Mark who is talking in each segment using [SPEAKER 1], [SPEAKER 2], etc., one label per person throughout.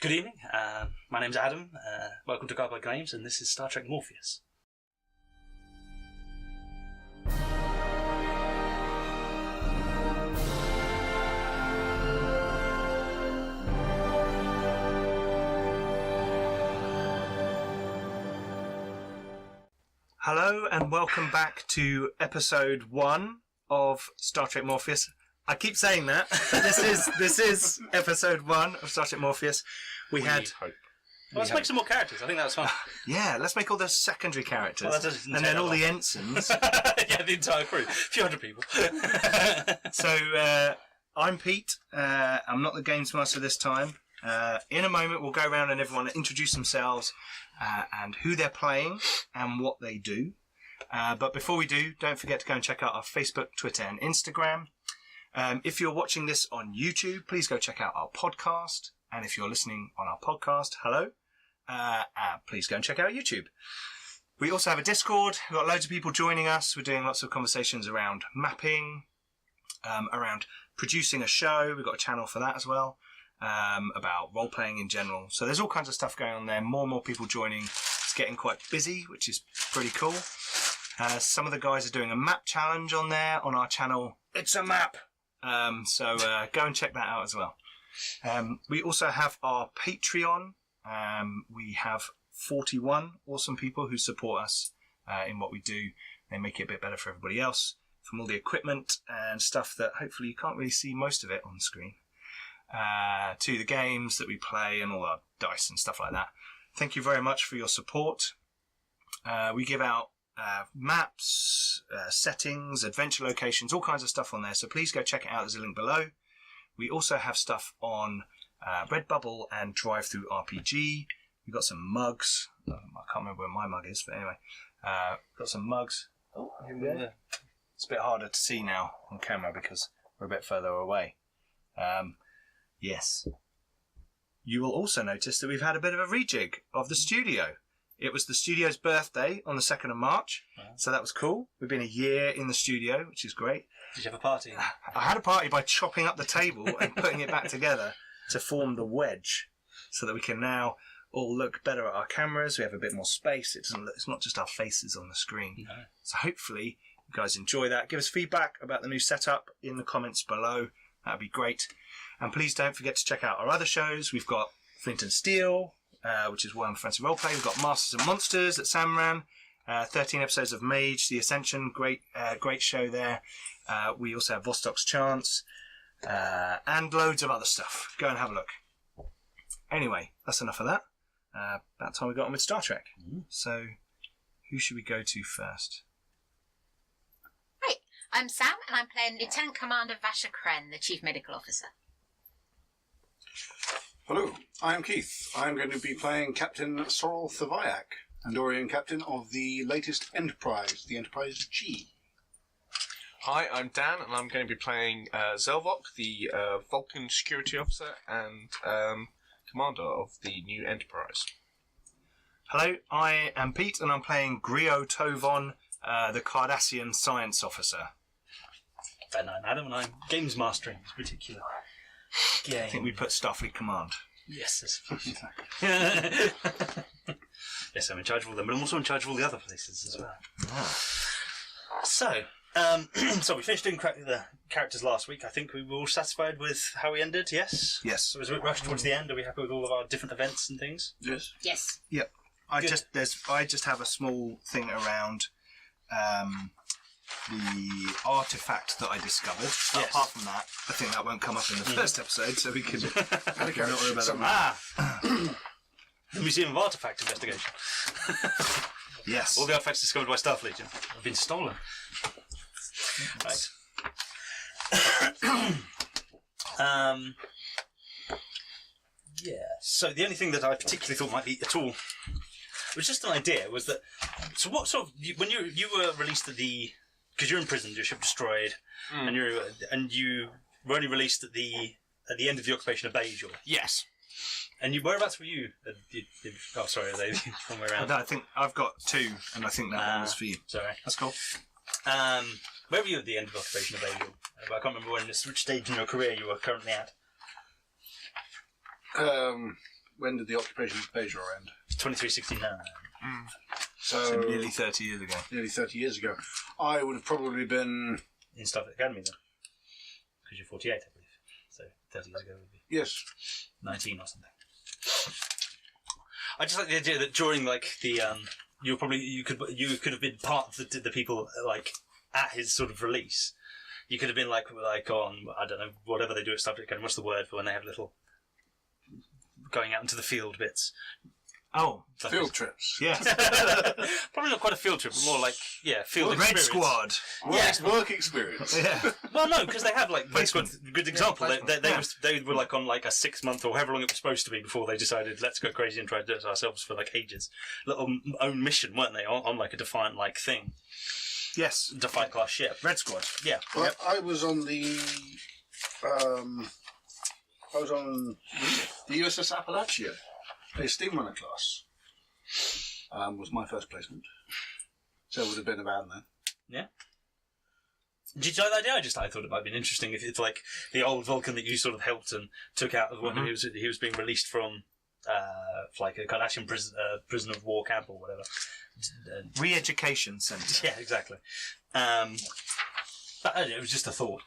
[SPEAKER 1] Good evening. My name's Adam. Welcome to Garbled Games, and this is Star Trek Morpheus.
[SPEAKER 2] Hello and welcome back to episode 1 of Star Trek Morpheus. I keep saying that, but this is episode 1 of Star Trek Morpheus. We had
[SPEAKER 1] hope. Well, let's make some more characters. I think that's fun.
[SPEAKER 2] Yeah, let's make all the secondary characters,
[SPEAKER 1] well,
[SPEAKER 2] and then all the ensigns.
[SPEAKER 1] Yeah, the entire crew, a few hundred people.
[SPEAKER 2] So I'm Pete. I'm not the games master this time. In a moment, we'll go around and everyone introduce themselves and who they're playing and what they do. But before we do, don't forget to go and check out our Facebook, Twitter, and Instagram. If you're watching this on YouTube, please go check out our podcast. And if you're listening on our podcast, hello, please go and check out YouTube. We also have a Discord. We've got loads of people joining us. We're doing lots of conversations around mapping, around producing a show. We've got a channel for that as well, about role-playing in general. So there's all kinds of stuff going on there. More and more people joining. It's getting quite busy, which is pretty cool. Some of the guys are doing a map challenge on there on our channel. It's a map! So go and check that out as well. We also have our Patreon. We have 41 awesome people who support us in what we do. They make it a bit better for everybody else, from all the equipment and stuff that hopefully you can't really see most of it on screen, to the games that we play and all our dice and stuff like that. Thank you very much for your support. We give out maps, settings, adventure locations, all kinds of stuff on there, so please go check it out. There's a link below. We also have stuff on Redbubble and Drive-Thru RPG. We've got some mugs. I can't remember where my mug is, but anyway. Got some mugs. Oh, here we go. It's a bit harder to see now on camera because we're a bit further away. Yes. You will also notice that we've had a bit of a rejig of the studio. It was the studio's birthday on the 2nd of March, so that was cool. We've been a year in the studio, which is great.
[SPEAKER 1] Did you have a party?
[SPEAKER 2] I had a party by chopping up the table and putting it back together to form the wedge, so that we can now all look better at our cameras. We have a bit more space. It's not just our faces on the screen. No. So hopefully you guys enjoy that. Give us feedback about the new setup in the comments below. That'd be great. And please don't forget to check out our other shows. We've got Flint Steel, which is one fancy roleplay. We've got Masters and Monsters that Sam ran. 13 episodes of Mage the Ascension. Great show there. We also have Vostok's Chance. And loads of other stuff. Go and have a look. Anyway, that's enough of that. About time we got on with Star Trek. So, who should we go to first?
[SPEAKER 3] Right, I'm Sam, and I'm playing Lieutenant Commander Vasha Kren, the Chief Medical Officer.
[SPEAKER 4] Hello, I'm Keith. I'm going to be playing Captain Sorrel Thavaiak, Andorian captain of the latest Enterprise, the Enterprise G.
[SPEAKER 5] Hi, I'm Dan, and I'm going to be playing Zelvok, the Vulcan security officer and commander of the new Enterprise.
[SPEAKER 2] Hello, I am Pete, and I'm playing Griot Tovon, the Cardassian science officer.
[SPEAKER 1] And I'm Adam, and I'm games mastering this particular game.
[SPEAKER 2] I think we put Starfleet Command.
[SPEAKER 1] Yes, yes, I'm in charge of all them, but I'm also in charge of all the other places as well.
[SPEAKER 2] Oh.
[SPEAKER 1] So, so we finished doing the characters last week. I think we were all satisfied with how we ended, yes?
[SPEAKER 2] Yes.
[SPEAKER 1] So it was a bit rushed towards the end. Are we happy with all of our different events and things?
[SPEAKER 4] Yes.
[SPEAKER 3] Yes.
[SPEAKER 2] Yep. I just have a small thing around the artifact that I discovered.
[SPEAKER 1] Yes.
[SPEAKER 2] Apart from that, I think that won't come up in the first episode, so we can not worry about that.
[SPEAKER 1] The Museum of Artifact investigation.
[SPEAKER 2] Yes.
[SPEAKER 1] All the artifacts discovered by Starfleet have been stolen. Right. Yeah. So the only thing that I particularly thought might be at all, it was just an idea, was that. So what sort of when you were released at the, because you're in prison, your ship destroyed, and you were only released at the end of the occupation of Bajor.
[SPEAKER 5] Yes.
[SPEAKER 1] And whereabouts were you? Oh, sorry, are they the wrong way around?
[SPEAKER 2] I think I've got 2, and I think that one was for you.
[SPEAKER 1] Sorry.
[SPEAKER 2] That's cool.
[SPEAKER 1] Where were you at the end of the occupation of Bajor? I can't remember which stage in your career you were currently at.
[SPEAKER 4] when did the occupation of Bajor end?
[SPEAKER 1] 2369.
[SPEAKER 4] So
[SPEAKER 2] nearly 30 years ago.
[SPEAKER 4] Nearly 30 years ago. I would have probably been...
[SPEAKER 1] In Starfleet Academy, then. Because you're 48, I believe. So 30 years ago would be
[SPEAKER 4] Yes.
[SPEAKER 1] 19 or something. I just like the idea that during, like, the... you could have been part of the people, like, at his sort of release. You could have been, like on, I don't know, whatever they do at Starfleet Academy. What's the word for when they have little... going out into the field bits?
[SPEAKER 2] Oh,
[SPEAKER 4] field trips.
[SPEAKER 2] yeah.
[SPEAKER 1] Probably not quite a field trip, but more like, field
[SPEAKER 2] Red
[SPEAKER 1] experience.
[SPEAKER 2] Squad.
[SPEAKER 4] Work experience.
[SPEAKER 2] Yeah.
[SPEAKER 1] Well, no, because they have, like, Red Squad, good example.
[SPEAKER 5] Yeah,
[SPEAKER 1] they were, like, on, like, a 6 month or however long it was supposed to be before they decided, let's go crazy and try to do it ourselves for, like, ages. Little own mission, weren't they, on like, a Defiant, like, thing.
[SPEAKER 2] Yes.
[SPEAKER 1] Defiant class ship.
[SPEAKER 2] Red Squad.
[SPEAKER 1] Yeah.
[SPEAKER 4] Well, I was on the... I was on the USS Appalachia, a steamrunner class. Was my first placement. So it would have been about then.
[SPEAKER 1] Yeah. Did you like that idea? I thought it might have been interesting if it's like the old Vulcan that you sort of helped and took out of when he was being released from like a Kardashian prison of war camp or whatever.
[SPEAKER 2] Re-education centre.
[SPEAKER 1] Yeah, exactly. But it was just a thought.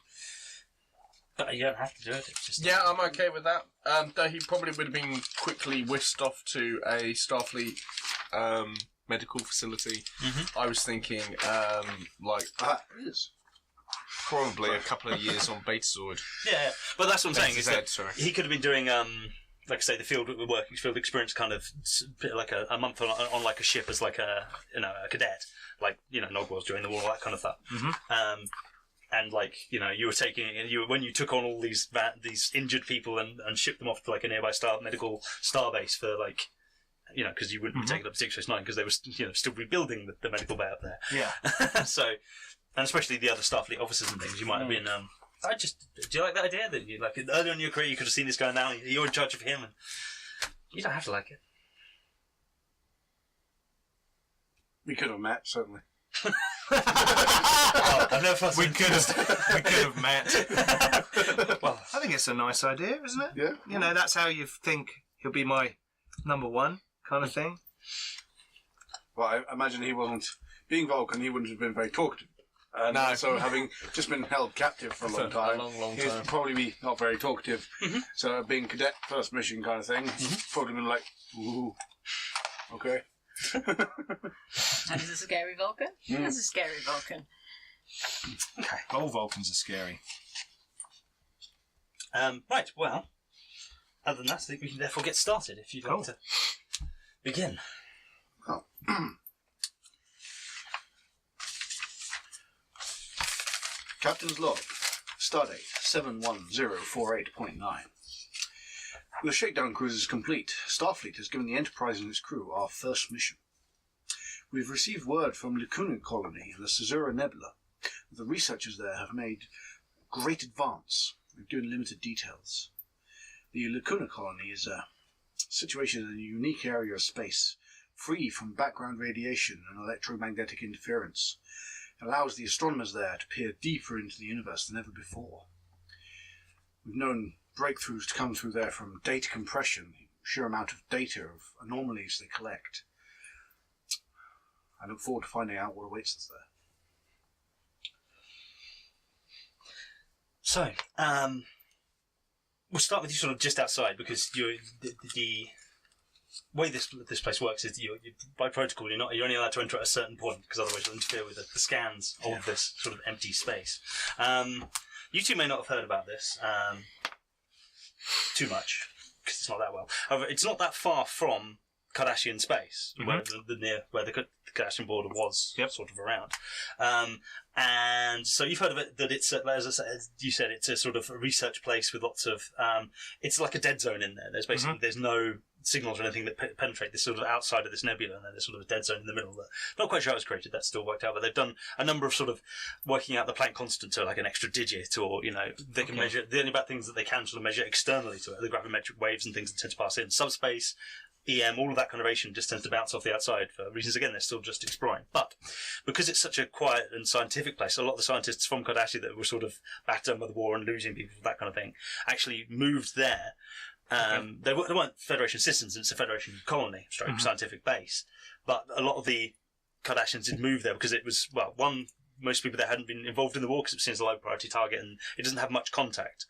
[SPEAKER 1] But you don't have to do it. It's just
[SPEAKER 5] Yeah, I'm okay with that. Though he probably would have been quickly whisked off to a Starfleet medical facility.
[SPEAKER 1] Mm-hmm.
[SPEAKER 5] I was thinking,
[SPEAKER 4] It is.
[SPEAKER 5] probably a couple of years on Betazoid.
[SPEAKER 1] Yeah, but that's what I'm saying. Is that
[SPEAKER 5] sorry.
[SPEAKER 1] he could have been doing, like I say, the field experience, kind of like a month on like a ship as like a cadet, like Nog was during the war, that kind of stuff.
[SPEAKER 2] Mm-hmm.
[SPEAKER 1] And like you were taking when you took on all these injured people and shipped them off to like a nearby medical starbase for like because you wouldn't be taking up to 609 because they were still rebuilding the medical bay up there.
[SPEAKER 2] Yeah.
[SPEAKER 1] So, and especially the other Starfleet officers and things, you might have been. Do you like that idea that you like early on in your career you could have seen this guy now you're in charge of him and you don't have to like it.
[SPEAKER 4] We could have met, certainly.
[SPEAKER 1] Well, I've never felt
[SPEAKER 2] We could have met.
[SPEAKER 1] Well,
[SPEAKER 2] I think it's a nice idea, isn't it?
[SPEAKER 4] Yeah.
[SPEAKER 2] That's how you think he'll be my number one kind of thing.
[SPEAKER 4] Well, I imagine he wasn't... Being Vulcan, he wouldn't have been very talkative.
[SPEAKER 5] No.
[SPEAKER 4] So having just been held captive for a long time,
[SPEAKER 5] long
[SPEAKER 4] he would
[SPEAKER 5] time.
[SPEAKER 4] probably be not very talkative. So being cadet first mission kind of thing, probably been like, ooh, okay.
[SPEAKER 3] That is a scary Vulcan. That's a scary Vulcan.
[SPEAKER 2] Okay. All Vulcans are scary.
[SPEAKER 1] right. Well, other than that, I think we can therefore get started. If you'd like to begin.
[SPEAKER 4] Oh. Captain's log. Stardate 71048.9. With the shakedown cruises complete, Starfleet has given the Enterprise and its crew our first mission. We've received word from Lacuna Colony and the Caesura Nebula that the researchers there have made great advance. We've given limited details. The Lacuna Colony is situated in a unique area of space, free from background radiation and electromagnetic interference. It allows the astronomers there to peer deeper into the universe than ever before. We've known breakthroughs to come through there from data compression, the sheer amount of data of anomalies they collect. I look forward to finding out what awaits us there.
[SPEAKER 1] So, we'll start with you sort of just outside because the way this place works is you by protocol you're only allowed to enter at a certain point because otherwise you'll interfere with the scans of this sort of empty space. You two may not have heard about this too much because it's not that well. However, it's not that far from Kardashian space, where the Kardashian border was sort of around. And so you've heard of it, that it's, as you said, it's a sort of a research place with lots of, it's like a dead zone in there. There's basically, there's no signals or anything that penetrate this sort of outside of this nebula, and then there's sort of a dead zone in the middle. Not quite sure how it was created, that's still worked out, but they've done a number of sort of working out the Planck constant to like an extra digit, or, they can measure, the only about things that they can sort of measure externally to it, the gravimetric waves and things that tend to pass in. Subspace, EM, all of that kind of radiation just tends to bounce off the outside for reasons, again, they're still just exploring. But because it's such a quiet and scientific place, a lot of the scientists from Kardashian that were sort of battered by the war and losing people, that kind of thing, actually moved there They weren't Federation citizens, it's a Federation colony, scientific base. But a lot of the Cardassians did move there because it was, well, one, most people there hadn't been involved in the war because it was seen as a low priority target and it doesn't have much contact.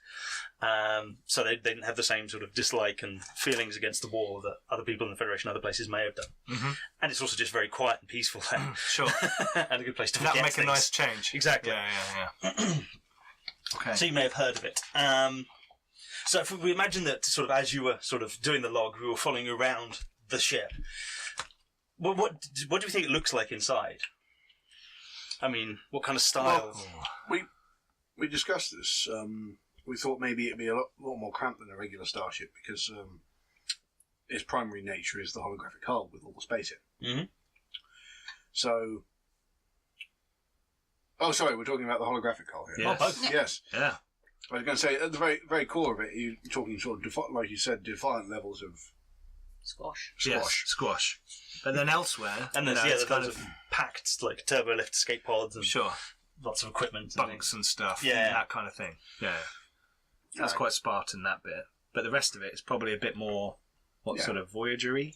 [SPEAKER 1] So they didn't have the same sort of dislike and feelings against the war that other people in the Federation and other places may have done.
[SPEAKER 2] Mm-hmm.
[SPEAKER 1] And it's also just very quiet and peaceful there.
[SPEAKER 2] Sure.
[SPEAKER 1] And a good place to forget
[SPEAKER 2] That'll make
[SPEAKER 1] things.
[SPEAKER 2] a nice change.
[SPEAKER 1] Exactly.
[SPEAKER 2] Yeah. Okay.
[SPEAKER 1] So you may have heard of it. So if we imagine that sort of as you were sort of doing the log, we were following around the ship. What do you think it looks like inside? I mean, what kind of style?
[SPEAKER 4] Well, we discussed this. We thought maybe it'd be a lot more cramped than a regular starship because its primary nature is the holographic hull with all the space in.
[SPEAKER 1] Mm-hmm.
[SPEAKER 4] So, oh, sorry, we're talking about the holographic hull here.
[SPEAKER 2] Yes.
[SPEAKER 1] Oh, both.
[SPEAKER 4] Yes.
[SPEAKER 2] Yeah.
[SPEAKER 4] I was going to say, at the very, very core of it, you're talking sort of, like you said, defiant levels of
[SPEAKER 3] Squash.
[SPEAKER 2] Yes, squash. But then elsewhere,
[SPEAKER 1] And there's
[SPEAKER 2] it's
[SPEAKER 1] there's
[SPEAKER 2] kind
[SPEAKER 1] loads of packed like turbo lift escape pods and
[SPEAKER 2] sure
[SPEAKER 1] lots of equipment, and
[SPEAKER 2] bunks and stuff,
[SPEAKER 1] Yeah.
[SPEAKER 2] that kind of thing. Yeah, that's quite Spartan, that bit. But the rest of it is probably a bit more sort of Voyager-y.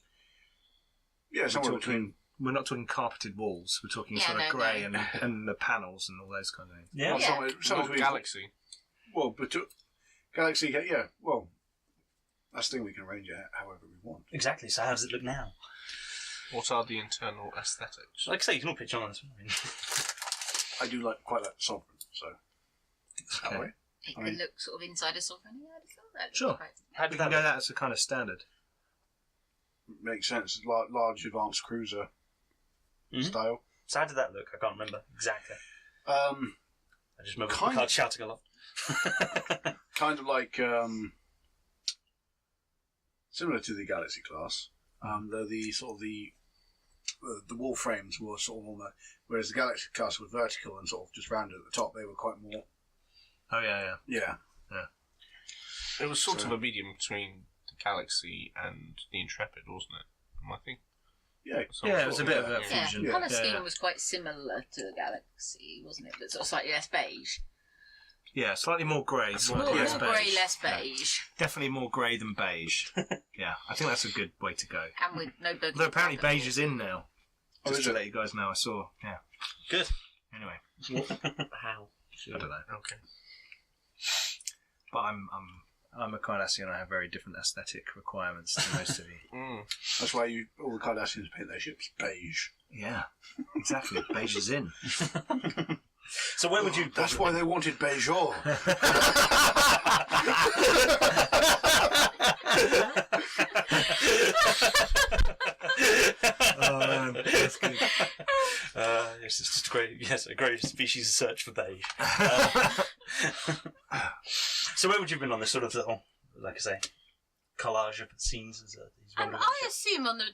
[SPEAKER 4] Yeah, somewhere between.
[SPEAKER 2] We're not talking carpeted walls. We're talking sort of grey and the panels and all those kind of things.
[SPEAKER 1] Yeah.
[SPEAKER 4] Well, somewhere
[SPEAKER 5] Not
[SPEAKER 4] between
[SPEAKER 5] Galaxy.
[SPEAKER 4] Well, but Galaxy, yeah. Well, that's the thing, we can arrange it however we want.
[SPEAKER 1] Exactly. So how does it look now?
[SPEAKER 5] What are the internal aesthetics?
[SPEAKER 1] Like I say, you can all pitch on this. I mean,
[SPEAKER 4] I do quite like the Sovereign, so.
[SPEAKER 2] Okay.
[SPEAKER 4] That way.
[SPEAKER 3] It
[SPEAKER 4] I mean-
[SPEAKER 3] could look sort of inside a Sovereign. Yeah, I thought that looked
[SPEAKER 2] Sure.
[SPEAKER 3] quite-
[SPEAKER 1] how
[SPEAKER 2] We
[SPEAKER 1] did
[SPEAKER 2] can
[SPEAKER 1] that
[SPEAKER 2] go
[SPEAKER 1] look?
[SPEAKER 2] that as a kind of standard.
[SPEAKER 4] Makes sense. Large advanced cruiser
[SPEAKER 1] Mhm.
[SPEAKER 4] style.
[SPEAKER 1] So how did that look? I can't remember exactly. I just remember
[SPEAKER 4] Kind
[SPEAKER 1] Picard
[SPEAKER 4] of-
[SPEAKER 1] shouting a lot.
[SPEAKER 4] Kind of like similar to the Galaxy class. Though the sort of the wall frames were sort of on the, whereas the Galaxy class were vertical and sort of just rounded at the top. They were quite more.
[SPEAKER 2] Oh yeah.
[SPEAKER 4] Yeah.
[SPEAKER 5] It was sort
[SPEAKER 4] So-
[SPEAKER 5] of a medium between the Galaxy and the Intrepid, wasn't it? I think.
[SPEAKER 4] Yeah.
[SPEAKER 2] Yeah, it was a bit of a
[SPEAKER 3] Yeah,
[SPEAKER 2] fusion.
[SPEAKER 3] colour
[SPEAKER 2] Yeah.
[SPEAKER 3] scheme was quite similar to the Galaxy, wasn't it? But sort of slightly less beige.
[SPEAKER 2] Yeah, slightly more grey,
[SPEAKER 3] More,
[SPEAKER 2] slightly less
[SPEAKER 3] more grey,
[SPEAKER 2] beige.
[SPEAKER 3] less beige.
[SPEAKER 2] Definitely more grey than beige. Yeah, I think that's a good way to go.
[SPEAKER 3] And with no burgundy.
[SPEAKER 2] Although apparently beige is in now.
[SPEAKER 4] Oh,
[SPEAKER 2] Just
[SPEAKER 4] is
[SPEAKER 2] to
[SPEAKER 4] it?
[SPEAKER 2] let you guys know, I saw. Yeah.
[SPEAKER 1] Good.
[SPEAKER 2] Anyway,
[SPEAKER 5] How?
[SPEAKER 2] I don't know.
[SPEAKER 5] Okay.
[SPEAKER 2] But I'm a Cardassian. I have very different aesthetic requirements to most of you.
[SPEAKER 5] Mm.
[SPEAKER 4] That's why all the Cardassians paint their ships beige.
[SPEAKER 2] Yeah, exactly. Beige is in.
[SPEAKER 1] So where would you?
[SPEAKER 4] That's why they wanted Beijor.
[SPEAKER 2] Oh man, that's good.
[SPEAKER 1] Yes, it's just great. Yes, a great species search for beige. So where would you have been on this sort of little, like I say, collage of scenes? As
[SPEAKER 3] I assume on the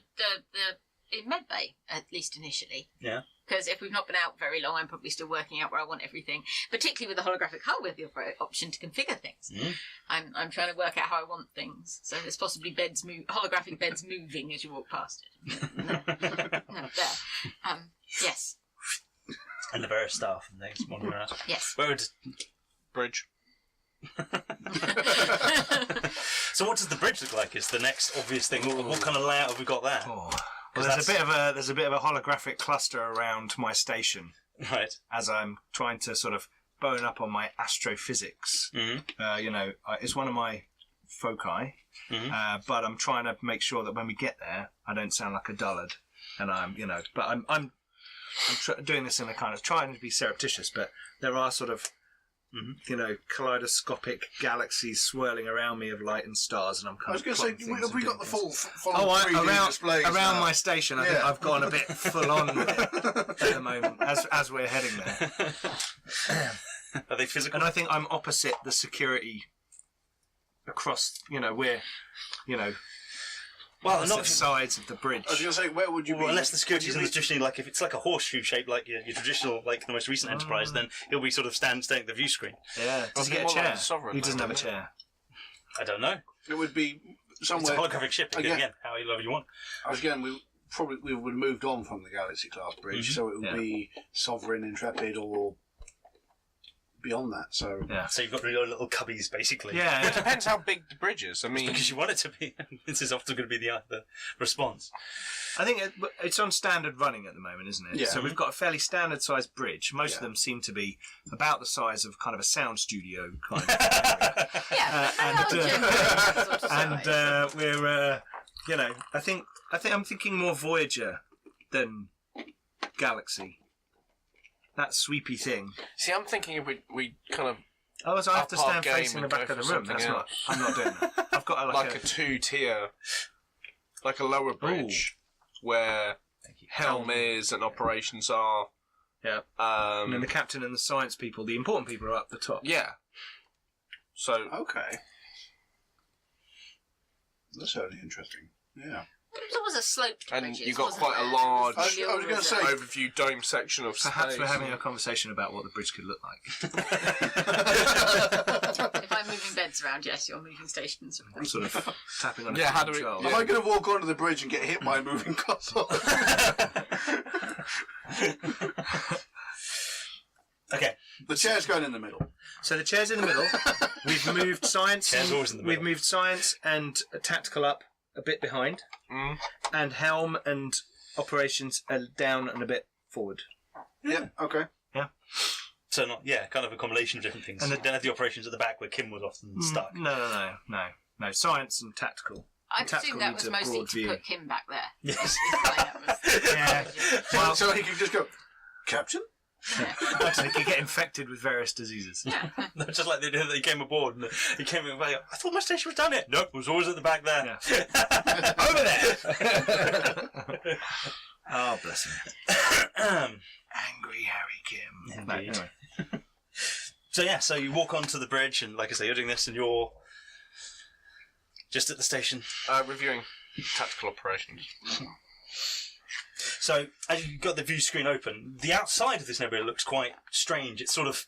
[SPEAKER 3] in Medbay, at least initially.
[SPEAKER 1] Yeah.
[SPEAKER 3] Because if we've not been out very long, I'm probably still working out where I want everything. Particularly with the holographic hull, with the option to configure things.
[SPEAKER 1] Mm.
[SPEAKER 3] I'm trying to work out how I want things. So there's possibly holographic beds moving as you walk past it. No, there. Yes.
[SPEAKER 1] And the various staff and things wandering around.
[SPEAKER 3] Yes.
[SPEAKER 1] Where would?
[SPEAKER 5] Bridge.
[SPEAKER 1] So what does the bridge look like? Is the next obvious thing. What kind of layout have we got there?
[SPEAKER 2] Oh. Well, there's a bit of a holographic cluster around my station
[SPEAKER 1] Right.
[SPEAKER 2] as I'm trying to sort of bone up on my astrophysics.
[SPEAKER 1] Mm-hmm.
[SPEAKER 2] It's one of my foci, but I'm trying to make sure that when we get there, I don't sound like a dullard. And I'm doing this in a kind of trying to be surreptitious, but there are sort of kaleidoscopic galaxies swirling around me of light and stars, and I'm kind
[SPEAKER 4] I was
[SPEAKER 2] of
[SPEAKER 4] going to say,
[SPEAKER 2] plotting things
[SPEAKER 4] have we
[SPEAKER 2] and
[SPEAKER 4] got the
[SPEAKER 2] doing
[SPEAKER 4] full
[SPEAKER 2] things.
[SPEAKER 4] 3D displays
[SPEAKER 2] around
[SPEAKER 4] now?
[SPEAKER 2] my station, I think
[SPEAKER 4] Yeah.
[SPEAKER 2] I've gone a bit full on with it at the moment as we're heading there.
[SPEAKER 1] Are they physical?
[SPEAKER 2] And I think I'm opposite the security across,
[SPEAKER 1] Well,
[SPEAKER 2] opposite sides of the bridge.
[SPEAKER 4] I was going to say, where would you be?
[SPEAKER 1] unless the security's in the traditionally, like if it's like a horseshoe shape, like your traditional, like the most recent Enterprise, then he'll be sort of staying at the view screen.
[SPEAKER 2] Yeah. Does he
[SPEAKER 5] Well,
[SPEAKER 2] get a
[SPEAKER 5] more like
[SPEAKER 2] chair?
[SPEAKER 5] the Sovereign,
[SPEAKER 2] He doesn't have a
[SPEAKER 5] isn't it?
[SPEAKER 2] chair.
[SPEAKER 1] I don't know.
[SPEAKER 4] It would be
[SPEAKER 1] It's
[SPEAKER 4] somewhere.
[SPEAKER 1] a holographic ship again. However you want.
[SPEAKER 4] We would have moved on from the Galaxy class bridge, so it would be Sovereign, Intrepid, or beyond that. So
[SPEAKER 1] So you've got your little cubbies, basically.
[SPEAKER 2] Yeah.
[SPEAKER 5] It depends how big the bridge is. I mean,
[SPEAKER 1] Because you want it to be. This is often going to be the response.
[SPEAKER 2] I think it's on standard running at the moment, isn't it?
[SPEAKER 4] Yeah.
[SPEAKER 2] So we've got a fairly standard sized bridge. Most of
[SPEAKER 4] Yeah.
[SPEAKER 2] them seem to be about the size of kind of a sound studio kind of.
[SPEAKER 3] Yeah,
[SPEAKER 2] and we're, I think I'm thinking more Voyager than Galaxy. That sweepy thing.
[SPEAKER 5] see, I'm thinking if we kind of
[SPEAKER 2] Oh, so I have to
[SPEAKER 5] Up our
[SPEAKER 2] stand
[SPEAKER 5] game
[SPEAKER 2] facing the
[SPEAKER 5] and
[SPEAKER 2] back
[SPEAKER 5] go
[SPEAKER 2] of the
[SPEAKER 5] for
[SPEAKER 2] room.
[SPEAKER 5] something
[SPEAKER 2] That's not.
[SPEAKER 5] else.
[SPEAKER 2] I'm not doing that. I've got
[SPEAKER 5] like a 2-tier, like a lower bridge where helm is and operations are.
[SPEAKER 2] Yeah. And then the captain and the science people, the important people, are up the top.
[SPEAKER 5] Yeah. So
[SPEAKER 4] okay, that's certainly interesting. Yeah.
[SPEAKER 3] There was a sloped
[SPEAKER 5] And
[SPEAKER 3] bridges,
[SPEAKER 5] you've got
[SPEAKER 3] wasn't
[SPEAKER 5] quite a
[SPEAKER 3] there?
[SPEAKER 5] large-
[SPEAKER 3] There was
[SPEAKER 4] I was gonna say-
[SPEAKER 5] overview dome section of
[SPEAKER 2] Perhaps
[SPEAKER 5] space.
[SPEAKER 2] we're having a conversation about what the bridge could look like.
[SPEAKER 3] If I'm moving beds around, yes, you're moving stations.
[SPEAKER 2] I'm sort of tapping on
[SPEAKER 5] Yeah,
[SPEAKER 2] a
[SPEAKER 5] how do we-
[SPEAKER 2] control.
[SPEAKER 5] yeah.
[SPEAKER 4] Am I going to walk onto the bridge and get hit by a moving castle?
[SPEAKER 1] Okay.
[SPEAKER 4] The chair's going in the middle.
[SPEAKER 2] So the chair's in the middle. We've moved science.
[SPEAKER 1] Chair's always in the
[SPEAKER 2] We've
[SPEAKER 1] middle.
[SPEAKER 2] moved science and tactical up a bit behind, and helm and operations are down and a bit forward.
[SPEAKER 4] Yeah. Okay.
[SPEAKER 1] So, kind of a combination of different things.
[SPEAKER 2] And
[SPEAKER 1] And then have the operations at the back where Kim was often stuck.
[SPEAKER 2] No. Science and tactical.
[SPEAKER 3] I
[SPEAKER 2] Tactical
[SPEAKER 3] presume that
[SPEAKER 2] needs
[SPEAKER 3] was
[SPEAKER 2] a
[SPEAKER 3] mostly
[SPEAKER 2] broad
[SPEAKER 3] to
[SPEAKER 2] view.
[SPEAKER 3] put Kim back there.
[SPEAKER 1] Yes.
[SPEAKER 3] Is why that was-
[SPEAKER 2] Yeah.
[SPEAKER 4] Well, so he can just go, Captain?
[SPEAKER 2] So they could get infected with various diseases.
[SPEAKER 1] No, just like they did, they came aboard and he came in. I thought my station was down here. Nope, it was always at the back there. Over there.
[SPEAKER 2] Oh, bless him. Angry Harry Kim. No,
[SPEAKER 1] Indeed.
[SPEAKER 2] anyway.
[SPEAKER 1] So you walk onto the bridge, and like I say, you're doing this, and you're just at the station.
[SPEAKER 5] Reviewing tactical operations.
[SPEAKER 1] So as you've got the view screen open, the outside of this nebula looks quite strange. It's sort of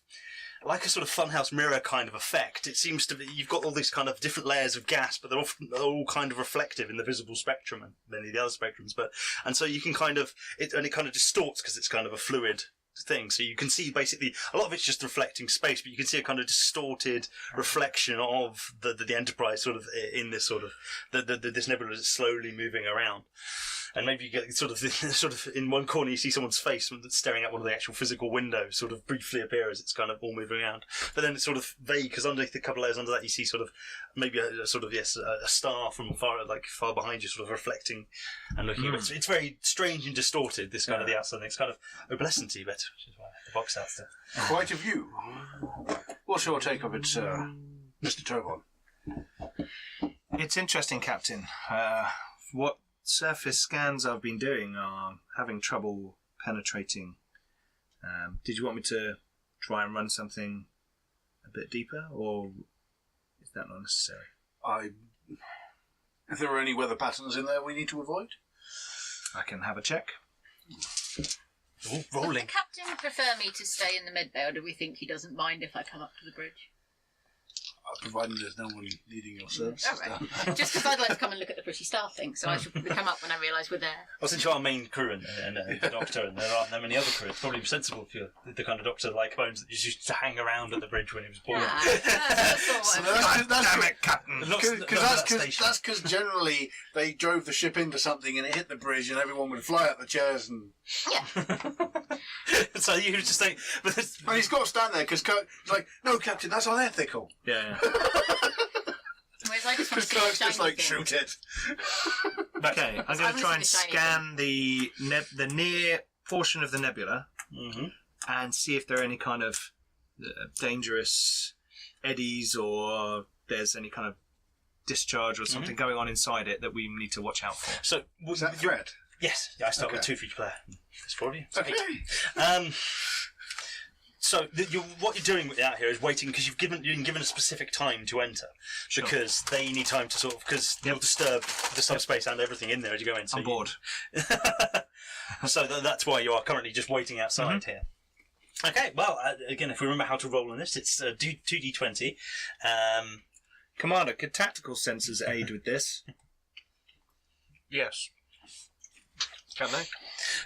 [SPEAKER 1] like a sort of funhouse mirror kind of effect. It seems to be, you've got all these kind of different layers of gas, but they're all kind of reflective in the visible spectrum and many of the other spectrums. And so you can kind of, it kind of distorts because it's kind of a fluid thing. So you can see basically, a lot of it's just reflecting space, but you can see a kind of distorted reflection of the Enterprise sort of in this sort of, this nebula is slowly moving around. And maybe you get sort of in one corner you see someone's face staring at one of the actual physical windows sort of briefly appear as it's kind of all moving around. But then it's sort of vague because underneath a couple of layers under that you see sort of maybe a star from far behind you sort of reflecting and looking. It's very strange and distorted, this kind of the outside thing. It's kind of opalescency, but which is why the box out there.
[SPEAKER 4] Quite a view. What's your take of it, Mr. Tobon?
[SPEAKER 2] It's interesting, Captain. What surface scans I've been doing are having trouble penetrating. Did you want me to try and run something a bit deeper, or is that not necessary?
[SPEAKER 4] If there are any weather patterns in there we need to avoid?
[SPEAKER 2] I can have a check.
[SPEAKER 1] Ooh,
[SPEAKER 3] Would
[SPEAKER 1] rolling.
[SPEAKER 3] the captain prefer me to stay in the med bay, or do we think he doesn't mind if I come up to the bridge?
[SPEAKER 4] Provided there's no one needing your services.
[SPEAKER 3] All right. Just because I'd like to come and look at the pretty star thing, so I should come up when I realise we're there.
[SPEAKER 1] Well, since you're our main crew and the doctor, and there aren't that many other crew, it's probably sensible if you're the kind of doctor like Bones that used to hang around at the bridge when he was born.
[SPEAKER 3] That's all I was-
[SPEAKER 2] Damn it, Captain!
[SPEAKER 4] That's because generally they drove the ship into something and it hit the bridge and everyone would fly out the chairs and...
[SPEAKER 3] Yeah.
[SPEAKER 1] So you just think, but this,
[SPEAKER 4] And he's got to stand there because Kirk's like, no, Captain, that's unethical.
[SPEAKER 2] Yeah.
[SPEAKER 3] Whereas I just want
[SPEAKER 4] Because
[SPEAKER 3] to see
[SPEAKER 4] Kirk's
[SPEAKER 3] a
[SPEAKER 4] just
[SPEAKER 3] shiny
[SPEAKER 4] like,
[SPEAKER 3] thing.
[SPEAKER 4] shoot it.
[SPEAKER 2] Okay, I'm going to try and scan the near portion of the nebula and see if there are any kind of dangerous eddies or there's any kind of discharge or something going on inside it that we need to watch out for.
[SPEAKER 1] so
[SPEAKER 4] Is that threat?
[SPEAKER 1] yes, yeah, I start with
[SPEAKER 4] Okay.
[SPEAKER 1] 2 for each player. It's 4 of you.
[SPEAKER 4] Okay.
[SPEAKER 1] So what you're doing out here is waiting because you've been given a specific time to enter because they need time to sort of because you'll disturb the subspace and everything in there as you go in. So
[SPEAKER 2] I'm bored.
[SPEAKER 1] So that's why you are currently just waiting outside here. Okay, well, again, if we remember how to roll in this, it's 2d20.
[SPEAKER 2] Commander, could tactical sensors aid with this?
[SPEAKER 5] Yes. Can they?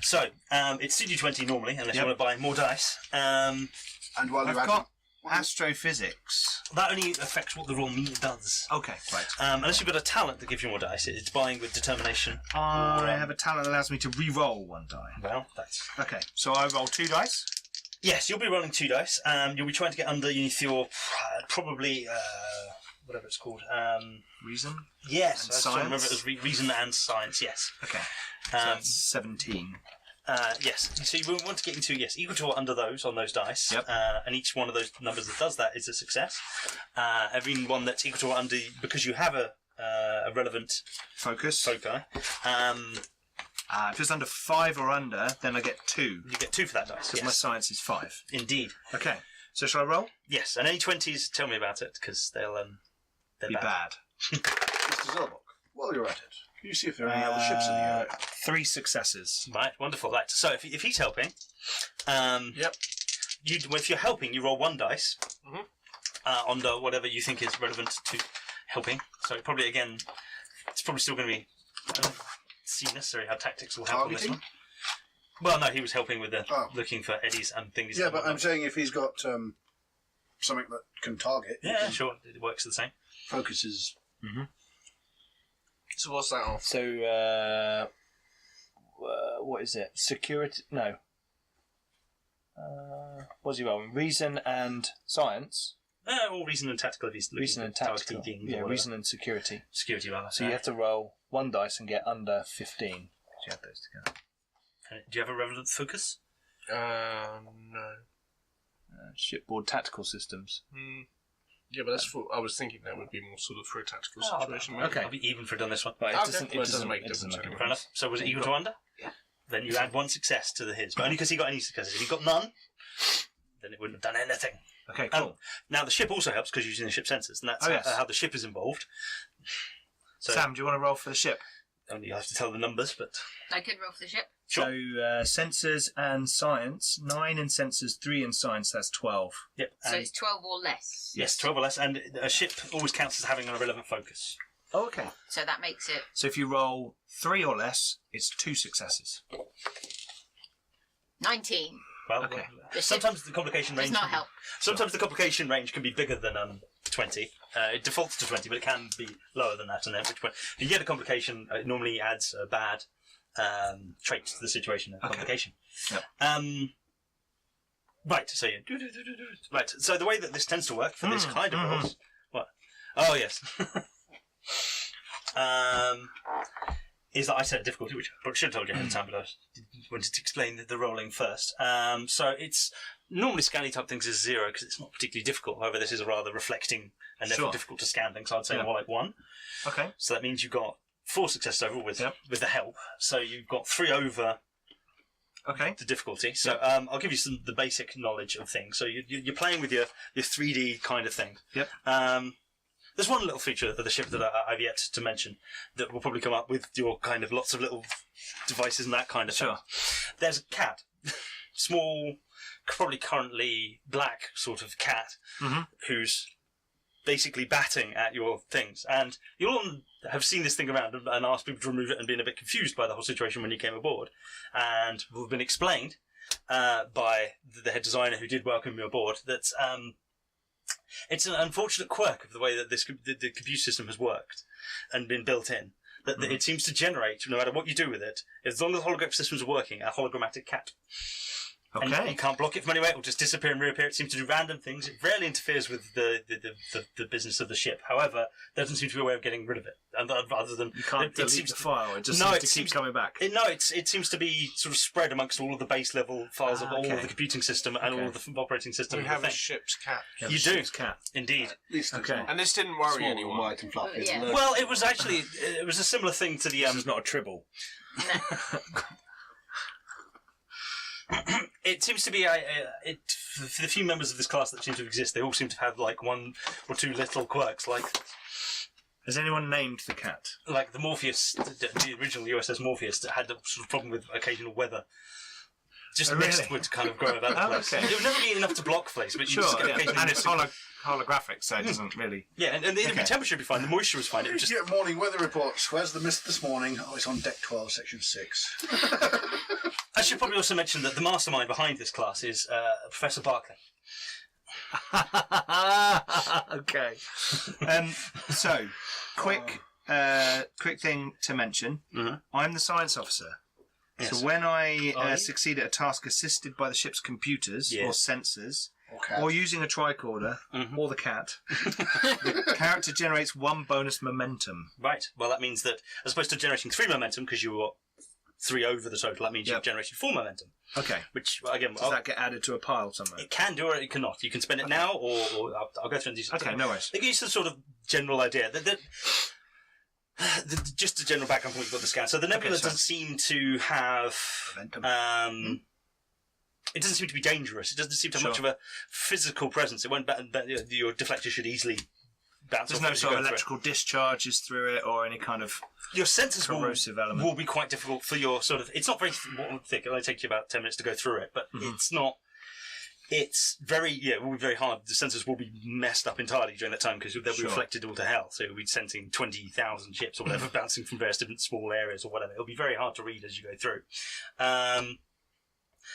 [SPEAKER 1] So it's 2d20 normally, unless you want to buy more dice.
[SPEAKER 4] And while you're at it,
[SPEAKER 2] Astrophysics.
[SPEAKER 1] That only affects what the raw meter does.
[SPEAKER 2] Okay, right.
[SPEAKER 1] Unless you've got a talent that gives you more dice, it's buying with determination.
[SPEAKER 2] I have a talent that allows me to re-roll one die.
[SPEAKER 1] Well, that's...
[SPEAKER 2] Okay, so I roll 2 dice.
[SPEAKER 1] Yes, you'll be rolling 2 dice. You'll be trying to get underneath your probably whatever it's called.
[SPEAKER 2] Reason?
[SPEAKER 1] Yes,
[SPEAKER 2] And
[SPEAKER 1] I still remember
[SPEAKER 2] science?
[SPEAKER 1] it as reason and science. Yes.
[SPEAKER 2] Okay. So that's 17.
[SPEAKER 1] Yes. So you want to get into equal to or under those on those dice.
[SPEAKER 2] Yep.
[SPEAKER 1] And each one of those numbers that does that is a success. Every one that's equal to or under, because you have a relevant
[SPEAKER 2] Focus.
[SPEAKER 1] foci.
[SPEAKER 2] If it's under 5 or under, then I get 2.
[SPEAKER 1] You get 2 for that dice.
[SPEAKER 2] Because my
[SPEAKER 1] Yes.
[SPEAKER 2] science is 5.
[SPEAKER 1] Indeed.
[SPEAKER 2] Okay. So shall I roll?
[SPEAKER 1] Yes. And any 20s, tell me about it because they're
[SPEAKER 2] Be bad.
[SPEAKER 4] Mr. Zelbok, while you're at it, can you see if there are any other ships in the area?
[SPEAKER 2] 3 successes.
[SPEAKER 1] Right, wonderful. Right, so if he's helping,
[SPEAKER 5] Yep.
[SPEAKER 1] If you're helping, you roll 1 dice
[SPEAKER 5] Mhm.
[SPEAKER 1] on the whatever you think is relevant to helping. So probably again, it's probably still going to be. I don't see necessarily how tactics will help on this
[SPEAKER 4] Targeting?
[SPEAKER 1] one. Well, no, he was helping with the
[SPEAKER 4] Oh.
[SPEAKER 1] looking for eddies and things.
[SPEAKER 4] Yeah, but I'm saying if he's got something that can target, he
[SPEAKER 1] Yeah,
[SPEAKER 4] can
[SPEAKER 1] sure, it works the same.
[SPEAKER 4] focus his...
[SPEAKER 5] So what's that on?
[SPEAKER 2] So, what is it? Security? No. What's he rolling? Reason and science.
[SPEAKER 1] All reason and tactical. If he's looking
[SPEAKER 2] Reason
[SPEAKER 1] for
[SPEAKER 2] and tactical.
[SPEAKER 1] targeting things or
[SPEAKER 2] Yeah,
[SPEAKER 1] whatever.
[SPEAKER 2] reason and security.
[SPEAKER 1] Security rather.
[SPEAKER 2] So you have to roll 1 dice and get under 15. So you add those together.
[SPEAKER 1] Do you have a relevant focus?
[SPEAKER 5] No.
[SPEAKER 2] Shipboard tactical systems.
[SPEAKER 5] Yeah, but that's for. I was thinking that would be more sort of for a tactical
[SPEAKER 1] Oh,
[SPEAKER 5] situation. maybe.
[SPEAKER 2] okay.
[SPEAKER 1] I'll be even for done this one.
[SPEAKER 2] Right,
[SPEAKER 5] Okay. Well, it doesn't make a difference
[SPEAKER 2] matter.
[SPEAKER 5] anyway.
[SPEAKER 1] Fair enough. So was it equal to under?
[SPEAKER 5] Yeah.
[SPEAKER 1] Then you add 1 success to the his, but only because he got any successes. If he got none, then it wouldn't have done anything.
[SPEAKER 2] Okay, cool.
[SPEAKER 1] Now the ship also helps because you're using the ship sensors, and that's
[SPEAKER 2] Oh, yes.
[SPEAKER 1] how the ship is involved. So
[SPEAKER 2] Sam, do you want to roll for the ship?
[SPEAKER 1] only you have to tell the numbers, but
[SPEAKER 3] I could roll for the ship.
[SPEAKER 1] sure.
[SPEAKER 2] So sensors and science, 9 in sensors, 3 in science, that's 12.
[SPEAKER 1] Yep.
[SPEAKER 3] So
[SPEAKER 1] And
[SPEAKER 3] it's 12 or less.
[SPEAKER 1] yes, 12 or less, and a ship always counts as having a relevant focus.
[SPEAKER 2] Oh, okay.
[SPEAKER 3] So that makes it
[SPEAKER 2] So if you roll 3 or less, it's 2 successes.
[SPEAKER 3] 19.
[SPEAKER 1] Well,
[SPEAKER 2] Okay.
[SPEAKER 3] The ship
[SPEAKER 1] sometimes the complication
[SPEAKER 3] does
[SPEAKER 1] range.
[SPEAKER 3] not help.
[SPEAKER 1] Sometimes the complication range can be bigger than 20. It defaults to 20, but it can be lower than that. And at which point, if you get a complication, it normally adds a bad trait to the situation. A complication.
[SPEAKER 2] Yep.
[SPEAKER 1] Right. So you right. So the way that this tends to work for this kind of rolls. What? Oh yes. Is that I set a difficulty, which I should have told you ahead of time, but I wanted to explain the rolling first. So it's normally scanning type things is 0 because it's not particularly difficult. However, this is a rather reflecting and therefore
[SPEAKER 2] Sure.
[SPEAKER 1] difficult to scan thing. So I'd say
[SPEAKER 2] Yeah.
[SPEAKER 1] more like 1.
[SPEAKER 2] Okay.
[SPEAKER 1] So that means you've got 4 successes overall with
[SPEAKER 2] Yep.
[SPEAKER 1] with the help. So you've got 3 over
[SPEAKER 2] Okay.
[SPEAKER 1] the difficulty. So I'll give you the basic knowledge of things. So you're playing with your 3D kind of thing.
[SPEAKER 2] Yep.
[SPEAKER 1] There's one little feature of the ship that I've yet to mention that will probably come up with your kind of lots of little devices and that kind of
[SPEAKER 2] Sure.
[SPEAKER 1] thing. There's a cat, small, probably currently black sort of cat, who's basically batting at your things. And you all have seen this thing around and asked people to remove it and been a bit confused by the whole situation when you came aboard. And we've been explained by the head designer who did welcome you aboard that it's an unfortunate quirk of the way that the computer system has worked and been built in. That it seems to generate, no matter what you do with it, as long as the holographic systems are working, a hologrammatic cat. And
[SPEAKER 2] Okay.
[SPEAKER 1] you can't block it from anywhere. It will just disappear and reappear. It seems to do random things. It rarely interferes with the business of the ship. However, there doesn't seem to be a way of getting rid of it. And other than
[SPEAKER 2] You can't
[SPEAKER 1] it
[SPEAKER 2] delete
[SPEAKER 1] seems
[SPEAKER 2] the file. It just
[SPEAKER 1] No,
[SPEAKER 2] seems
[SPEAKER 1] it
[SPEAKER 2] to
[SPEAKER 1] seems-
[SPEAKER 2] keep coming back.
[SPEAKER 1] it seems to be sort of spread amongst all of the base level files of all
[SPEAKER 2] okay.
[SPEAKER 1] of the computing system and all of the operating system.
[SPEAKER 5] We
[SPEAKER 1] and
[SPEAKER 5] have a
[SPEAKER 1] everything.
[SPEAKER 5] ship's cat.
[SPEAKER 2] Yeah,
[SPEAKER 1] you
[SPEAKER 2] the
[SPEAKER 1] do.
[SPEAKER 2] ship's cat.
[SPEAKER 1] Indeed.
[SPEAKER 4] At least it's
[SPEAKER 2] Okay.
[SPEAKER 4] not
[SPEAKER 5] And this didn't worry
[SPEAKER 4] small
[SPEAKER 5] anyone.
[SPEAKER 4] and white and fluffy. It's
[SPEAKER 3] Yeah.
[SPEAKER 4] alert.
[SPEAKER 1] Well, it was actually it was a similar thing to the
[SPEAKER 2] This is not a tribble.
[SPEAKER 1] It seems to be for the few members of this class that seem to exist, they all seem to have like 1 or 2 little quirks, like
[SPEAKER 2] Has anyone named the cat?
[SPEAKER 1] the Morpheus, the original USS Morpheus, that had a sort of problem with occasional weather. Just
[SPEAKER 2] Oh,
[SPEAKER 1] mist
[SPEAKER 2] really?
[SPEAKER 1] would kind of grow about the
[SPEAKER 2] Oh,
[SPEAKER 1] place.
[SPEAKER 2] okay.
[SPEAKER 1] It would never be enough to block place, but you
[SPEAKER 2] Sure,
[SPEAKER 1] just
[SPEAKER 2] yeah.
[SPEAKER 1] occasionally
[SPEAKER 2] And it's
[SPEAKER 1] mist.
[SPEAKER 2] holographic, so it doesn't really...
[SPEAKER 1] Yeah, and the temperature would be fine, the moisture was fine. It was just
[SPEAKER 4] Get morning weather reports. Where's the mist this morning? Oh, it's on deck 12, section 6.
[SPEAKER 1] I should probably also mention that the mastermind behind this class is Professor Barclay.
[SPEAKER 2] Okay. So, quick thing to mention.
[SPEAKER 1] Mhm.
[SPEAKER 2] I'm the science officer.
[SPEAKER 1] Yes.
[SPEAKER 2] So when I
[SPEAKER 1] Are you?
[SPEAKER 2] succeed at a task assisted by the ship's computers or
[SPEAKER 1] Yes.
[SPEAKER 2] sensors,
[SPEAKER 4] Okay.
[SPEAKER 2] or using a tricorder
[SPEAKER 1] Mhm.
[SPEAKER 2] or the cat, the character generates 1 bonus momentum.
[SPEAKER 1] Right. Well, that means that as opposed to generating 3 momentum, because you were 3 over the total, that means
[SPEAKER 2] Yep.
[SPEAKER 1] you've generated 4 momentum.
[SPEAKER 2] Okay.
[SPEAKER 1] Which, again,
[SPEAKER 2] Does that get added to a pile somewhere?
[SPEAKER 1] it can do or it cannot. You can spend it now, or I'll go through and do
[SPEAKER 2] Okay, no worries.
[SPEAKER 1] It gives you the sort of general idea. Just a general background point you've got the scan. So the nebula
[SPEAKER 2] sorry.
[SPEAKER 1] doesn't seem to have...
[SPEAKER 4] Momentum.
[SPEAKER 1] It doesn't seem to be dangerous. It doesn't seem to have much of a physical presence. It won't. Your deflector should easily bounce
[SPEAKER 2] There's
[SPEAKER 1] off
[SPEAKER 2] no
[SPEAKER 1] as you
[SPEAKER 2] sort
[SPEAKER 1] go
[SPEAKER 2] of
[SPEAKER 1] through it.
[SPEAKER 2] electrical discharges through it or any kind of
[SPEAKER 1] Your sensors
[SPEAKER 2] corrosive element.
[SPEAKER 1] will be quite difficult for your sort of. It's not very thick. It'll only take you about 10 minutes to go through it, but it's not. It's very it will be very hard. The sensors will be messed up entirely during that time because they'll be
[SPEAKER 2] Sure.
[SPEAKER 1] reflected all to hell. So you'll be sensing 20,000 ships or whatever bouncing from various different small areas or whatever. It'll be very hard to read as you go through.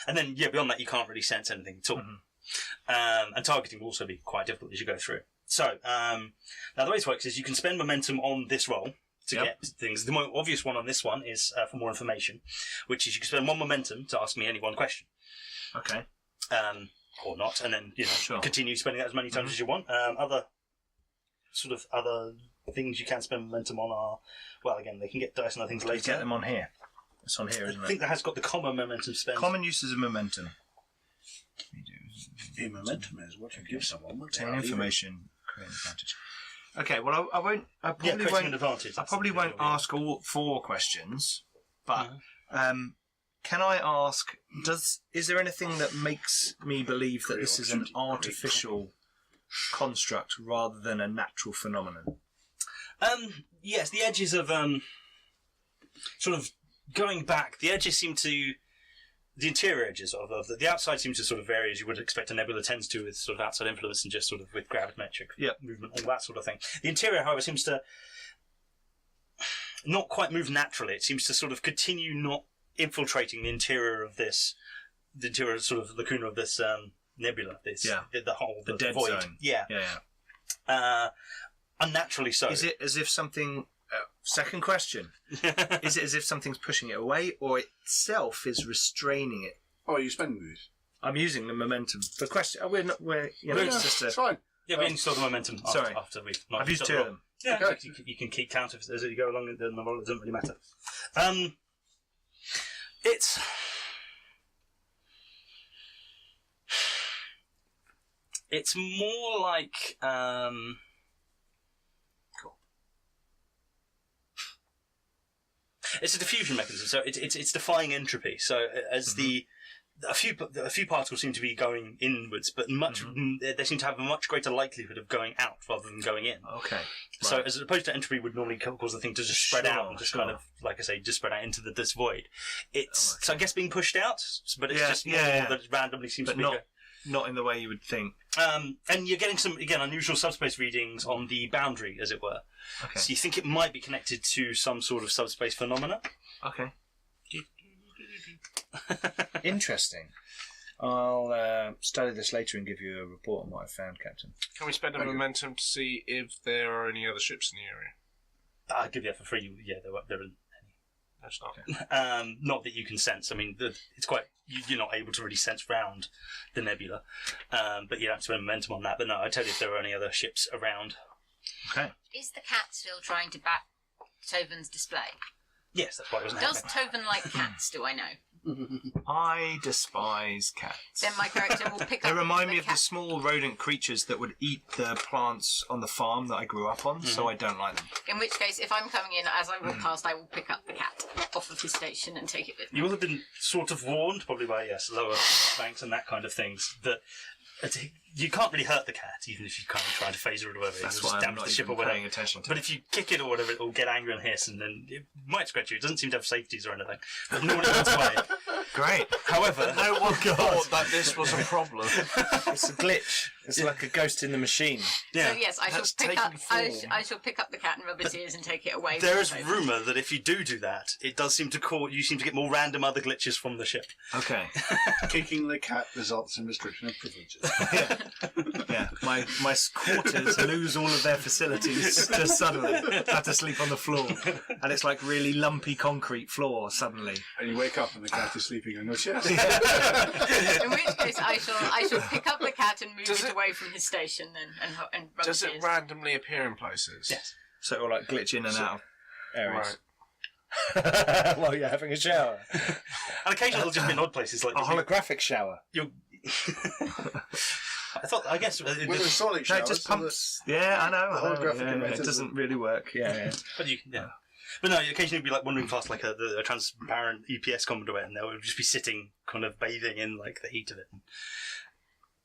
[SPEAKER 1] And then beyond that you can't really sense anything at all. And targeting will also be quite difficult as you go through. So now the way it works is you can spend momentum on this roll to get things. The more obvious one on this one is for more information, which is you can spend 1 momentum to ask me any one question.
[SPEAKER 2] Okay.
[SPEAKER 1] Or not, and then
[SPEAKER 2] Sure.
[SPEAKER 1] continue spending that as many times as you want. Other things you can spend momentum on are, well, again, they can get dice and other things
[SPEAKER 2] You
[SPEAKER 1] later.
[SPEAKER 2] get them on here. It's on here, isn't
[SPEAKER 1] I think
[SPEAKER 2] it?
[SPEAKER 1] that has got the common momentum spend.
[SPEAKER 2] Common uses of momentum.
[SPEAKER 4] The momentum is what you give someone.
[SPEAKER 2] Obtain information, create an advantage. Okay, well, I won't. I
[SPEAKER 1] Yeah,
[SPEAKER 2] probably
[SPEAKER 1] creating an
[SPEAKER 2] won't.
[SPEAKER 1] advantage.
[SPEAKER 2] I
[SPEAKER 1] that's
[SPEAKER 2] probably
[SPEAKER 1] the
[SPEAKER 2] won't
[SPEAKER 1] deal, yeah.
[SPEAKER 2] ask all 4 questions, but can I ask? Is there anything that makes me believe that this is an artificial construct rather than a natural phenomenon?
[SPEAKER 1] Yes, the edges of sort of going back. The edges seem to. The interior edges of the outside seems to sort of vary as you would expect a nebula tends to with sort of outside influence and just sort of with gravimetric movement, all that sort of thing. The interior, however, seems to not quite move naturally. It seems to sort of continue not infiltrating the interior sort of lacuna of this nebula. The whole
[SPEAKER 2] The dead
[SPEAKER 1] void.
[SPEAKER 2] zone.
[SPEAKER 1] Yeah. Unnaturally so.
[SPEAKER 2] Is it as if something? Second question: is it as if something's pushing it away, or itself is restraining it?
[SPEAKER 4] Oh, are you spending these?
[SPEAKER 2] I'm using the momentum. The question: we're not. It's just
[SPEAKER 4] It's
[SPEAKER 2] a.
[SPEAKER 4] fine.
[SPEAKER 1] Yeah, we install the momentum
[SPEAKER 2] Sorry.
[SPEAKER 1] after we've...
[SPEAKER 2] I've used 2 of them.
[SPEAKER 1] Yeah,
[SPEAKER 4] Okay.
[SPEAKER 1] you can keep count as you go along, and the roll, it doesn't really matter. It's more like it's a diffusion mechanism, so it's defying entropy. So as a few particles seem to be going inwards, but they seem to have a much greater likelihood of going out rather than going in.
[SPEAKER 2] Okay.
[SPEAKER 1] So
[SPEAKER 2] Right.
[SPEAKER 1] as opposed to entropy would normally cause the thing to just spread out and just kind of, like I say, just spread out into this void. It's so I guess being pushed out, but it's just more that it randomly seems
[SPEAKER 2] But
[SPEAKER 1] to be.
[SPEAKER 2] not in the way you would think.
[SPEAKER 1] And you're getting some again unusual subspace readings on the boundary, as it were.
[SPEAKER 2] Okay.
[SPEAKER 1] So you think it might be connected to some sort of subspace phenomena.
[SPEAKER 2] Okay. Interesting. I'll study this later and give you a report on what I found, Captain.
[SPEAKER 5] Can we spend a momentum to see if there are any other ships in the area?
[SPEAKER 1] I'll give you that for free. Yeah, there are.
[SPEAKER 5] That's not.
[SPEAKER 1] Not that you can sense. I mean, it's quite. You're not able to really sense round the nebula, but you have to spend momentum on that. But no, I tell you if there are any other ships around.
[SPEAKER 2] Okay.
[SPEAKER 3] Is the cat still trying to back Toven's display?
[SPEAKER 1] Yes, that's why it wasn't
[SPEAKER 3] Does
[SPEAKER 1] happening.
[SPEAKER 3] Toven like cats, do I know?
[SPEAKER 2] I despise cats.
[SPEAKER 3] Then my character will pick
[SPEAKER 2] They
[SPEAKER 3] up
[SPEAKER 2] remind me
[SPEAKER 3] the
[SPEAKER 2] of the
[SPEAKER 3] cat.
[SPEAKER 2] small rodent creatures that would eat the plants on the farm that I grew up on, so I don't like them.
[SPEAKER 3] In which case, if I'm coming in as I walk past, I will pick up the cat off of his station and take it with me.
[SPEAKER 1] You will have been sort of warned, probably by lower ranks and that kind of things, that you can't really hurt the cat, even if you kind of try to phase it or whatever.
[SPEAKER 2] That's
[SPEAKER 1] It'll
[SPEAKER 2] why
[SPEAKER 1] just
[SPEAKER 2] I'm
[SPEAKER 1] damage
[SPEAKER 2] not
[SPEAKER 1] the ship
[SPEAKER 2] even
[SPEAKER 1] or whatever.
[SPEAKER 2] paying attention to
[SPEAKER 1] But
[SPEAKER 2] it.
[SPEAKER 1] if you kick it or whatever, it will get angry and hiss, and then it might scratch you. It doesn't seem to have safeties or anything. But normally runs away.
[SPEAKER 2] Great.
[SPEAKER 1] However,
[SPEAKER 5] No one thought that this was a problem.
[SPEAKER 2] It's a glitch. It's like a ghost in the machine.
[SPEAKER 1] yeah.
[SPEAKER 3] So yes, I shall
[SPEAKER 5] That's
[SPEAKER 3] pick
[SPEAKER 5] taken
[SPEAKER 3] up. I shall pick up the cat and rub its ears and take it away.
[SPEAKER 1] There is
[SPEAKER 3] from Toven.
[SPEAKER 1] rumour that if you do that, it does seem to you seem to get more random other glitches from the ship.
[SPEAKER 2] Okay.
[SPEAKER 4] Kicking the cat results in restriction of privileges.
[SPEAKER 2] Yeah, my quarters lose all of their facilities just suddenly. I have to sleep on the floor, and it's like really lumpy concrete floor suddenly.
[SPEAKER 4] And you wake up and the cat is sleeping on your chest.
[SPEAKER 3] In which case, I shall pick up the cat and move it away from his station and rub
[SPEAKER 5] Does
[SPEAKER 3] his
[SPEAKER 5] it
[SPEAKER 3] ears.
[SPEAKER 5] randomly appear in places?
[SPEAKER 1] Yes.
[SPEAKER 2] So it will like glitch in and out of areas.
[SPEAKER 5] Right.
[SPEAKER 2] While you're having a shower.
[SPEAKER 1] And occasionally it'll just be in odd places, like
[SPEAKER 2] A holographic shower.
[SPEAKER 1] I guess
[SPEAKER 4] With the sonic
[SPEAKER 2] No,
[SPEAKER 4] showers.
[SPEAKER 2] it just
[SPEAKER 4] so that-
[SPEAKER 2] pumps. Yeah, I know.
[SPEAKER 4] the holographic
[SPEAKER 2] Yeah,
[SPEAKER 4] emitters
[SPEAKER 2] it doesn't really work. Yeah.
[SPEAKER 1] but no, occasionally it'll be like wandering past like a transparent EPS conduit, and they'll just be sitting, kind of bathing in like the heat of it.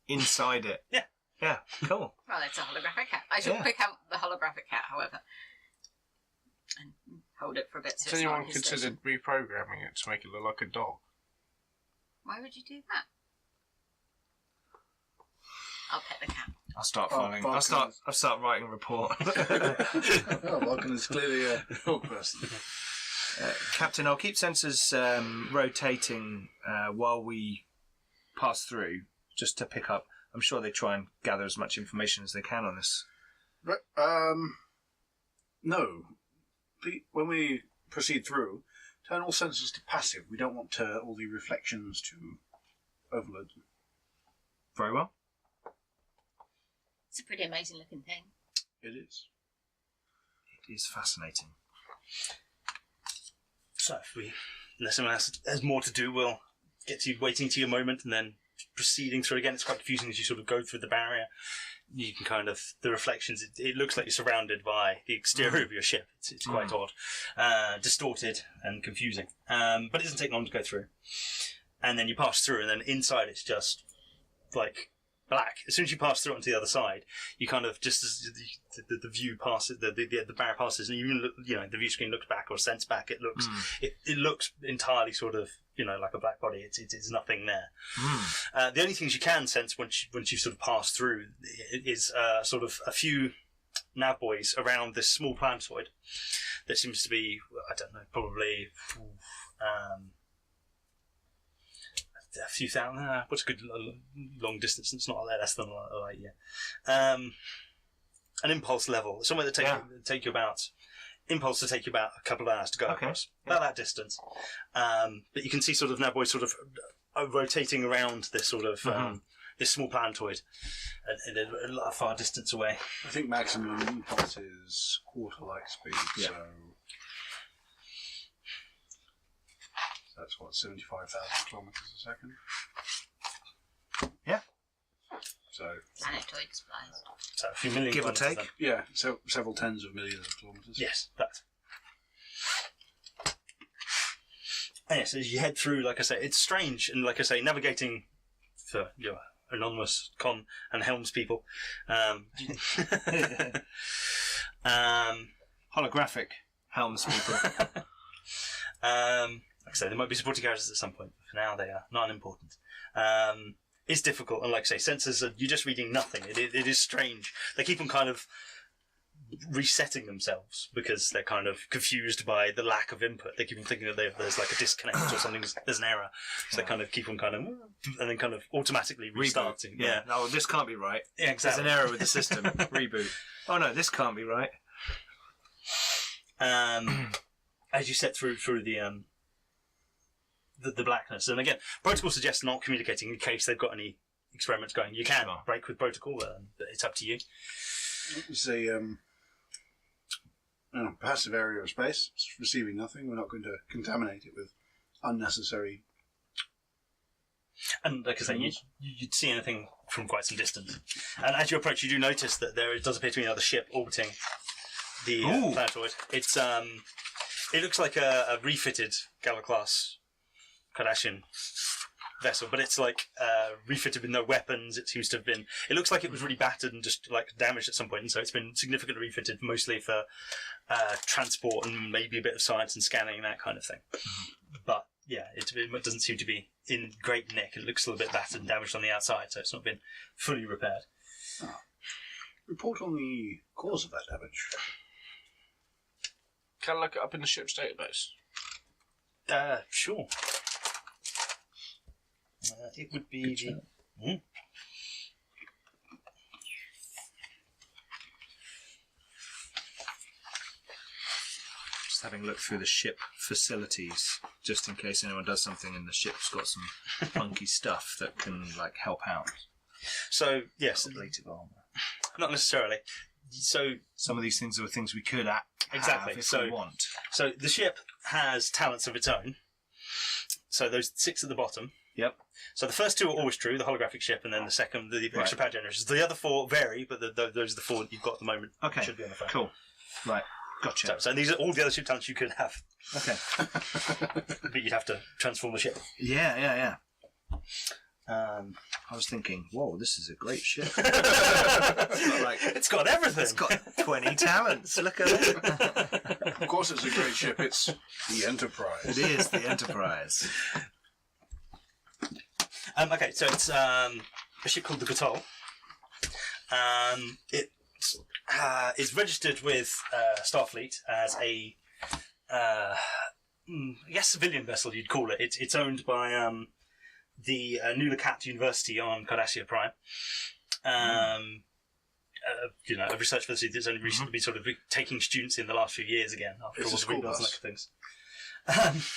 [SPEAKER 2] Inside it.
[SPEAKER 1] Yeah.
[SPEAKER 2] Yeah, cool.
[SPEAKER 3] Well, it's a holographic cat. I shall pick out the holographic cat, however, and hold it for a bit. So
[SPEAKER 5] Has
[SPEAKER 3] it's not on
[SPEAKER 5] anyone
[SPEAKER 3] his
[SPEAKER 5] considered
[SPEAKER 3] station.
[SPEAKER 5] reprogramming it to make it look like a dog?
[SPEAKER 3] Why would you do that? I'll pet the cat.
[SPEAKER 2] I'll start
[SPEAKER 4] Oh,
[SPEAKER 2] filing.
[SPEAKER 4] Vulcan
[SPEAKER 2] I'll start writing a report.
[SPEAKER 4] Oh, Vulcan is clearly a dog person.
[SPEAKER 2] Captain, I'll keep sensors rotating while we pass through, just to pick up. I'm sure they try and gather as much information as they can on this.
[SPEAKER 4] Right, no. When we proceed through, turn all sensors to passive. We don't want all the reflections to overload them.
[SPEAKER 2] Very well.
[SPEAKER 3] It's a pretty amazing looking thing.
[SPEAKER 4] It is.
[SPEAKER 2] It is fascinating.
[SPEAKER 1] So unless someone else has more to do, we'll get to you waiting to your moment and then proceeding through again. It's quite confusing as you sort of go through the barrier. You can kind of, the reflections, it looks like you're surrounded by the exterior of your ship. It's quite odd, distorted and confusing. But it doesn't take long to go through. And then you pass through, and then inside it's just like black. As soon as you pass through onto the other side, you kind of just, as the view passes, the barrier passes, and even the view screen looks back or sense back. It looks it looks entirely sort of like a black body. It's nothing there. The only things you can sense once you sort of pass through is sort of a few nav buoys around this small planetoid that seems to be, I don't know, probably a few thousand. What's a good long distance? It's not less than a light year. An impulse level, somewhere that take you about. Impulse to take you about a couple of hours to go across, about that distance. But you can see sort of nav buoys sort of rotating around this sort of this small planetoid at a far distance away.
[SPEAKER 4] I think maximum impulse is quarter light speed, so that's what, 75,000 kilometers a second.
[SPEAKER 2] Yeah.
[SPEAKER 4] So
[SPEAKER 3] Planetoid supplies.
[SPEAKER 1] So a few million
[SPEAKER 2] Give or
[SPEAKER 1] kilometres
[SPEAKER 2] take.
[SPEAKER 1] then.
[SPEAKER 4] yeah, so several tens of millions of kilometers.
[SPEAKER 1] Yes, that. And yes, as you head through, like I say, it's strange, and like I say, navigating for anonymous con and helms people.
[SPEAKER 2] Holographic helms people.
[SPEAKER 1] Like I say, there might be supporting characters at some point, but for now they are not unimportant. It's difficult, and like I say, sensors you're just reading nothing. It is strange. They keep on kind of resetting themselves because they're kind of confused by the lack of input. They keep on thinking that there's like a disconnect or something. There's an error, so they kind of keep on and then kind of automatically restarting. Yeah.
[SPEAKER 2] No, this can't be right.
[SPEAKER 1] Yeah, exactly.
[SPEAKER 2] There's an error with the system. Reboot. Oh no, this can't be right.
[SPEAKER 1] As you set through the blackness, and again, protocol suggests not communicating in case they've got any experiments going. You can break with protocol, but it's up to you.
[SPEAKER 4] It's a passive area of space. It's receiving nothing. We're not going to contaminate it with unnecessary.
[SPEAKER 1] And like I say, you'd see anything from quite some distance. And as you approach, you do notice that there does appear to be another ship orbiting the planetoid. It's it looks like a refitted Gala-class Kardashian vessel, but it's like refitted with no weapons. It seems to have been. It looks like it was really battered and just like damaged at some point, and so it's been significantly refitted, mostly for transport and maybe a bit of science and scanning and that kind of thing. But yeah, it doesn't seem to be in great nick. It looks a little bit battered and damaged on the outside, so it's not been fully repaired.
[SPEAKER 4] Report on the cause of that damage.
[SPEAKER 5] Can I look it up in the ship's database?
[SPEAKER 1] Sure. It would be
[SPEAKER 2] having looked through the ship facilities, just in case anyone does something and the ship's got some funky stuff that can like help out.
[SPEAKER 1] So yes,
[SPEAKER 2] Ablative armor.
[SPEAKER 1] not necessarily. So
[SPEAKER 2] Some of these things are things we could
[SPEAKER 1] Exactly,
[SPEAKER 2] have if
[SPEAKER 1] so-
[SPEAKER 2] we want.
[SPEAKER 1] So the ship has talents of its own. So those 6 at the bottom.
[SPEAKER 2] Yep.
[SPEAKER 1] So the first 2 are always true, the holographic ship, and then the second, the extra power generators. The other 4 vary, but those are the 4 that you've got at the moment.
[SPEAKER 2] Okay.
[SPEAKER 1] Should be on the phone.
[SPEAKER 2] Cool. Right. Gotcha.
[SPEAKER 1] So these are all the other ship talents you could have,
[SPEAKER 2] Okay.
[SPEAKER 1] but you'd have to transform the ship.
[SPEAKER 2] Yeah. I was thinking, whoa, this is a great ship.
[SPEAKER 1] It's got everything.
[SPEAKER 2] It's got 20 talents. Look at it.
[SPEAKER 4] Of course, it's a great ship. It's the Enterprise.
[SPEAKER 2] It is the Enterprise.
[SPEAKER 1] Okay, so it's a ship called the Gatol. It is registered with Starfleet as a, I guess, civilian vessel. You'd call it. It's owned by the Nulakat University on Cardassia Prime. A research facility that's only recently been sort of taking students in the last few years again after
[SPEAKER 4] It's
[SPEAKER 1] all
[SPEAKER 4] a
[SPEAKER 1] the
[SPEAKER 4] school
[SPEAKER 1] rebuilds and
[SPEAKER 4] bus.
[SPEAKER 1] that kind of things.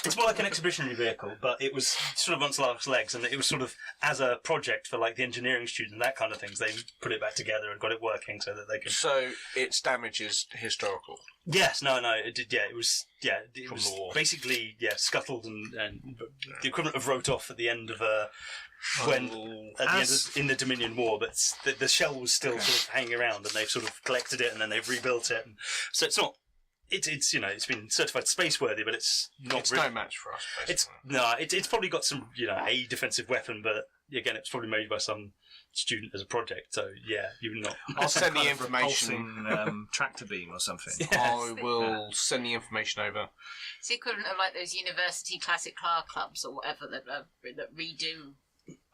[SPEAKER 1] It's more like an expeditionary vehicle, but it was sort of on its last legs, and it was sort of as a project for like the engineering students and that kind of things. They put it back together and got it working so that they could.
[SPEAKER 5] So its damage is historical.
[SPEAKER 1] Yes, no, it did. Yeah, it was. Yeah, it
[SPEAKER 5] From
[SPEAKER 1] was
[SPEAKER 5] the war.
[SPEAKER 1] basically scuttled and the equivalent of wrote off at the end of in the Dominion War, but the shell was still sort of hanging around, and they've sort of collected it and then they've rebuilt it. And so it's not. It's it's been certified space worthy, but it's not.
[SPEAKER 5] It's
[SPEAKER 1] really,
[SPEAKER 5] no match for us. Basically.
[SPEAKER 1] It's probably got some a defensive weapon, but again, it's probably made by some student as a project. So yeah, you're not.
[SPEAKER 5] I'll send the
[SPEAKER 2] Kind of
[SPEAKER 5] information.
[SPEAKER 2] repulsing, tractor beam or something.
[SPEAKER 5] I will send the information over.
[SPEAKER 3] It's the equivalent of like those university classic car clubs or whatever that redo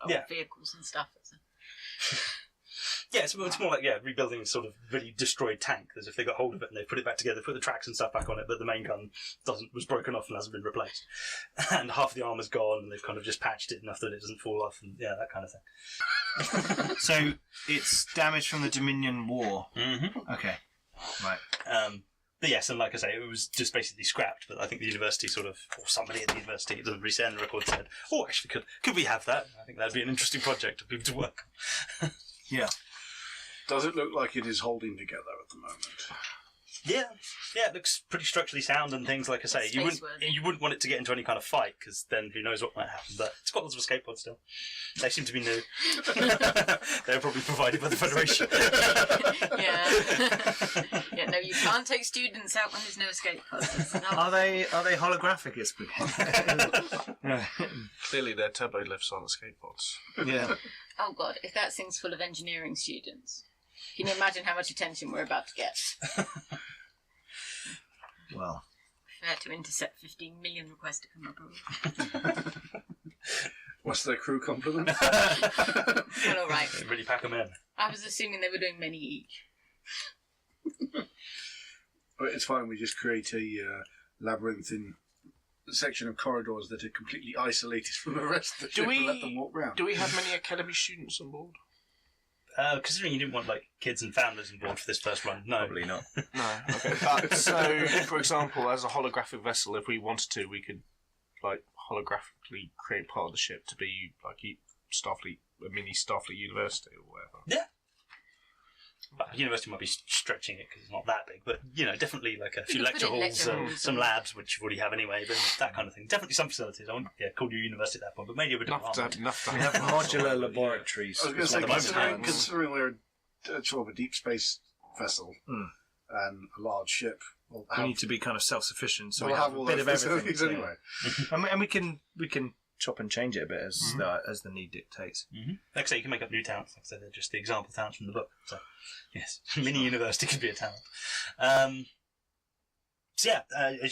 [SPEAKER 3] old vehicles and stuff.
[SPEAKER 1] Yeah, it's more like rebuilding a sort of really destroyed tank, as if they got hold of it and they put it back together, put the tracks and stuff back on it, but the main gun was broken off and hasn't been replaced, and half the armour's gone, and they've kind of just patched it enough that it doesn't fall off, and that kind of thing.
[SPEAKER 2] So it's damage from the Dominion War.
[SPEAKER 1] Mm-hmm.
[SPEAKER 2] Okay, right.
[SPEAKER 1] But yes, and like I say, it was just basically scrapped. But I think the university or somebody at the university, it doesn't really say on the record, said, "Oh, actually, could we have that?" I think that'd be an interesting project for people to work on.
[SPEAKER 2] Yeah.
[SPEAKER 4] Does it look like it is holding together at the moment?
[SPEAKER 1] Yeah, it looks pretty structurally sound and things. Like I say, you wouldn't want it to get into any kind of fight, because then who knows what might happen. But it's got lots of escape pods still. They seem to be new. They're probably provided by the Federation.
[SPEAKER 3] Yeah, no, you can't take students out when there's no escape pods. No.
[SPEAKER 2] Are they holographic? It's
[SPEAKER 5] Clearly, they're turbo lifts on escape pods.
[SPEAKER 2] Yeah.
[SPEAKER 3] Oh god, if that thing's full of engineering students, can you imagine how much attention we're about to get?
[SPEAKER 2] Well.
[SPEAKER 3] Fair to intercept 15 million requests to come abroad.
[SPEAKER 4] What's their crew complement?
[SPEAKER 3] Well, all right.
[SPEAKER 1] They really pack them in.
[SPEAKER 3] I was assuming they were doing many each.
[SPEAKER 4] But it's fine, we just create a labyrinthine section of corridors that are completely isolated from the rest of the ship and let them walk round.
[SPEAKER 5] Do we have many academy students on board?
[SPEAKER 1] Considering you didn't want kids and families on board for this first run, no.
[SPEAKER 2] Probably not.
[SPEAKER 5] No. Okay. But, so, for example, as a holographic vessel, if we wanted to, we could holographically create part of the ship to be like Starfleet, a mini Starfleet University or whatever.
[SPEAKER 1] Yeah. Well, university might be stretching it because it's not that big, but definitely like a few lecture halls, some labs, which you already have anyway, but that kind of thing. Definitely some facilities. I won't call you university at that point, but maybe a bit
[SPEAKER 5] Enough to
[SPEAKER 2] We have modular laboratories.
[SPEAKER 4] I was going to say,
[SPEAKER 1] At the
[SPEAKER 4] considering we're sort of a deep space vessel and a large ship,
[SPEAKER 2] We need to be kind of self-sufficient, so
[SPEAKER 4] we'll
[SPEAKER 2] we have
[SPEAKER 4] all
[SPEAKER 2] a bit
[SPEAKER 4] those
[SPEAKER 2] of everything.
[SPEAKER 4] facilities anyway.
[SPEAKER 2] And we can chop and change it a bit as the need dictates.
[SPEAKER 1] Mm-hmm. Like I say, you can make up new talents. Like I said, they're just the example talents from the book. So, yes, mini university could be a talent. As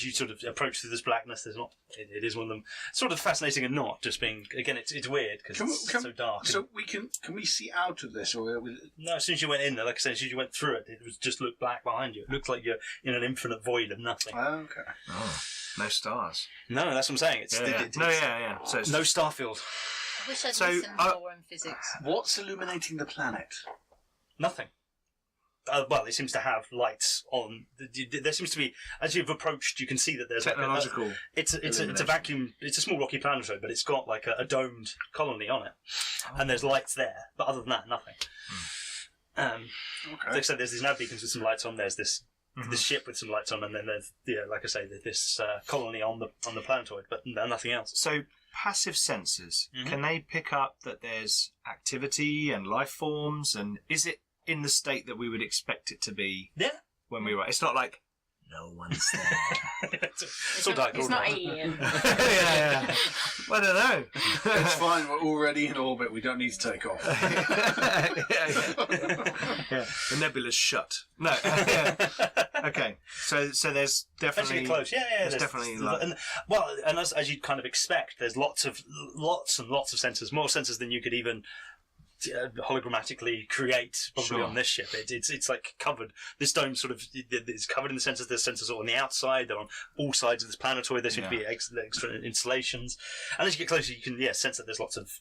[SPEAKER 1] you sort of approach through this blackness, there's not. It is one of them. Sort of fascinating and not just being. Again, it's weird because it's so dark.
[SPEAKER 4] So can we see out of this, or
[SPEAKER 1] No, as soon as you went in there, like I said, as soon as you went through it, it was just looked black behind you. It looked like you're in an infinite void of nothing.
[SPEAKER 4] okay?
[SPEAKER 2] Oh, no stars.
[SPEAKER 1] No, that's what I'm saying. It's
[SPEAKER 2] So it's
[SPEAKER 1] no starfield.
[SPEAKER 3] I wish I'd
[SPEAKER 2] So,
[SPEAKER 3] listened more in physics.
[SPEAKER 4] What's illuminating the planet?
[SPEAKER 1] Nothing. well, it seems to have lights on. There seems to be, as you've approached, you can see that there's
[SPEAKER 2] technological.
[SPEAKER 1] It's a vacuum. It's a small rocky planetoid, but it's got like a domed colony on it, and there's lights there. But other than that, nothing. Like I said, there's these nav beacons with some lights on. There's this ship with some lights on, and then there's like I say, this colony on the planetoid, but nothing else.
[SPEAKER 2] So passive sensors, can they pick up that there's activity and life forms, and is it in the state that we would expect it to be?
[SPEAKER 1] Yeah.
[SPEAKER 2] When we write, it's not like no one's there.
[SPEAKER 3] It's not alien.
[SPEAKER 2] yeah. Well, I don't know.
[SPEAKER 4] It's fine. We're already in orbit. We don't need to take off.
[SPEAKER 2] Yeah. The nebula's shut. No. Okay. So there's definitely
[SPEAKER 1] close. Yeah.
[SPEAKER 2] There's definitely
[SPEAKER 1] and as you'd kind of expect, there's lots and lots of sensors, more sensors than you could even hologrammatically create probably on this ship. It's like covered. This dome sort of is covered in the sensors. There's sensors on the outside. They're on all sides of this planetoid. There seem to be extra installations. And as you get closer, you can sense that there's lots of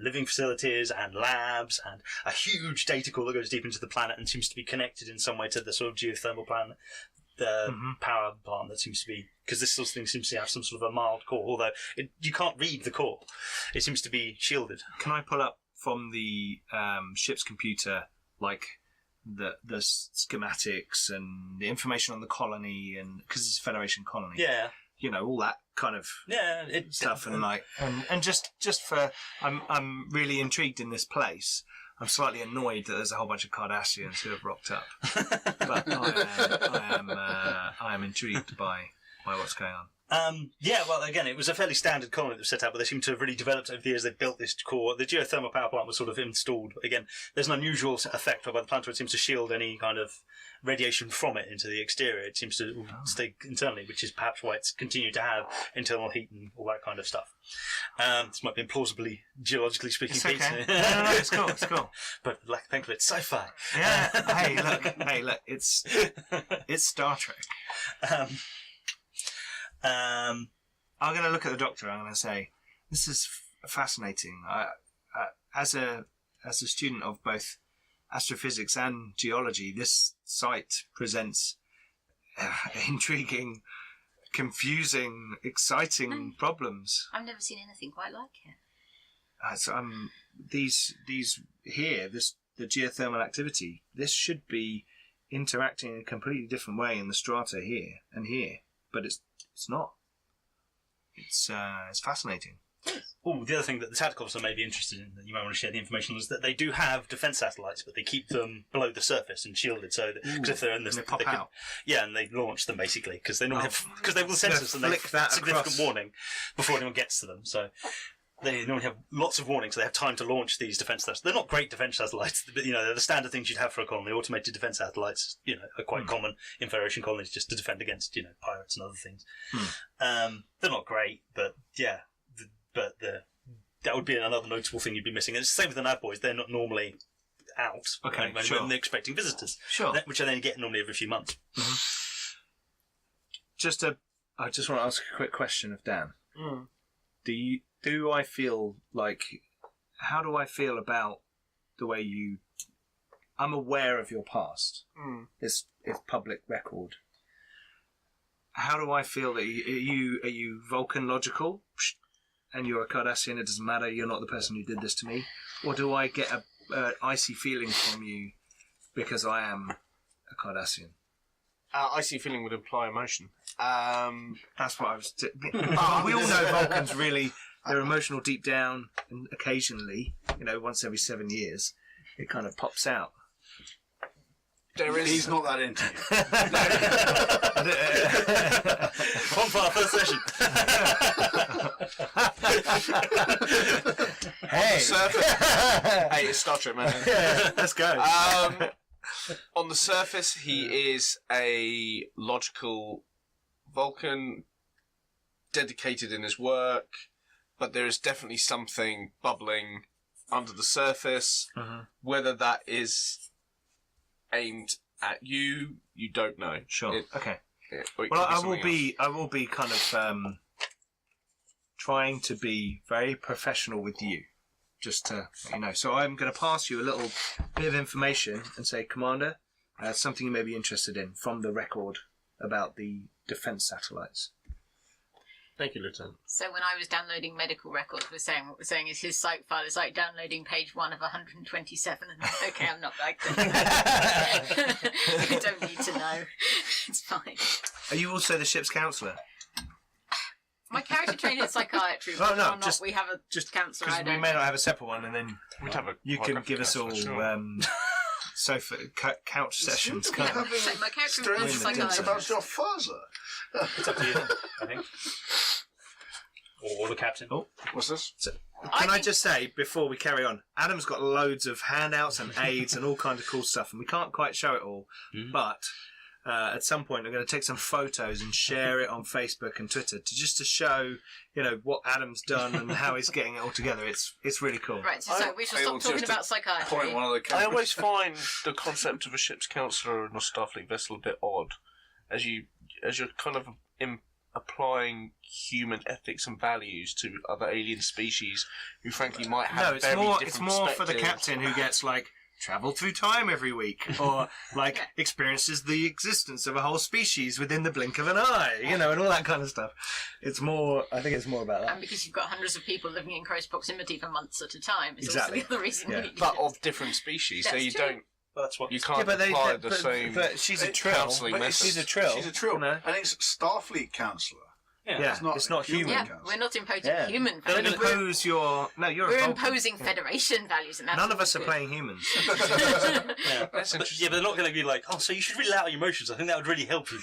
[SPEAKER 1] living facilities and labs and a huge data core that goes deep into the planet and seems to be connected in some way to the sort of geothermal planet. The power plant that seems to be, because this sort of thing seems to have some sort of a mild core, although you can't read the core. It seems to be shielded.
[SPEAKER 2] Can I pull up from the ship's computer, like the schematics and the information on the colony, and because it's a Federation colony, all that kind of stuff, and just for I'm really intrigued in this place. I'm slightly annoyed that there's a whole bunch of Cardassians who have rocked up, but I am intrigued by what's going on.
[SPEAKER 1] Well, again, it was a fairly standard colony that was set up, but they seem to have really developed over the years. They built this core. The geothermal power plant was sort of installed. Again, there's an unusual effect whereby the planetoid seems to shield any kind of radiation from it into the exterior. It seems to stay internally, which is perhaps why it's continued to have internal heat and all that kind of stuff. This might be implausibly, geologically speaking.
[SPEAKER 2] It's okay. No, it's cool. It's cool.
[SPEAKER 1] But thankfully, it's sci-fi.
[SPEAKER 2] Yeah. Hey, look. It's Star Trek. I'm going to look at the Doctor. I'm going to say, this is fascinating. As a student of both astrophysics and geology, this site presents intriguing, confusing, exciting problems.
[SPEAKER 3] I've never seen anything quite like it.
[SPEAKER 2] The geothermal activity, this should be interacting in a completely different way in the strata here and here, but it's not. It's fascinating.
[SPEAKER 1] Oh, the other thing that the tactical officer may be interested in, that you might want to share the information on, is that they do have defence satellites, but they keep them below the surface and shielded, so because if they're in this,
[SPEAKER 2] they pop out.
[SPEAKER 1] And they launch them basically because they normally have they will sense us and they have significant warning before anyone gets to them. So they normally have lots of warning, so they have time to launch these defence satellites. They're not great defence satellites, but they're the standard things you'd have for a colony. Automated defence satellites, are quite common in Federation colonies just to defend against pirates and other things. They're not great, but that would be another notable thing you'd be missing. And it's the same with the nav boys. They're not normally out when they're expecting visitors, which they then get normally every few months.
[SPEAKER 2] I just want to ask a quick question of Dan. Do I feel like, how do I feel about the way I'm aware of your past. It's public record. How do I feel that are you Vulcan logical? And you're a Cardassian, it doesn't matter, you're not the person who did this to me? Or do I get a icy feeling from you because I am a Cardassian?
[SPEAKER 5] Icy feeling would imply emotion.
[SPEAKER 2] That's what I was... we all know Vulcans really... They're emotional deep down, and occasionally, once every 7 years, it kind of pops out.
[SPEAKER 4] He's not that into you.
[SPEAKER 1] One for our first session.
[SPEAKER 5] Hey, hey, it's Star Trek, man.
[SPEAKER 2] Yeah, let's go.
[SPEAKER 5] On the surface, he is a logical Vulcan, dedicated in his work, but there is definitely something bubbling under the surface. Whether that is aimed at you, you don't know.
[SPEAKER 2] Sure. Okay.
[SPEAKER 5] Well,
[SPEAKER 2] I will be kind of trying to be very professional with you. just to let you know. So I'm going to pass you a little bit of information and say, Commander, something you may be interested in from the record about the defence satellites.
[SPEAKER 5] Thank you, Lieutenant.
[SPEAKER 3] So when I was downloading medical records, what we're saying is his site file is like downloading page 1 of 127. And okay, I'm not like that. I don't need to know. It's fine.
[SPEAKER 2] Are you also the ship's counsellor?
[SPEAKER 3] My character training is psychiatry.
[SPEAKER 2] Oh, no,
[SPEAKER 3] whether or not
[SPEAKER 2] just-
[SPEAKER 3] we have a counsellor.
[SPEAKER 2] Because we may not have a separate one, and then
[SPEAKER 5] We'd have a
[SPEAKER 2] you can
[SPEAKER 5] holographic
[SPEAKER 2] give us all
[SPEAKER 5] counsellor, sure.
[SPEAKER 2] sofa couch sessions.
[SPEAKER 3] Yeah,
[SPEAKER 2] Can't we?
[SPEAKER 3] so my character
[SPEAKER 4] Strange
[SPEAKER 3] is a
[SPEAKER 4] things
[SPEAKER 3] psychiatrist.
[SPEAKER 4] about your father.
[SPEAKER 1] It's up to you, I think. Or the captain.
[SPEAKER 2] Oh.
[SPEAKER 4] What's this?
[SPEAKER 2] Can I just say, before we carry on, Adam's got loads of handouts and aids and all kinds of cool stuff, and we can't quite show it all, but at some point I'm going to take some photos and share it on Facebook and Twitter to show, what Adam's done and how he's getting it all together. It's really cool.
[SPEAKER 3] Right, so we shall stop talking about psychiatry.
[SPEAKER 4] Point one of the
[SPEAKER 5] I
[SPEAKER 4] cameras.
[SPEAKER 5] always find the concept of a ship's counsellor and a Starfleet vessel a bit odd, as you're kind of applying human ethics and values to other alien species who, frankly, might have
[SPEAKER 2] No,
[SPEAKER 5] very different
[SPEAKER 2] it's more for the
[SPEAKER 5] perspectives.
[SPEAKER 2] captain who gets travel through time every week, or experiences the existence of a whole species within the blink of an eye, and all that kind of stuff. It's more. I think it's more about that.
[SPEAKER 3] And because you've got hundreds of people living in close proximity for months at a time, it's
[SPEAKER 2] Exactly.
[SPEAKER 3] also the other reason
[SPEAKER 2] Yeah.
[SPEAKER 3] we need
[SPEAKER 5] But
[SPEAKER 3] ships.
[SPEAKER 5] of different species, so
[SPEAKER 3] That's
[SPEAKER 5] you
[SPEAKER 3] true.
[SPEAKER 5] don't.
[SPEAKER 1] That's what.
[SPEAKER 5] You can't apply the same.
[SPEAKER 2] But she's a trill.
[SPEAKER 5] counselling
[SPEAKER 4] but
[SPEAKER 5] methods.
[SPEAKER 2] She's a trill.
[SPEAKER 4] She's a trill.
[SPEAKER 2] No.
[SPEAKER 4] And it's Starfleet Counsellor.
[SPEAKER 2] Yeah,
[SPEAKER 4] It's not human
[SPEAKER 3] Yeah,
[SPEAKER 4] counsellor.
[SPEAKER 3] we're not imposing
[SPEAKER 2] Yeah.
[SPEAKER 3] human
[SPEAKER 2] Don't
[SPEAKER 3] values.
[SPEAKER 2] impose your. No, you're.
[SPEAKER 3] We're
[SPEAKER 2] a Vulcan.
[SPEAKER 3] imposing Federation values, and that's
[SPEAKER 2] None of us are
[SPEAKER 3] good.
[SPEAKER 2] playing humans.
[SPEAKER 1] Yeah.
[SPEAKER 5] That's
[SPEAKER 1] But,
[SPEAKER 5] interesting.
[SPEAKER 1] yeah, but they're not going to be like, so you should really let out your emotions. I think that would really help you.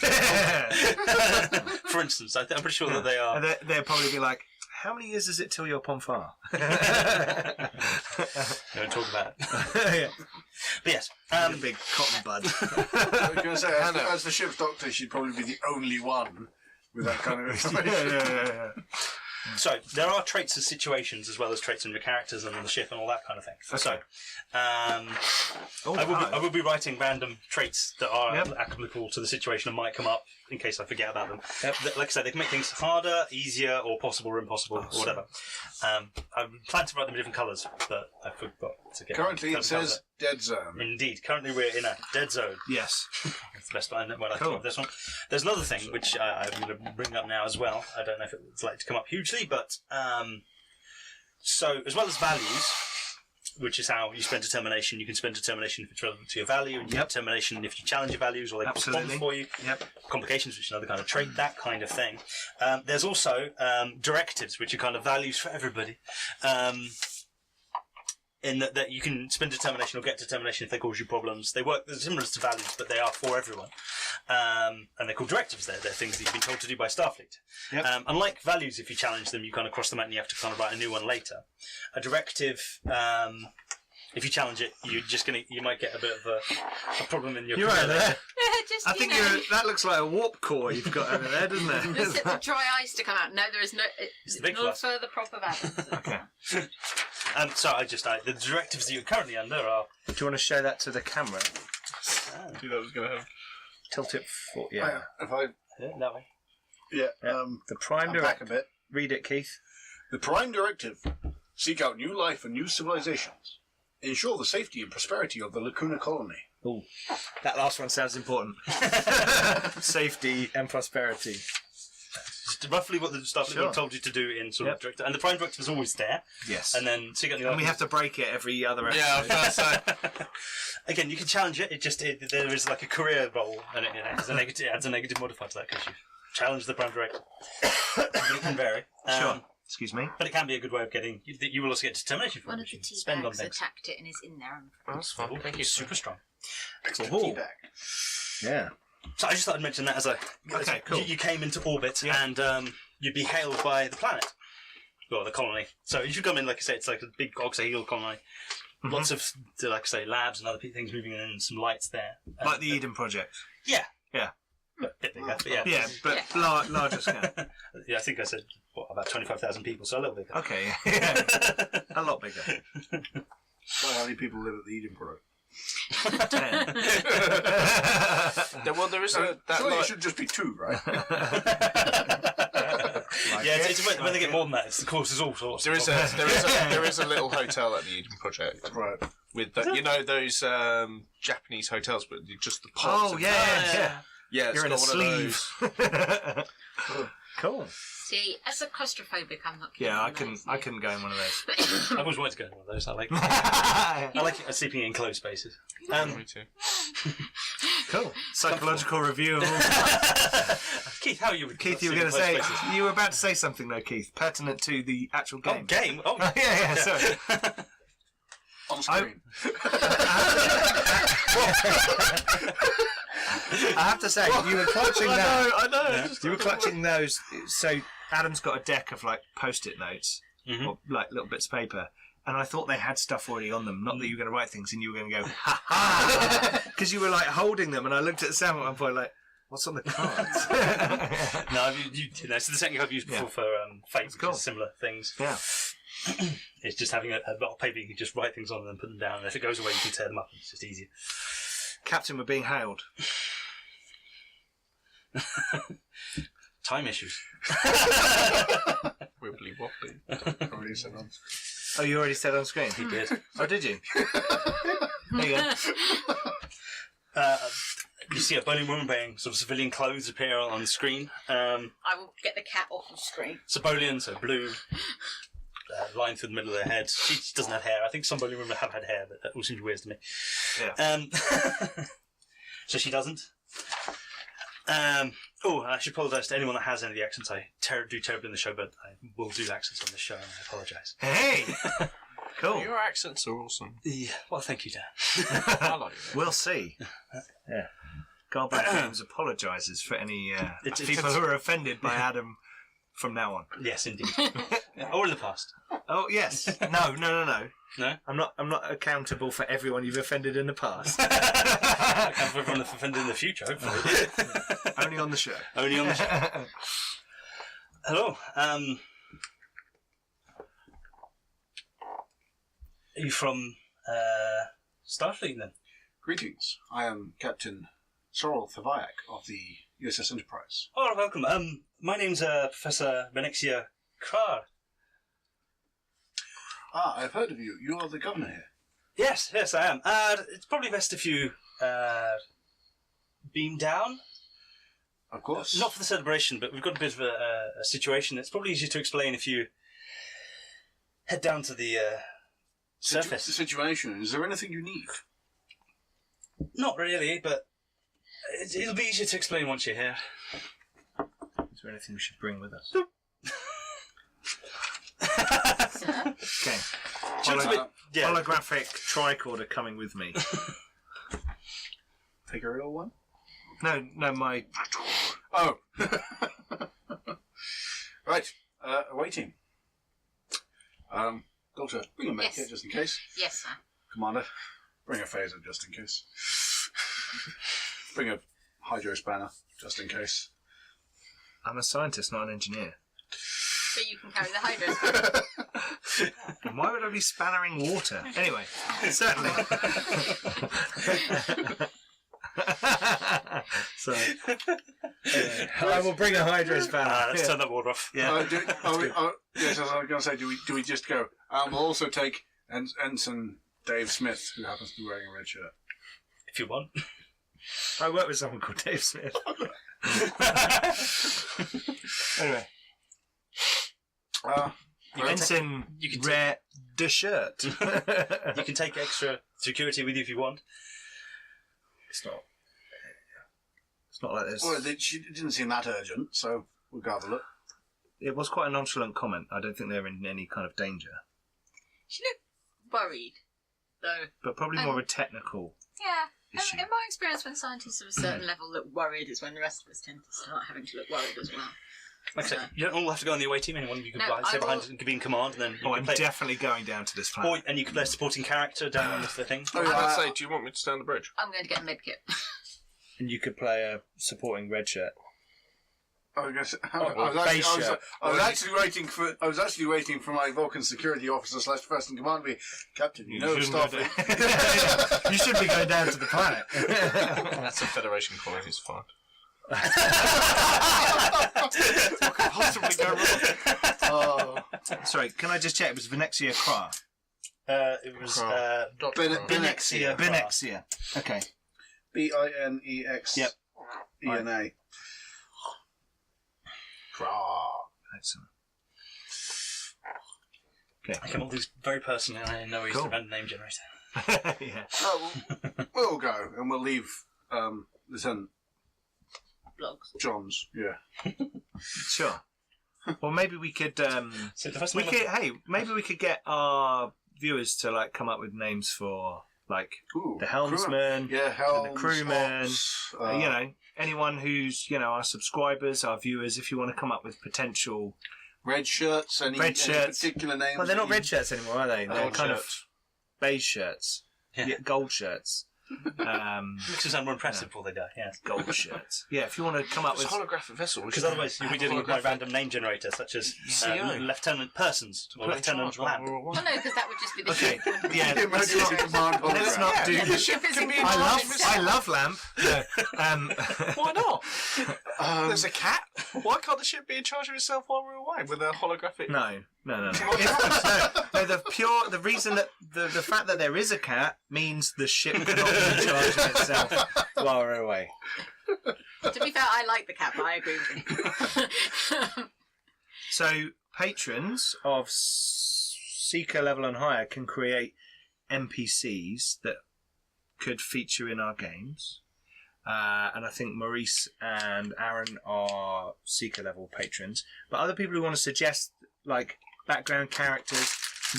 [SPEAKER 1] For instance, I'm pretty sure that they are.
[SPEAKER 2] And they'll probably be like, "How many years is it till you're Pomfar?"
[SPEAKER 1] Don't talk about it.
[SPEAKER 2] Yeah.
[SPEAKER 1] But yes,
[SPEAKER 2] A big cotton bud.
[SPEAKER 4] I was going to say,
[SPEAKER 5] Hannah.
[SPEAKER 4] as the ship's doctor, she'd probably be the only one with that kind of
[SPEAKER 2] yeah,
[SPEAKER 4] information.
[SPEAKER 2] yeah.
[SPEAKER 1] so there are traits and situations as well as traits in your characters and on the ship and all that kind of thing.
[SPEAKER 2] Okay.
[SPEAKER 1] So,
[SPEAKER 2] Oh,
[SPEAKER 1] I will be writing random traits that are
[SPEAKER 2] Yep.
[SPEAKER 1] applicable to the situation and might come up in case I forget about them.
[SPEAKER 2] Yep.
[SPEAKER 1] Like I said, they can make things harder, easier, or possible or impossible, or whatever. I plan to write them in different colours, but I forgot to get
[SPEAKER 4] Currently, it
[SPEAKER 1] them
[SPEAKER 4] says dead zone.
[SPEAKER 1] colours. Indeed, currently we're in a dead zone.
[SPEAKER 2] Yes.
[SPEAKER 1] That's the best line when I
[SPEAKER 2] Cool.
[SPEAKER 1] thought of this one. There's another thing which I'm going to bring up now as well. I don't know if it's likely to come up hugely, but so as well as values, which is how you spend determination. You can spend determination if it's relevant to your value, and you
[SPEAKER 2] Yep.
[SPEAKER 1] get determination if you challenge your values or they
[SPEAKER 2] Absolutely.
[SPEAKER 1] perform for you.
[SPEAKER 2] Yep.
[SPEAKER 1] Complications, which is another kind of trait, that kind of thing. There's also directives, which are kind of values for everybody. In that you can spend determination or get determination if they cause you problems. They work they're similar to values, but they are for everyone. And they're called directives. They're things that you've been told to do by Starfleet.
[SPEAKER 2] Yep.
[SPEAKER 1] Unlike values, if you challenge them, you kind of cross them out and you have to kind of write a new one later. A directive, if you challenge it, you might get a bit of a problem in your
[SPEAKER 2] You're
[SPEAKER 1] career
[SPEAKER 2] right there.
[SPEAKER 3] Just,
[SPEAKER 2] I think that looks like a warp core you've got over there, doesn't
[SPEAKER 3] Let's
[SPEAKER 2] it?
[SPEAKER 3] get the dry ice to come out. No, there is no.
[SPEAKER 1] It's the big
[SPEAKER 3] no
[SPEAKER 1] flask.
[SPEAKER 3] further proper values.
[SPEAKER 2] Okay.
[SPEAKER 1] So the directives that you're currently under are.
[SPEAKER 2] Do you want to show that to the camera?
[SPEAKER 5] That was going to have.
[SPEAKER 2] Tilt it for yeah.
[SPEAKER 4] If I,
[SPEAKER 1] That way.
[SPEAKER 4] yeah,
[SPEAKER 2] Yeah. The prime
[SPEAKER 4] I'm back a
[SPEAKER 2] directive.
[SPEAKER 4] bit.
[SPEAKER 2] Read it, Keith.
[SPEAKER 4] The Prime Directive: seek out new life and new civilizations. Ensure the safety and prosperity of the Lacuna Colony.
[SPEAKER 2] Oh, that last one sounds important. Safety and prosperity.
[SPEAKER 1] Just roughly what the Starfleet
[SPEAKER 2] Sure.
[SPEAKER 1] told you to do in sort
[SPEAKER 2] Yep.
[SPEAKER 1] of directive. And the prime directive is always there.
[SPEAKER 2] Yes.
[SPEAKER 1] And then so you got
[SPEAKER 2] And we have to break it every other episode.
[SPEAKER 5] Yeah, I was going to say.
[SPEAKER 1] Again, you can challenge it. There is like a career role, and it adds a negative modifier to that because you challenge the prime directive. It can vary.
[SPEAKER 2] Sure. Excuse me.
[SPEAKER 1] But it can be a good way of getting. You will also get determination from
[SPEAKER 3] One
[SPEAKER 1] it.
[SPEAKER 3] of the
[SPEAKER 1] You can
[SPEAKER 3] tea
[SPEAKER 1] spend on
[SPEAKER 3] bags
[SPEAKER 1] things.
[SPEAKER 3] attacked it and is in there.
[SPEAKER 5] That's fine. Thank you.
[SPEAKER 1] Super strong.
[SPEAKER 4] Extra
[SPEAKER 2] Oh.
[SPEAKER 4] tea bag.
[SPEAKER 2] Yeah.
[SPEAKER 1] So I just thought I'd mention that as a.
[SPEAKER 2] Okay, cool.
[SPEAKER 1] You came into orbit and you'd be hailed by the planet. Well, the colony. So you should come in, like I say, it's like a big octahedral colony.
[SPEAKER 2] Mm-hmm.
[SPEAKER 1] Lots of, like I say, labs and other things moving in and some lights there.
[SPEAKER 2] Like the Eden Project.
[SPEAKER 1] Yeah.
[SPEAKER 2] Yeah.
[SPEAKER 1] A bit bigger, but yeah.
[SPEAKER 2] Yeah, but larger scale.
[SPEAKER 1] Yeah, I think I said, about 25,000 people, so a little bigger.
[SPEAKER 2] Okay. Yeah. A lot bigger.
[SPEAKER 4] Well, how many people live at the Eden Project?
[SPEAKER 2] 10.
[SPEAKER 5] Well, there is a. That
[SPEAKER 4] Surely it
[SPEAKER 5] light,
[SPEAKER 4] should just be 2, right?
[SPEAKER 2] Like
[SPEAKER 1] Yeah, it's when they get more than that, the course is all sorts.
[SPEAKER 5] There is a little hotel at the Eden Project.
[SPEAKER 4] Right.
[SPEAKER 5] With those Japanese hotels, but just the pods.
[SPEAKER 2] Oh, yeah.
[SPEAKER 5] Yeah,
[SPEAKER 2] You're in a sleeve. Cool.
[SPEAKER 3] See, as a claustrophobic, I'm not.
[SPEAKER 2] Yeah, I couldn't go in one of those.
[SPEAKER 1] I've always wanted to go to one of those. I like sleeping in enclosed spaces.
[SPEAKER 5] Me too.
[SPEAKER 2] Cool. Psychological review of all.
[SPEAKER 1] Keith, how are you?
[SPEAKER 2] Keith, you were going to say, you were about to say something though, Keith, pertinent to the actual game.
[SPEAKER 1] Oh, game? Oh,
[SPEAKER 2] yeah, sorry.
[SPEAKER 4] On screen.
[SPEAKER 2] I have to say, you were clutching that.
[SPEAKER 5] I know.
[SPEAKER 2] Yeah. You were clutching those. So Adam's got a deck of like post-it notes, or like little bits of paper, and I thought they had stuff already on them. Not that you were going to write things and you were going to go ha ha, because you were like holding them, and I looked at Sam at one point like, "What's on the cards?"
[SPEAKER 1] No, it's the technique I've used before for Fate, which
[SPEAKER 2] cool.
[SPEAKER 1] is similar things.
[SPEAKER 2] Yeah.
[SPEAKER 1] It's just having a lot of paper you can just write things on and then put them down, and if it goes away, you can tear them up. It's just easier.
[SPEAKER 2] Captain, we're being hailed.
[SPEAKER 1] Time issues.
[SPEAKER 5] Wibbly wobbly.
[SPEAKER 4] Already said on.
[SPEAKER 2] Oh, you already said on screen?
[SPEAKER 1] He did.
[SPEAKER 2] Oh, did you? There you go.
[SPEAKER 1] You see a bowling woman wearing sort of civilian clothes appear on the screen.
[SPEAKER 3] I will get the cat off the screen.
[SPEAKER 1] So bowling, so blue, line through the middle of their head. She doesn't have hair. I think some bowling women have had hair, but that all seems weird to me.
[SPEAKER 2] Yeah.
[SPEAKER 1] So she doesn't. I should apologise to anyone that has any of the accents. I do terribly in the show, but I will do accents on this show, and I apologise.
[SPEAKER 2] Hey! Cool.
[SPEAKER 5] Your accents are awesome.
[SPEAKER 1] Yeah, well, thank you, Dan.
[SPEAKER 5] I like it.
[SPEAKER 2] We'll see. Yeah. Garback Games apologises for any people who are offended by Adam from now on.
[SPEAKER 1] Yes, indeed. Or in the past.
[SPEAKER 2] Oh yes. No.
[SPEAKER 1] No?
[SPEAKER 2] I'm not accountable for everyone you've offended in the past.
[SPEAKER 1] I can't for everyone that's offended in the future, hopefully.
[SPEAKER 2] Only on the show.
[SPEAKER 1] Only on the show. Hello. Are you from Starfleet then?
[SPEAKER 4] Greetings. I am Captain Sorrel Thavayak of the USS Enterprise.
[SPEAKER 1] Oh, welcome. My name's Professor Benexia Carr.
[SPEAKER 4] Ah, I've heard of you. You are the governor here.
[SPEAKER 1] Yes, I am. It's probably best if you beam down.
[SPEAKER 4] Of course.
[SPEAKER 1] Not for the celebration, but we've got a bit of a situation. It's probably easier to explain if you head down to the surface.
[SPEAKER 4] The situation. Is there anything you need?
[SPEAKER 1] Not really, but it'll be easier to explain once you're here.
[SPEAKER 2] Is there anything we should bring with us?
[SPEAKER 3] Sir?
[SPEAKER 2] Okay. Holographic tricorder coming with me.
[SPEAKER 4] Take a real one?
[SPEAKER 2] No, my...
[SPEAKER 4] Oh. Right. Awaiting. Doctor, bring a medkit
[SPEAKER 3] Yes.
[SPEAKER 4] just in case.
[SPEAKER 3] Yes, sir.
[SPEAKER 4] Commander, bring a phaser just in case. Bring a hydro spanner just in case.
[SPEAKER 2] I'm a scientist, not an engineer.
[SPEAKER 3] But you can carry the hydro.
[SPEAKER 2] And why would I be spannering water? Anyway, certainly. So, I will bring a hydro spanner.
[SPEAKER 1] Let's turn that water off.
[SPEAKER 2] Yeah.
[SPEAKER 4] Yes, as I was going to say, do we just go? We'll also take Ensign Dave Smith, who happens to be wearing a red shirt.
[SPEAKER 1] If you want.
[SPEAKER 2] I work with someone called Dave Smith. Anyway. Ensign
[SPEAKER 1] you can
[SPEAKER 2] Red the shirt.
[SPEAKER 1] You can take extra security with you if you want.
[SPEAKER 2] It's not like this.
[SPEAKER 4] Well, it didn't seem that urgent, so we'll go have a look.
[SPEAKER 2] It was quite a nonchalant comment. I don't think they're in any kind of danger.
[SPEAKER 3] She looked worried, though.
[SPEAKER 2] But probably more of a technical
[SPEAKER 3] Yeah.
[SPEAKER 2] issue.
[SPEAKER 3] In my experience, when scientists of a certain level look worried is when the rest of us tend to start having to look worried as well.
[SPEAKER 1] Like I said, you don't all have to go on the away team. Anyone you can
[SPEAKER 3] No,
[SPEAKER 1] stay
[SPEAKER 3] I
[SPEAKER 1] behind
[SPEAKER 3] will-
[SPEAKER 1] and be in command, and then you
[SPEAKER 2] Oh,
[SPEAKER 1] can
[SPEAKER 2] I'm
[SPEAKER 1] play.
[SPEAKER 2] definitely going down to this planet.
[SPEAKER 1] And you can play a supporting character down on the thing.
[SPEAKER 5] I was going to say, do you want me to stay on the bridge?
[SPEAKER 3] I'm going to get a medkit.
[SPEAKER 2] And you could play a supporting red shirt.
[SPEAKER 4] I was going to say,
[SPEAKER 2] face shirt.
[SPEAKER 4] I was actually waiting for my Vulcan security officer / first in command to be Captain. You know, Starfleet.
[SPEAKER 2] You should be going down to the planet.
[SPEAKER 5] That's a Federation colony, it's fine.
[SPEAKER 2] What could possibly go wrong? Sorry, can I just check? It was Venexia Kra.
[SPEAKER 1] It was
[SPEAKER 4] Benexia.
[SPEAKER 2] Venexia. Okay.
[SPEAKER 4] Binex.
[SPEAKER 2] Yep.
[SPEAKER 4] ENA.
[SPEAKER 2] Excellent. Okay.
[SPEAKER 1] I come up with these very personally, and I know he's
[SPEAKER 2] Cool.
[SPEAKER 1] the random name generator.
[SPEAKER 2] Yeah.
[SPEAKER 4] Oh, we'll go and we'll leave Lieutenant
[SPEAKER 3] Blogs.
[SPEAKER 4] John's. Yeah.
[SPEAKER 2] Sure. Well, maybe we could.
[SPEAKER 1] So the first
[SPEAKER 2] We
[SPEAKER 1] name
[SPEAKER 2] could. Hey, maybe we could get our viewers to like come up with names for like
[SPEAKER 4] Ooh,
[SPEAKER 2] the helmsman,
[SPEAKER 4] Yeah, helms,
[SPEAKER 2] the crewman.
[SPEAKER 4] ops,
[SPEAKER 2] you know, anyone who's our subscribers, our viewers. If you want to come up with potential.
[SPEAKER 4] red shirts. Any particular names?
[SPEAKER 2] Well, they're not
[SPEAKER 4] that
[SPEAKER 2] red shirts anymore, are they? They're
[SPEAKER 5] Gold
[SPEAKER 2] kind
[SPEAKER 5] shirts.
[SPEAKER 2] of beige shirts.
[SPEAKER 1] Yeah.
[SPEAKER 2] Gold shirts.
[SPEAKER 1] Makes it sound more impressive before they die, yes.
[SPEAKER 2] Gold shirts. Yeah, if you want to come up
[SPEAKER 5] It's
[SPEAKER 2] with.
[SPEAKER 5] a holographic vessel.
[SPEAKER 1] Because otherwise you'll be dealing with my random name generator, such as Lieutenant Persons or Lieutenant Lamb.
[SPEAKER 3] Well, no, because that would just be the
[SPEAKER 2] Okay.
[SPEAKER 3] ship. wouldn't it?
[SPEAKER 2] Yeah. Let's
[SPEAKER 4] Emergency command
[SPEAKER 2] not. Let's not do.
[SPEAKER 3] The ship is in
[SPEAKER 2] I love lamp. No,
[SPEAKER 5] Why not? There's a cat. Why can't the ship be in charge of itself while we're away with a holographic?
[SPEAKER 2] No. The reason that the fact that there is a cat means the ship cannot be in charge of itself while we're away.
[SPEAKER 3] To be fair, I like the cat, but I agree with him.
[SPEAKER 2] So patrons of Seeker level and higher can create NPCs that could feature in our games. And I think Maurice and Aaron are Seeker level patrons. But other people who want to suggest like background characters,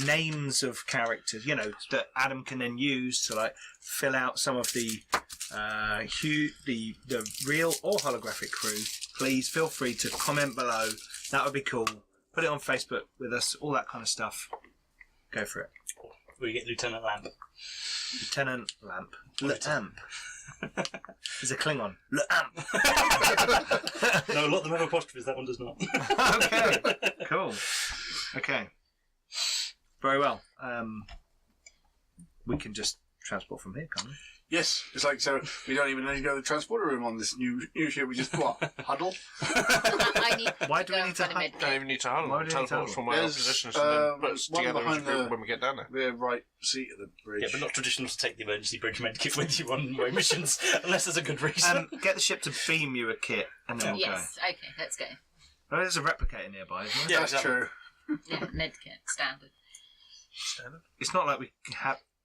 [SPEAKER 2] names of characters, that Adam can then use to like fill out some of the the real or holographic crew, please feel free to comment below. That would be cool. Put it on Facebook with us, all that kind of stuff. Go for it.
[SPEAKER 1] We get Lieutenant Lamb.
[SPEAKER 2] Lieutenant Lamp. Lamp. He's a Klingon. Lamp.
[SPEAKER 1] No, a lot of them have apostrophes, that one does not.
[SPEAKER 2] Okay. Cool. Okay. Very well. We can just transport from here, can't we?
[SPEAKER 4] Yes, it's like so. We don't even need to go to the transporter room on this new ship. We just huddle.
[SPEAKER 3] I need
[SPEAKER 2] Why do we need to
[SPEAKER 3] huddle?
[SPEAKER 5] Don't even need to huddle.
[SPEAKER 2] Why do we need to
[SPEAKER 5] Teleport
[SPEAKER 2] huddle?
[SPEAKER 5] from our
[SPEAKER 4] There's,
[SPEAKER 5] positions and then put us
[SPEAKER 4] one
[SPEAKER 5] together as a
[SPEAKER 4] behind
[SPEAKER 5] group
[SPEAKER 4] the-
[SPEAKER 5] when we get down there.
[SPEAKER 4] The right seat of the bridge.
[SPEAKER 1] Yeah, but not traditional to take the emergency bridge medkit with you on way missions, unless there's a good reason.
[SPEAKER 2] Get the ship to beam you a kit, and then we'll
[SPEAKER 3] Yes, okay, let's go.
[SPEAKER 2] go. Oh, there's a replicator nearby, isn't there?
[SPEAKER 1] Yeah,
[SPEAKER 4] That's
[SPEAKER 1] exactly.
[SPEAKER 4] true.
[SPEAKER 3] Yeah, medkit, standard.
[SPEAKER 2] It's not like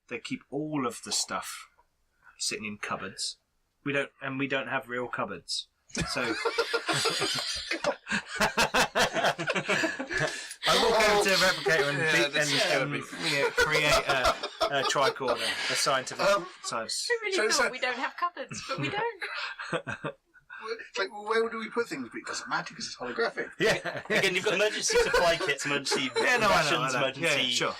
[SPEAKER 2] they keep all of the stuff sitting in cupboards. We don't have real cupboards. So I will go to a replicator and, create a tricorder, a scientific science.
[SPEAKER 3] I really
[SPEAKER 4] So it's
[SPEAKER 3] thought
[SPEAKER 4] like-
[SPEAKER 3] we don't have cupboards, but we don't.
[SPEAKER 4] It's like, well, where do we put things? It doesn't matter because it's holographic.
[SPEAKER 2] Yeah.
[SPEAKER 1] Again, you've got emergency supply kits, emergency rations, emergency.
[SPEAKER 2] Yeah, sure.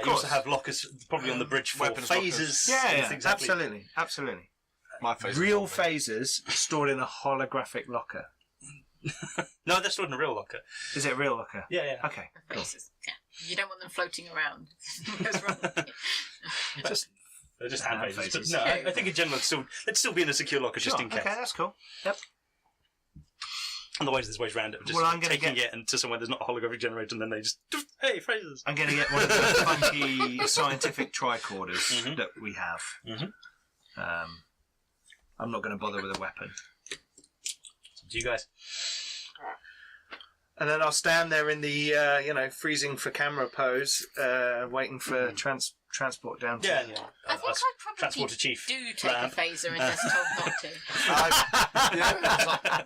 [SPEAKER 1] You also have lockers probably on the bridge for
[SPEAKER 5] Weapons
[SPEAKER 1] phases.
[SPEAKER 2] Yeah,
[SPEAKER 1] things
[SPEAKER 2] absolutely.
[SPEAKER 5] My face.
[SPEAKER 2] Real phasers stored in a holographic locker.
[SPEAKER 1] No, they're stored in a real locker.
[SPEAKER 2] Is it a real locker?
[SPEAKER 1] Yeah, yeah.
[SPEAKER 2] Okay. Cool.
[SPEAKER 3] Faces. Yeah. You don't want them floating around. What's wrong with it?
[SPEAKER 2] Just
[SPEAKER 1] They're just hand
[SPEAKER 2] Hand
[SPEAKER 1] phases. But
[SPEAKER 2] phases.
[SPEAKER 1] no, I think in general, let's still be in a secure locker just in case.
[SPEAKER 2] Okay, that's cool. Yep.
[SPEAKER 1] Otherwise, there's ways around it. Just
[SPEAKER 2] Well, I'm gonna
[SPEAKER 1] taking
[SPEAKER 2] get-
[SPEAKER 1] it into somewhere there's not a holographic generator, and then they just hey phasers.
[SPEAKER 2] I'm going to get one of the funky scientific tricorders
[SPEAKER 1] Mhm.
[SPEAKER 2] that we have.
[SPEAKER 1] Mhm.
[SPEAKER 2] I'm not going to bother with a weapon.
[SPEAKER 1] It's up to you guys.
[SPEAKER 2] And then I'll stand there in the, freezing for camera pose, waiting for transport down to...
[SPEAKER 1] Yeah,
[SPEAKER 3] I think
[SPEAKER 1] us
[SPEAKER 3] I probably
[SPEAKER 1] transporter chief.
[SPEAKER 3] do take
[SPEAKER 1] Lamb.
[SPEAKER 3] a phaser unless told not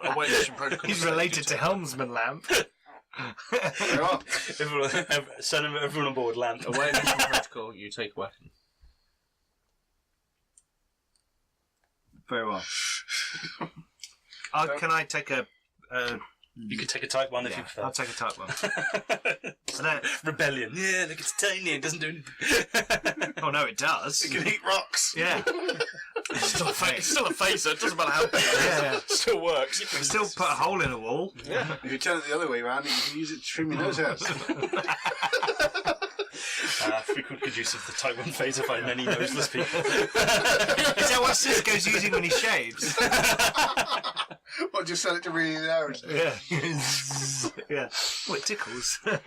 [SPEAKER 3] to.
[SPEAKER 5] A wait mission protocol.
[SPEAKER 2] He's related to Helmsman Lamp.
[SPEAKER 4] There are.
[SPEAKER 1] Everyone on board land.
[SPEAKER 5] Away mission protocol. You take a weapon.
[SPEAKER 2] Very well. Can I take a...
[SPEAKER 1] You could take a type one if you
[SPEAKER 2] I'll
[SPEAKER 1] prefer.
[SPEAKER 2] take a type one. I don't-
[SPEAKER 1] Rebellion. Yeah, look, it's tiny. It doesn't do anything.
[SPEAKER 2] Oh, no, it does.
[SPEAKER 4] You can eat rocks.
[SPEAKER 2] Yeah.
[SPEAKER 5] It's still a phaser. It doesn't matter how big it is.
[SPEAKER 2] Yeah.
[SPEAKER 5] It still works.
[SPEAKER 2] Still put a hole in a wall.
[SPEAKER 4] If you turn it the other way around, you can use it to trim your nose hairs.
[SPEAKER 1] Frequent use of the type 1 phaser by many noseless people.
[SPEAKER 2] Is that what Cisco's using when he shaves?
[SPEAKER 4] Well, just sell it to really narrows.
[SPEAKER 2] Yeah. Yeah. Oh, it tickles.
[SPEAKER 4] I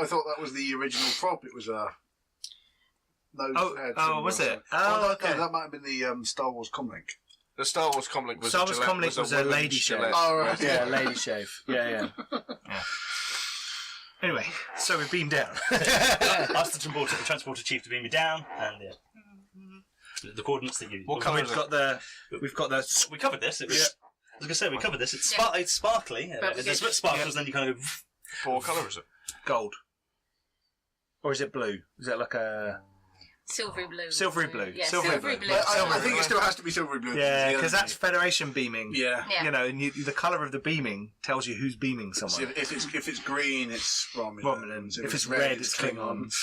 [SPEAKER 4] thought that was the original prop. It was a.
[SPEAKER 2] Was it? Oh, okay.
[SPEAKER 4] No, that might have been the Star Wars comlink.
[SPEAKER 5] The Star Wars comlink was
[SPEAKER 2] Star Wars comlink was a
[SPEAKER 5] women's
[SPEAKER 2] lady shave.
[SPEAKER 5] Gillette.
[SPEAKER 4] Oh, right.
[SPEAKER 2] Yeah, lady shave. Yeah. Anyway, so we've beamed down.
[SPEAKER 1] Asked the transporter chief to beam me down, and the coordinates that you.
[SPEAKER 5] What colour is it?
[SPEAKER 2] We've got the.
[SPEAKER 1] We covered this. It was. I was going to say we covered this. It's sparkly.
[SPEAKER 3] But
[SPEAKER 1] There's a bit sparkles, then you kind of.
[SPEAKER 5] What colour is it?
[SPEAKER 2] Gold. Or is it blue? Is it like a
[SPEAKER 3] Silvery blue.
[SPEAKER 2] silvery blue?
[SPEAKER 3] Yeah,
[SPEAKER 2] silvery blue.
[SPEAKER 3] blue.
[SPEAKER 4] I think it still has to be silvery blue.
[SPEAKER 2] Yeah, because that's Federation beaming.
[SPEAKER 4] Yeah.
[SPEAKER 3] Yeah.
[SPEAKER 2] You know, and the colour of the beaming tells you who's beaming
[SPEAKER 4] So
[SPEAKER 2] someone.
[SPEAKER 4] if it's green, it's
[SPEAKER 2] Romulans. If it's red, it's Klingons.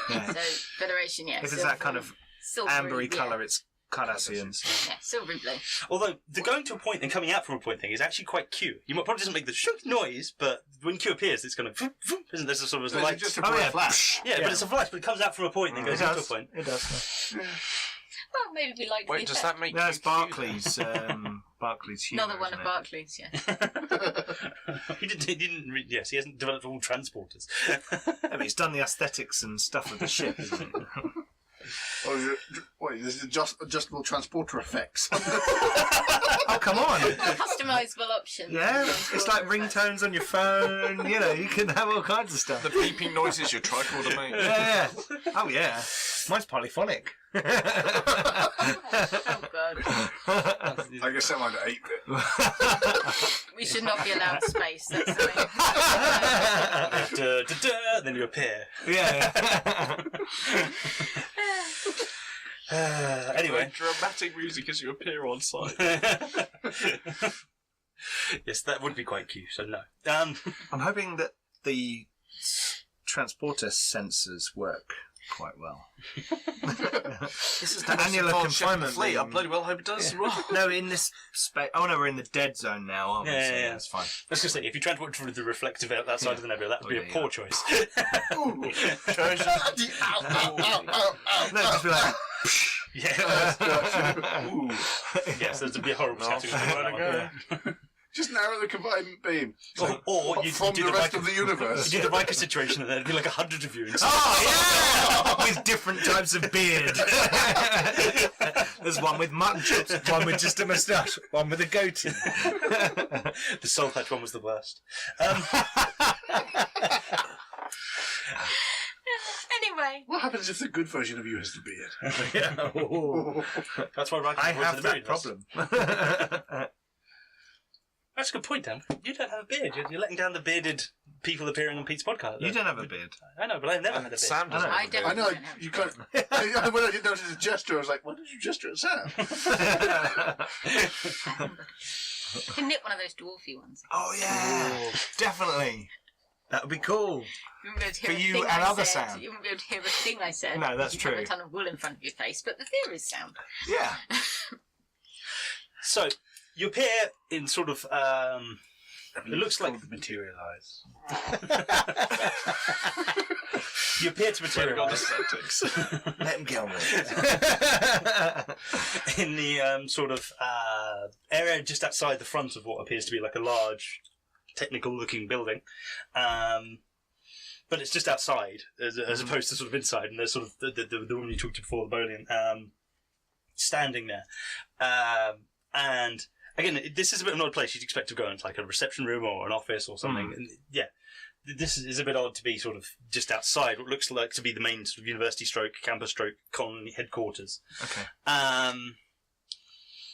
[SPEAKER 2] Yeah.
[SPEAKER 3] So Federation, yeah.
[SPEAKER 2] If it's that kind of ambery
[SPEAKER 3] yeah.
[SPEAKER 2] colour, it's Cardassians.
[SPEAKER 3] Yeah, silvery blue.
[SPEAKER 1] Although the going to a point and coming out from a point thing is actually quite Q. You might probably doesn't make the shook noise, but when Q appears, it's going to. Isn't there a sort of
[SPEAKER 4] So
[SPEAKER 1] light?
[SPEAKER 4] it's just a
[SPEAKER 2] Oh,
[SPEAKER 4] bright
[SPEAKER 2] yeah.
[SPEAKER 4] flash.
[SPEAKER 1] Yeah, but it's a flash, but it comes out from a point and then goes into a point.
[SPEAKER 2] It does.
[SPEAKER 3] Well, maybe we like
[SPEAKER 5] Wait, does that make
[SPEAKER 2] No,
[SPEAKER 5] you
[SPEAKER 2] it's Barclays. Barclays humour.
[SPEAKER 3] Another one
[SPEAKER 2] isn't
[SPEAKER 3] of
[SPEAKER 2] it?
[SPEAKER 3] Barclays, yeah.
[SPEAKER 1] He didn't. Yes, he hasn't developed all transporters.
[SPEAKER 2] Yeah, but he's done the aesthetics and stuff of the ship, isn't it?
[SPEAKER 4] Wait, there's adjustable transporter effects.
[SPEAKER 2] Oh, come on.
[SPEAKER 3] Customisable options.
[SPEAKER 2] Yeah, it's like ringtones on your phone. You know, you can have all kinds of stuff.
[SPEAKER 5] the beeping noises your tricorder makes?
[SPEAKER 2] Yeah. Oh, yeah. Mine's polyphonic.
[SPEAKER 3] Oh, God.
[SPEAKER 4] I guess that might be 8-bit.
[SPEAKER 3] We should not be allowed space. That's the main.
[SPEAKER 1] Then you appear.
[SPEAKER 2] Yeah.
[SPEAKER 1] Anyway.
[SPEAKER 5] Dramatic music as you appear on site.
[SPEAKER 1] Yes, that would be quite cute. So no.
[SPEAKER 2] I'm hoping that the transporter sensors work quite well.
[SPEAKER 5] This is
[SPEAKER 2] the annular confinement
[SPEAKER 5] fleet. I
[SPEAKER 2] beam.
[SPEAKER 5] bloody well hope it does as well.
[SPEAKER 2] No, in this space. Oh no, we're in the dead zone now, aren't we?
[SPEAKER 1] Yeah,
[SPEAKER 2] So,
[SPEAKER 1] yeah.
[SPEAKER 2] that's fine.
[SPEAKER 1] I was going to say, if you transport through the reflective outside of the nebula, that would be a poor choice.
[SPEAKER 4] Ooh.
[SPEAKER 2] No, just be like.
[SPEAKER 1] Yeah. Ooh. Yes, there'd be a horrible scattering.
[SPEAKER 4] Just narrow the confinement beam.
[SPEAKER 1] Or you
[SPEAKER 4] from
[SPEAKER 1] do
[SPEAKER 4] the
[SPEAKER 1] the
[SPEAKER 4] rest
[SPEAKER 1] Riker,
[SPEAKER 4] of the universe.
[SPEAKER 1] you do the Riker situation, and there'd be like 100 of you inside.
[SPEAKER 2] Oh yeah, with different types of beard. There's one with mutton chops, one with just a moustache, one with a goatee.
[SPEAKER 1] The soul patch one was the worst.
[SPEAKER 3] Anyway.
[SPEAKER 4] What happens if the good version of you has the beard?
[SPEAKER 1] That's why Riker
[SPEAKER 2] I
[SPEAKER 1] avoids
[SPEAKER 2] have
[SPEAKER 1] the
[SPEAKER 2] that
[SPEAKER 1] beard.
[SPEAKER 2] problem.
[SPEAKER 1] That's a good point, Dan. You don't have a beard. You're letting down the bearded people appearing on Pete's podcast.
[SPEAKER 2] You don't have a beard.
[SPEAKER 1] I know, but I've never had a beard.
[SPEAKER 5] Sam doesn't.
[SPEAKER 3] I
[SPEAKER 5] have a
[SPEAKER 3] don't.
[SPEAKER 5] beard.
[SPEAKER 4] I know,
[SPEAKER 3] don't have
[SPEAKER 4] you
[SPEAKER 3] a
[SPEAKER 4] can't. When I noticed the gesture, I was like, why did you gesture at Sam?
[SPEAKER 3] You can knit one of those dwarfy ones.
[SPEAKER 2] Oh yeah, definitely. That would be cool.
[SPEAKER 3] You wouldn't be able to hear
[SPEAKER 2] For
[SPEAKER 3] a
[SPEAKER 2] you
[SPEAKER 3] thing
[SPEAKER 2] and
[SPEAKER 3] I
[SPEAKER 2] other
[SPEAKER 3] said.
[SPEAKER 2] sound.
[SPEAKER 3] You wouldn't be able to hear a thing I said.
[SPEAKER 2] No, that's
[SPEAKER 3] You'd
[SPEAKER 2] true.
[SPEAKER 3] have a ton of wool in front of your face, but the theory is sound.
[SPEAKER 2] Yeah.
[SPEAKER 1] So, you appear in sort of... it looks like...
[SPEAKER 4] materialise.
[SPEAKER 1] You appear to materialise
[SPEAKER 2] Let him kill me.
[SPEAKER 1] in the sort of area just outside the front of what appears to be like a large, technical-looking building. But it's just outside, as opposed to sort of inside, and there's sort of the woman you talked to before, the Bolian, standing there. And again, this is a bit of an odd place. You'd expect to go into like a reception room or an office or something. And yeah, this is a bit odd to be sort of just outside what looks like to be the main sort of university stroke, campus stroke, colony headquarters.
[SPEAKER 2] Okay. I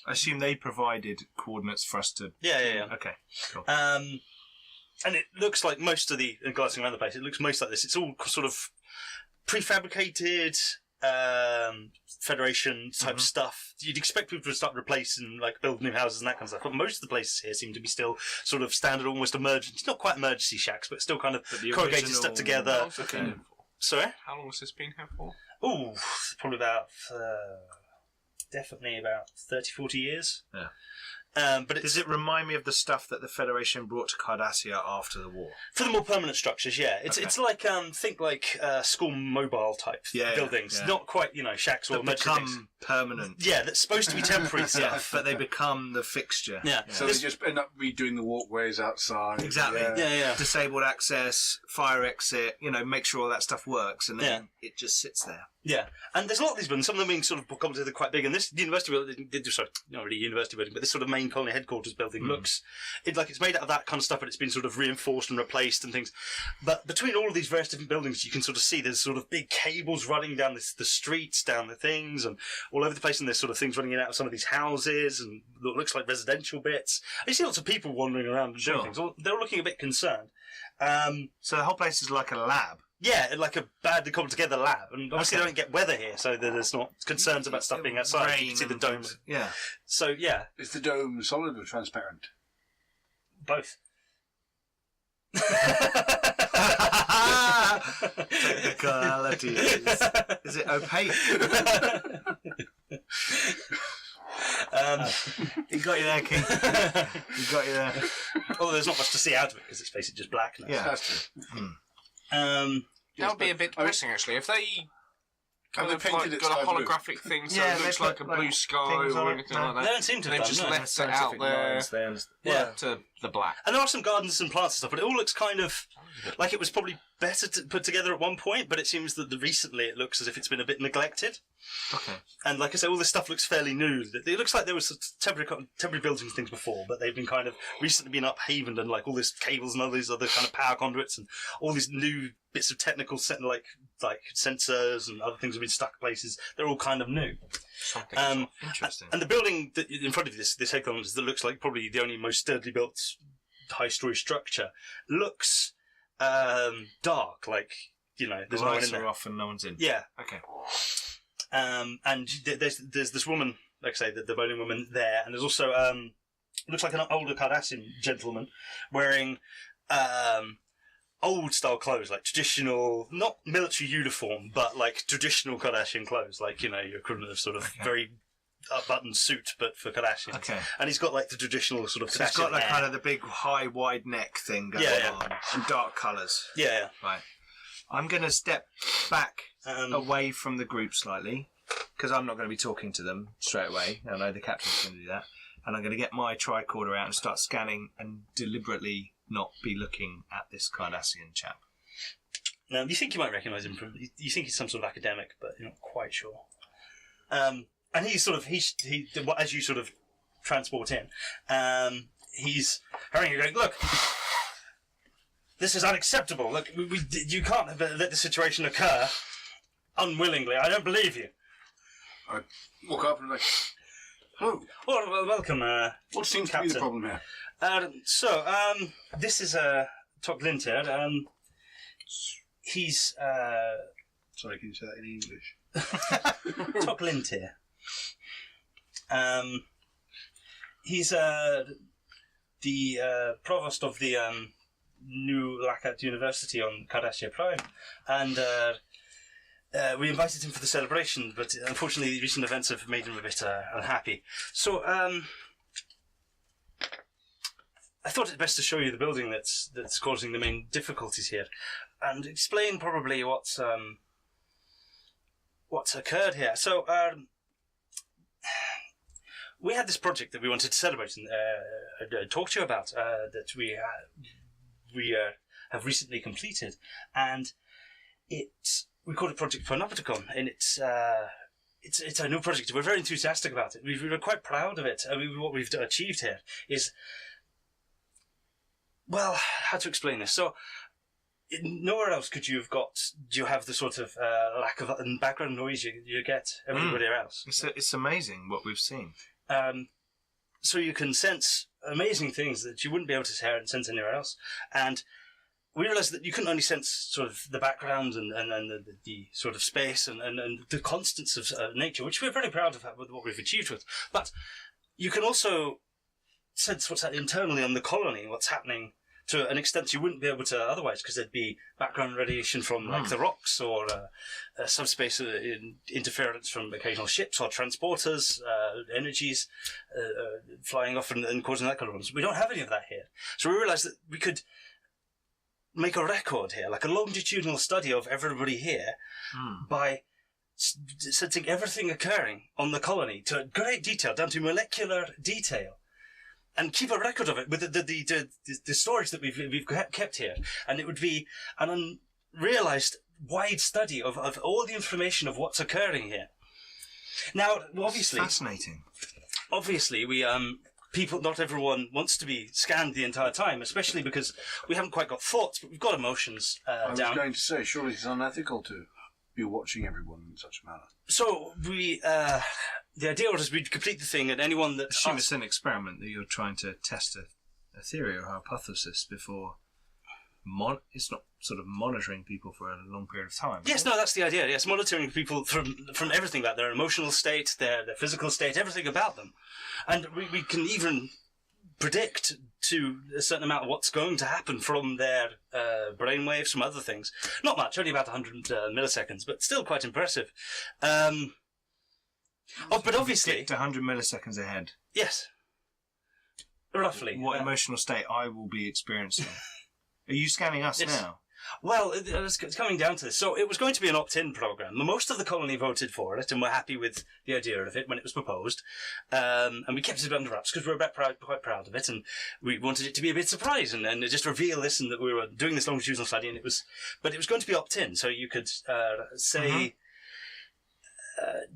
[SPEAKER 2] assume they provided coordinates for us to...
[SPEAKER 1] Yeah.
[SPEAKER 2] Okay, cool.
[SPEAKER 1] And it looks like most of the, and glancing around the place, it looks most like this. It's all sort of prefabricated, Federation type stuff. You'd expect people to start replacing, like, build new houses and that kind of stuff. But most of the places here seem to be still sort of standard, almost emergency, not quite emergency shacks, but still kind of corrugated,
[SPEAKER 2] original-
[SPEAKER 1] stuck together.
[SPEAKER 2] Okay.
[SPEAKER 1] Sorry?
[SPEAKER 5] How long has this been here for?
[SPEAKER 1] Ooh, probably about, definitely about 30, 40 years.
[SPEAKER 2] Yeah.
[SPEAKER 1] But
[SPEAKER 2] Does it remind me of the stuff that the Federation brought to Cardassia after the war?
[SPEAKER 1] for the more permanent structures, yeah, it's like think like school mobile type buildings,
[SPEAKER 2] yeah.
[SPEAKER 1] not quite shacks or
[SPEAKER 2] That
[SPEAKER 1] emergency things.
[SPEAKER 2] become permanent.
[SPEAKER 1] Yeah, that's supposed to be temporary stuff.
[SPEAKER 2] But they become the fixture.
[SPEAKER 1] Yeah.
[SPEAKER 4] So they just end up redoing the walkways outside.
[SPEAKER 2] Exactly.
[SPEAKER 1] Yeah.
[SPEAKER 2] Disabled access, fire exit, make sure all that stuff works, and then it just sits there.
[SPEAKER 1] Yeah, and there's a lot of these buildings. Some of them being sort of come together quite big. And this university building, sorry, not really university building, but this sort of main colony headquarters building looks like it's made out of that kind of stuff, but it's been sort of reinforced and replaced and things. But between all of these various different buildings, you can sort of see there's sort of big cables running down the streets, down the things, and all over the place. And there's sort of things running in and out of some of these houses, and it looks like residential bits. And you see lots of people wandering around and doing things. They're all looking a bit concerned.
[SPEAKER 2] So the whole place is like a lab.
[SPEAKER 1] Yeah, like a badly cobbled together lab, and obviously they don't get weather here, so there's not concerns about stuff being outside. You can see the domes.
[SPEAKER 2] Yeah.
[SPEAKER 1] So yeah,
[SPEAKER 4] Is the dome solid or transparent?
[SPEAKER 1] both.
[SPEAKER 2] Technicalities. Is it opaque? He got you there, King. He got you there.
[SPEAKER 1] Although there's not much to see out of it because it's basically just black now.
[SPEAKER 2] Yeah.
[SPEAKER 4] That's true.
[SPEAKER 5] That would be a bit depressing, actually. If they kind
[SPEAKER 4] they
[SPEAKER 5] of
[SPEAKER 4] painted it
[SPEAKER 5] got a
[SPEAKER 4] sky blue?
[SPEAKER 5] holographic thing, so
[SPEAKER 2] Yeah,
[SPEAKER 5] it looks
[SPEAKER 2] they
[SPEAKER 5] like
[SPEAKER 2] put,
[SPEAKER 5] a
[SPEAKER 2] like,
[SPEAKER 5] blue sky
[SPEAKER 2] things on
[SPEAKER 5] or
[SPEAKER 2] it.
[SPEAKER 5] anything
[SPEAKER 2] No.
[SPEAKER 5] like that.
[SPEAKER 1] They don't seem to have
[SPEAKER 5] They've
[SPEAKER 1] done,
[SPEAKER 5] just
[SPEAKER 1] no.
[SPEAKER 5] left it out there
[SPEAKER 1] Yeah.
[SPEAKER 5] to the black.
[SPEAKER 1] And there are some gardens and plants and stuff, but it all looks kind of like it was probably better to put together at one point, but it seems that recently it looks as if it's been a bit neglected.
[SPEAKER 2] Okay.
[SPEAKER 1] And like I say, all this stuff looks fairly new. It looks like there was temporary buildings and things before, but they've been kind of recently been uphavened, and like all these cables and all these other kind of power conduits and all these new bits of technical like sensors and other things have been stuck places. They're all kind of new.
[SPEAKER 5] Something
[SPEAKER 2] Interesting.
[SPEAKER 1] And the building that in front of you, this headquarters that looks like probably the only most sturdily built high-story structure, looks dark. Like there's no one in
[SPEAKER 2] Lights
[SPEAKER 1] there.
[SPEAKER 2] are off and no one's in.
[SPEAKER 1] Yeah.
[SPEAKER 2] Okay.
[SPEAKER 1] And there's this woman, like I say, the bowling woman there, and there's also looks like an older Cardassian gentleman wearing old style clothes, like traditional, not military uniform, but like traditional Cardassian clothes, like your equivalent of sort of very button suit, but for Cardassians.
[SPEAKER 2] Okay.
[SPEAKER 1] And he's got like the traditional sort of
[SPEAKER 2] So it's
[SPEAKER 1] Cardassian
[SPEAKER 2] got like
[SPEAKER 1] hair.
[SPEAKER 2] kind of the big high wide neck thing going on and dark colours.
[SPEAKER 1] Yeah.
[SPEAKER 2] Right. I'm going to step back
[SPEAKER 1] Um,
[SPEAKER 2] away from the group slightly because I'm not going to be talking to them straight away. I know the captain's going to do that. And I'm going to get my tricorder out and start scanning and deliberately not be looking at this Cardassian chap.
[SPEAKER 1] Now, you think you might recognise him from... You think he's some sort of academic, but you're not quite sure. And he's sort of... He as you sort of transport in, he's hurrying and going, look, this is unacceptable. Look, you can't have let the situation occur unwillingly. I don't believe you.
[SPEAKER 4] I walk up and like, hello.
[SPEAKER 1] Well, welcome,
[SPEAKER 4] What seems to
[SPEAKER 1] Captain.
[SPEAKER 4] be the problem here?
[SPEAKER 1] This is Tok Linter. He's
[SPEAKER 4] Sorry, can you say that in English?
[SPEAKER 1] Tok Linter. He's the provost of the new Lacuna University on Cardassia Prime, and we invited him for the celebration, but unfortunately the recent events have made him a bit unhappy. So I thought it best to show you the building that's causing the main difficulties here, and explain probably what's occurred here. So we had this project that we wanted to celebrate and talk to you about that we have recently completed, and we called it Project Panopticon, and it's a new project. We're very enthusiastic about it. We're quite proud of it. I mean, what we've achieved here is, well, how to explain this? So, nowhere else do you have the sort of lack of background noise you get everywhere else.
[SPEAKER 2] It's amazing what we've seen.
[SPEAKER 1] So you can sense amazing things that you wouldn't be able to hear and sense anywhere else. And we realised that you couldn't only sense sort of the background and the sort of space and the constants of nature, which we're very proud of with what we've achieved with. But you can also sense what's happening internally on the colony, what's happening to an extent you wouldn't be able to otherwise, because there'd be background radiation from like the rocks, or subspace interference from occasional ships or transporters, energies flying off and causing that kind of problems. We don't have any of that here. So we realised that we could make a record here, like a longitudinal study of everybody here, by sensing everything occurring on the colony to great detail, down to molecular detail, and keep a record of it with the storage that we've kept here. And it would be an unrealised wide study of all the information of what's occurring here. Now, obviously,
[SPEAKER 2] fascinating.
[SPEAKER 1] Obviously, we people, not everyone wants to be scanned the entire time, especially because we haven't quite got thoughts, but we've got emotions
[SPEAKER 4] I was
[SPEAKER 1] down.
[SPEAKER 4] going to say, surely it's unethical to be watching everyone in such a manner.
[SPEAKER 1] So we, the idea was we'd complete the thing, and anyone that
[SPEAKER 2] Assume it's an experiment that you're trying to test a theory or hypothesis before. It's not sort of monitoring people for a long period of time.
[SPEAKER 1] Yes, no, that's the idea. Yes, monitoring people from everything about their emotional state, their physical state, everything about them, and we can even predict to a certain amount of what's going to happen from their brainwaves, from other things. Not much, only about 100 milliseconds, but still quite impressive. But obviously,
[SPEAKER 2] to 100 milliseconds ahead.
[SPEAKER 1] Yes, roughly.
[SPEAKER 2] What emotional state I will be experiencing? Are you scanning us now?
[SPEAKER 1] Well, it's coming down to this. So it was going to be an opt-in program. Most of the colony voted for it, and were happy with the idea of it when it was proposed. And we kept it under wraps because we were quite proud of it, and we wanted it to be a bit surprising and just reveal this, and that we were doing this longitudinal study. And it was going to be opt-in, so you could say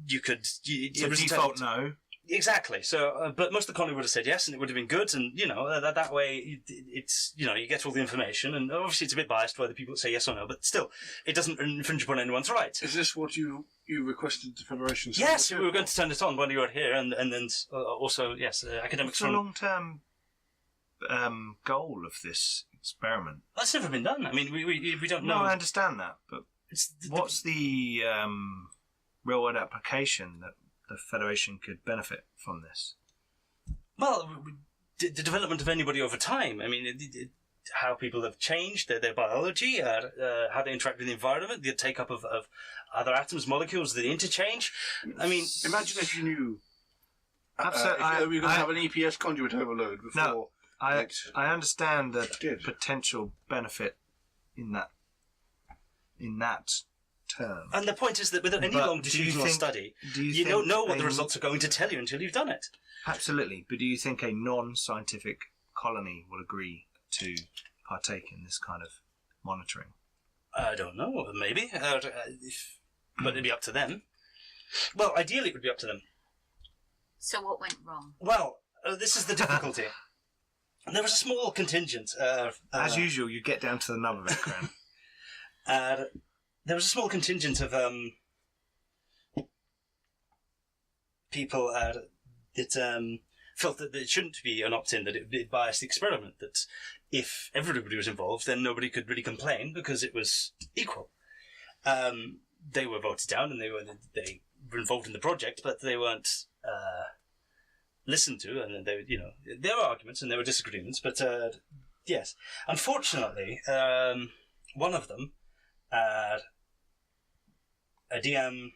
[SPEAKER 1] you could.
[SPEAKER 2] So default no.
[SPEAKER 1] Exactly. So, but most of the colony would have said yes, and it would have been good. And that way, it's you get all the information. And obviously, it's a bit biased by the people that say yes or no, but still, it doesn't infringe upon anyone's rights.
[SPEAKER 4] Is this what you requested the Federation?
[SPEAKER 1] Yes, we were going to turn it on when you were here, and then also yes, academics.
[SPEAKER 2] What's the long-term goal of this experiment?
[SPEAKER 1] That's never been done. I mean, we don't know.
[SPEAKER 2] No, I understand that, but what's the real-world application that the Federation could benefit from this?
[SPEAKER 1] Well, the development of anybody over time. I mean, how people have changed, their biology, how they interact with the environment, the take-up of other atoms, molecules, the interchange. I mean,
[SPEAKER 4] imagine if you knew
[SPEAKER 2] Absolutely.
[SPEAKER 4] we were going to have an EPS conduit overload before.
[SPEAKER 2] No, I understand the potential benefit in that term.
[SPEAKER 1] And the point is that with any longitudinal study, you don't know what the results are going to tell you until you've done it.
[SPEAKER 2] Absolutely. But do you think a non-scientific colony will agree to partake in this kind of monitoring?
[SPEAKER 1] I don't know. Maybe. But it'd be up to them. Well, ideally it would be up to them.
[SPEAKER 3] So what went wrong?
[SPEAKER 1] Well, this is the difficulty. There was a small contingent.
[SPEAKER 2] As usual, you get down to the nub of it, Graham.
[SPEAKER 1] There was a small contingent of people that felt that it shouldn't be an opt-in, that it biased the experiment, that if everybody was involved, then nobody could really complain because it was equal. They were voted down, and they were involved in the project, but they weren't listened to, and there were arguments and there were disagreements, but yes. Unfortunately, one of them, a DM,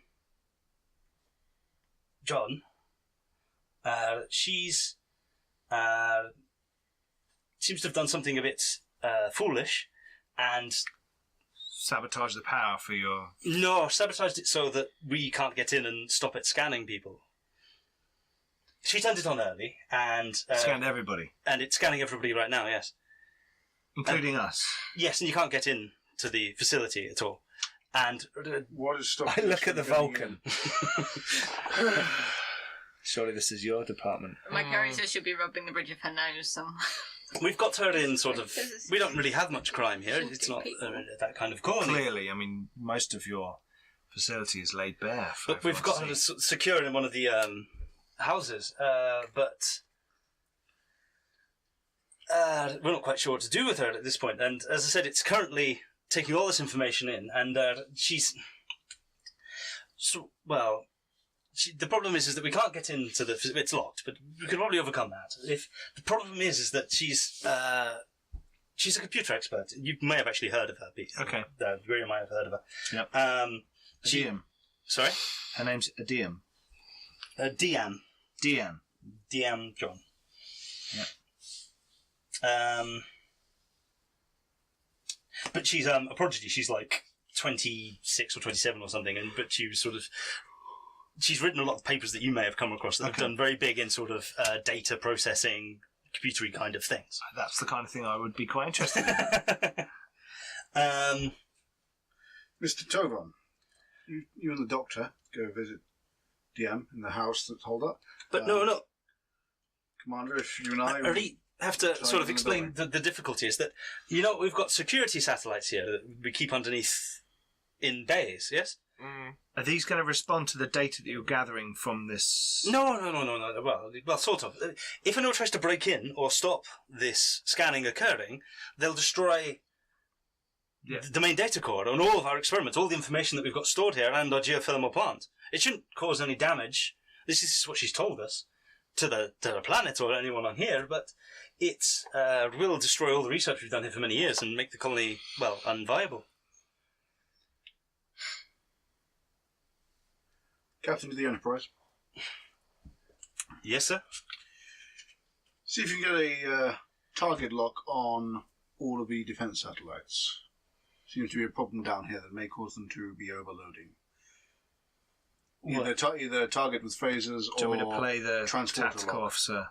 [SPEAKER 1] John, she's seems to have done something a bit foolish, and
[SPEAKER 2] sabotage the power for your...
[SPEAKER 1] No, sabotaged it so that we can't get in and stop it scanning people. She turned it on early, and...
[SPEAKER 2] scanned everybody.
[SPEAKER 1] And it's scanning everybody right now, yes.
[SPEAKER 2] Including us.
[SPEAKER 1] Yes, and you can't get in to the facility at all. And...
[SPEAKER 4] what is stopping
[SPEAKER 2] I look at the Vulcan. Surely this is your department.
[SPEAKER 3] My character should be rubbing the bridge of her nose somewhere.
[SPEAKER 1] We've got her in sort of... We don't really have much crime here. It's not that kind of colony.
[SPEAKER 2] Clearly, I mean, most of your facility is laid bare.
[SPEAKER 1] But we've got her secure in one of the houses. But we're not quite sure what to do with her at this point. And as I said, it's currently taking all this information in. And she's... well... the problem is that we can't get into the... It's locked, but we can probably overcome that. The problem is that she's She's a computer expert. You may have actually heard of her.
[SPEAKER 2] Okay.
[SPEAKER 1] You might have heard of her.
[SPEAKER 2] Yep.
[SPEAKER 1] Adium. Sorry?
[SPEAKER 2] Her name's Adium.
[SPEAKER 1] Deanne. Deanne John.
[SPEAKER 2] Yeah.
[SPEAKER 1] But she's a prodigy. She's like 26 or 27 or something, but she's written a lot of papers that you may have come across that have done very big in sort of data processing, computery kind of things.
[SPEAKER 2] That's the kind of thing I would be quite interested in.
[SPEAKER 4] Mr. Tovon, you and the doctor go visit DM in the house that's holed up.
[SPEAKER 1] But no.
[SPEAKER 4] Commander, if you and I
[SPEAKER 1] really have to sort of explain the difficulty is that, we've got security satellites here that we keep underneath in bays, yes?
[SPEAKER 5] Mm.
[SPEAKER 2] Are these going to respond to the data that you're gathering from this?
[SPEAKER 1] No. Well, sort of. If anyone tries to break in or stop this scanning occurring, they'll destroy the main data core on all of our experiments, all the information that we've got stored here, and our geothermal plant. It shouldn't cause any damage. This is what she's told us to the planet or anyone on here, but it will destroy all the research we've done here for many years and make the colony, unviable.
[SPEAKER 4] Captain of the Enterprise.
[SPEAKER 1] Yes, sir.
[SPEAKER 4] See if you can get a target lock on all of the defense satellites. Seems to be a problem down here that may cause them to be overloading. Either target with phasers or
[SPEAKER 2] Do you want me to play the
[SPEAKER 4] transporter
[SPEAKER 2] tactical
[SPEAKER 4] lock.
[SPEAKER 2] officer?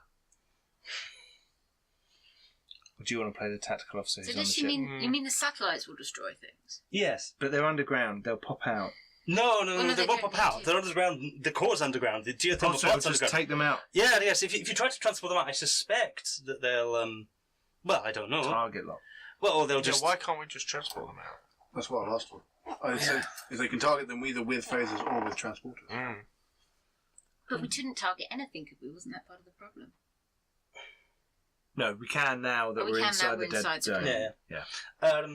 [SPEAKER 2] Or do you want to play the tactical officer
[SPEAKER 3] So
[SPEAKER 2] who's on the
[SPEAKER 3] does she
[SPEAKER 2] ship?
[SPEAKER 3] mean you mean the satellites will destroy things?
[SPEAKER 1] Yes.
[SPEAKER 2] But they're underground. They'll pop out.
[SPEAKER 1] No,
[SPEAKER 3] no,
[SPEAKER 1] they
[SPEAKER 3] they
[SPEAKER 1] won't
[SPEAKER 3] don't
[SPEAKER 1] pop out.
[SPEAKER 3] need to.
[SPEAKER 1] They're underground. The core's underground. The geothermal
[SPEAKER 2] Also,
[SPEAKER 1] plant's
[SPEAKER 2] just
[SPEAKER 1] underground.
[SPEAKER 2] take them out.
[SPEAKER 1] Yes. If you try to transport them out, I suspect that they'll. I don't know.
[SPEAKER 2] Target lock.
[SPEAKER 1] Well, or they'll just.
[SPEAKER 5] Why can't we just transport them out?
[SPEAKER 4] That's what I asked for. I said if they can target them either with phasers or with transporters.
[SPEAKER 5] Mm.
[SPEAKER 3] But we shouldn't target anything, could we? Wasn't that part of the problem?
[SPEAKER 2] No, we can now that
[SPEAKER 3] Oh, we
[SPEAKER 2] we're
[SPEAKER 3] can
[SPEAKER 2] inside
[SPEAKER 3] now
[SPEAKER 2] the
[SPEAKER 3] we're
[SPEAKER 2] dead
[SPEAKER 3] inside the
[SPEAKER 2] zone.
[SPEAKER 3] zone.
[SPEAKER 1] Yeah.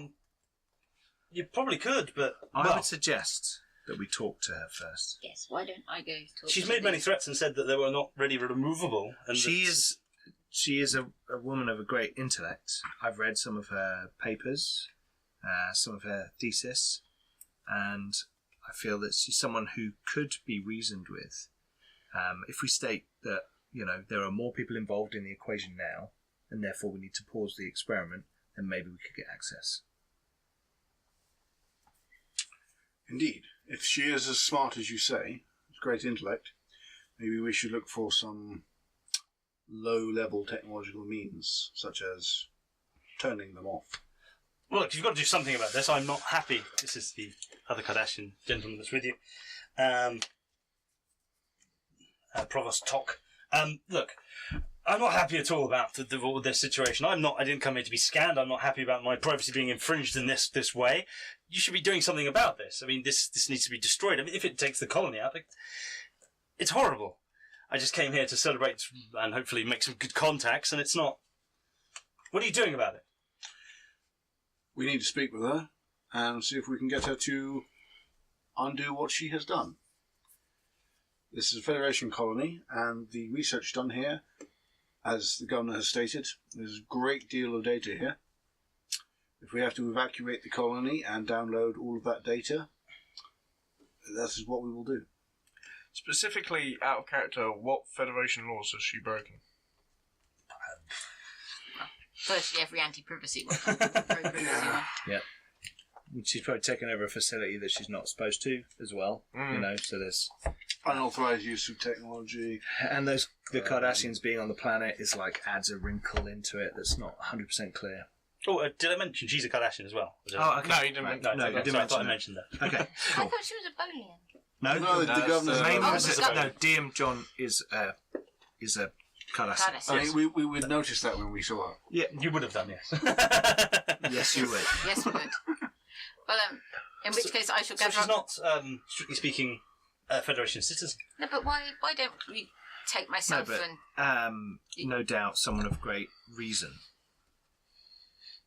[SPEAKER 1] You probably could, but
[SPEAKER 2] I would suggest that we talk to her first.
[SPEAKER 3] Yes, why don't I go talk
[SPEAKER 1] she's
[SPEAKER 3] to
[SPEAKER 1] made
[SPEAKER 3] the-
[SPEAKER 1] many threats and said that they were not ready removable. And
[SPEAKER 2] She is a woman of a great intellect. I've read some of her papers, some of her thesis, and I feel that she's someone who could be reasoned with. If we state that, there are more people involved in the equation now, and therefore we need to pause the experiment, then maybe we could get access.
[SPEAKER 4] Indeed. If she is as smart as you say, great intellect, maybe we should look for some low-level technological means, such as turning them off.
[SPEAKER 1] Well, look, you've got to do something about this. I'm not happy. This is the other Kardashian gentleman that's with you. Provost Tok. Look, I'm not happy at all about this situation. I didn't come here to be scanned. I'm not happy about my privacy being infringed in this way. You should be doing something about this. I mean, this needs to be destroyed. I mean, if it takes the colony out, it's horrible. I just came here to celebrate and hopefully make some good contacts, and it's not. What are you doing about it?
[SPEAKER 4] We need to speak with her and see if we can get her to undo what she has done. This is a Federation colony, and the research done here, as the Governor has stated, there's a great deal of data here. If we have to evacuate the colony and download all of that data, that is what we will do.
[SPEAKER 5] Specifically, out of character, what Federation laws has she broken?
[SPEAKER 3] Firstly, every anti-privacy one. Pro-privacy one.
[SPEAKER 2] Yeah. She's probably taken over a facility that she's not supposed to as well. So there's
[SPEAKER 4] Unauthorized use of technology.
[SPEAKER 2] and the Cardassians being on the planet is adds a wrinkle into it that's not 100% clear.
[SPEAKER 1] Oh, did I mention she's a Kardashian as well?
[SPEAKER 2] Oh, okay.
[SPEAKER 5] No, you didn't.
[SPEAKER 1] No,
[SPEAKER 2] you didn't
[SPEAKER 1] I thought I
[SPEAKER 2] mention
[SPEAKER 1] mentioned that.
[SPEAKER 2] Okay,
[SPEAKER 3] I
[SPEAKER 2] cool.
[SPEAKER 3] thought she was a Bolian.
[SPEAKER 4] No, the Governor's
[SPEAKER 2] Name
[SPEAKER 3] Oh,
[SPEAKER 2] was
[SPEAKER 3] it's
[SPEAKER 2] no.
[SPEAKER 3] a-
[SPEAKER 2] DM John is a Cardassian.
[SPEAKER 3] Cardassian.
[SPEAKER 4] I mean, we would notice that when we saw her.
[SPEAKER 2] Yeah,
[SPEAKER 1] You would have done, yes.
[SPEAKER 2] yes, you would.
[SPEAKER 3] Yes, we would. Well, in which case I shall
[SPEAKER 1] So
[SPEAKER 3] gather
[SPEAKER 1] she's
[SPEAKER 3] up...
[SPEAKER 1] not, strictly speaking, a Federation citizen.
[SPEAKER 3] No, but why don't we take myself
[SPEAKER 2] No, but
[SPEAKER 3] and...
[SPEAKER 2] no doubt someone of great reason.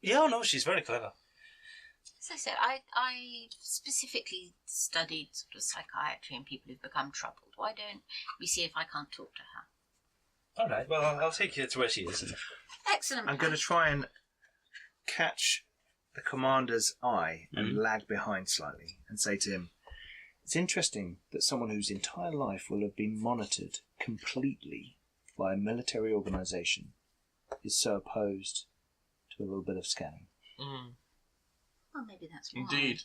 [SPEAKER 1] Yeah, no, she's very clever.
[SPEAKER 3] As I said, I specifically studied sort of psychiatry and people who've become troubled. Why don't we see if I can't talk to her?
[SPEAKER 1] All right, well, I'll take you to where she is.
[SPEAKER 3] Excellent.
[SPEAKER 2] I'm going to try and catch the commander's eye and lag behind slightly and say to him, "It's interesting that someone whose entire life will have been monitored completely by a military organisation is so opposed to a little bit of scanning.
[SPEAKER 3] Well, maybe that's why.
[SPEAKER 5] Indeed.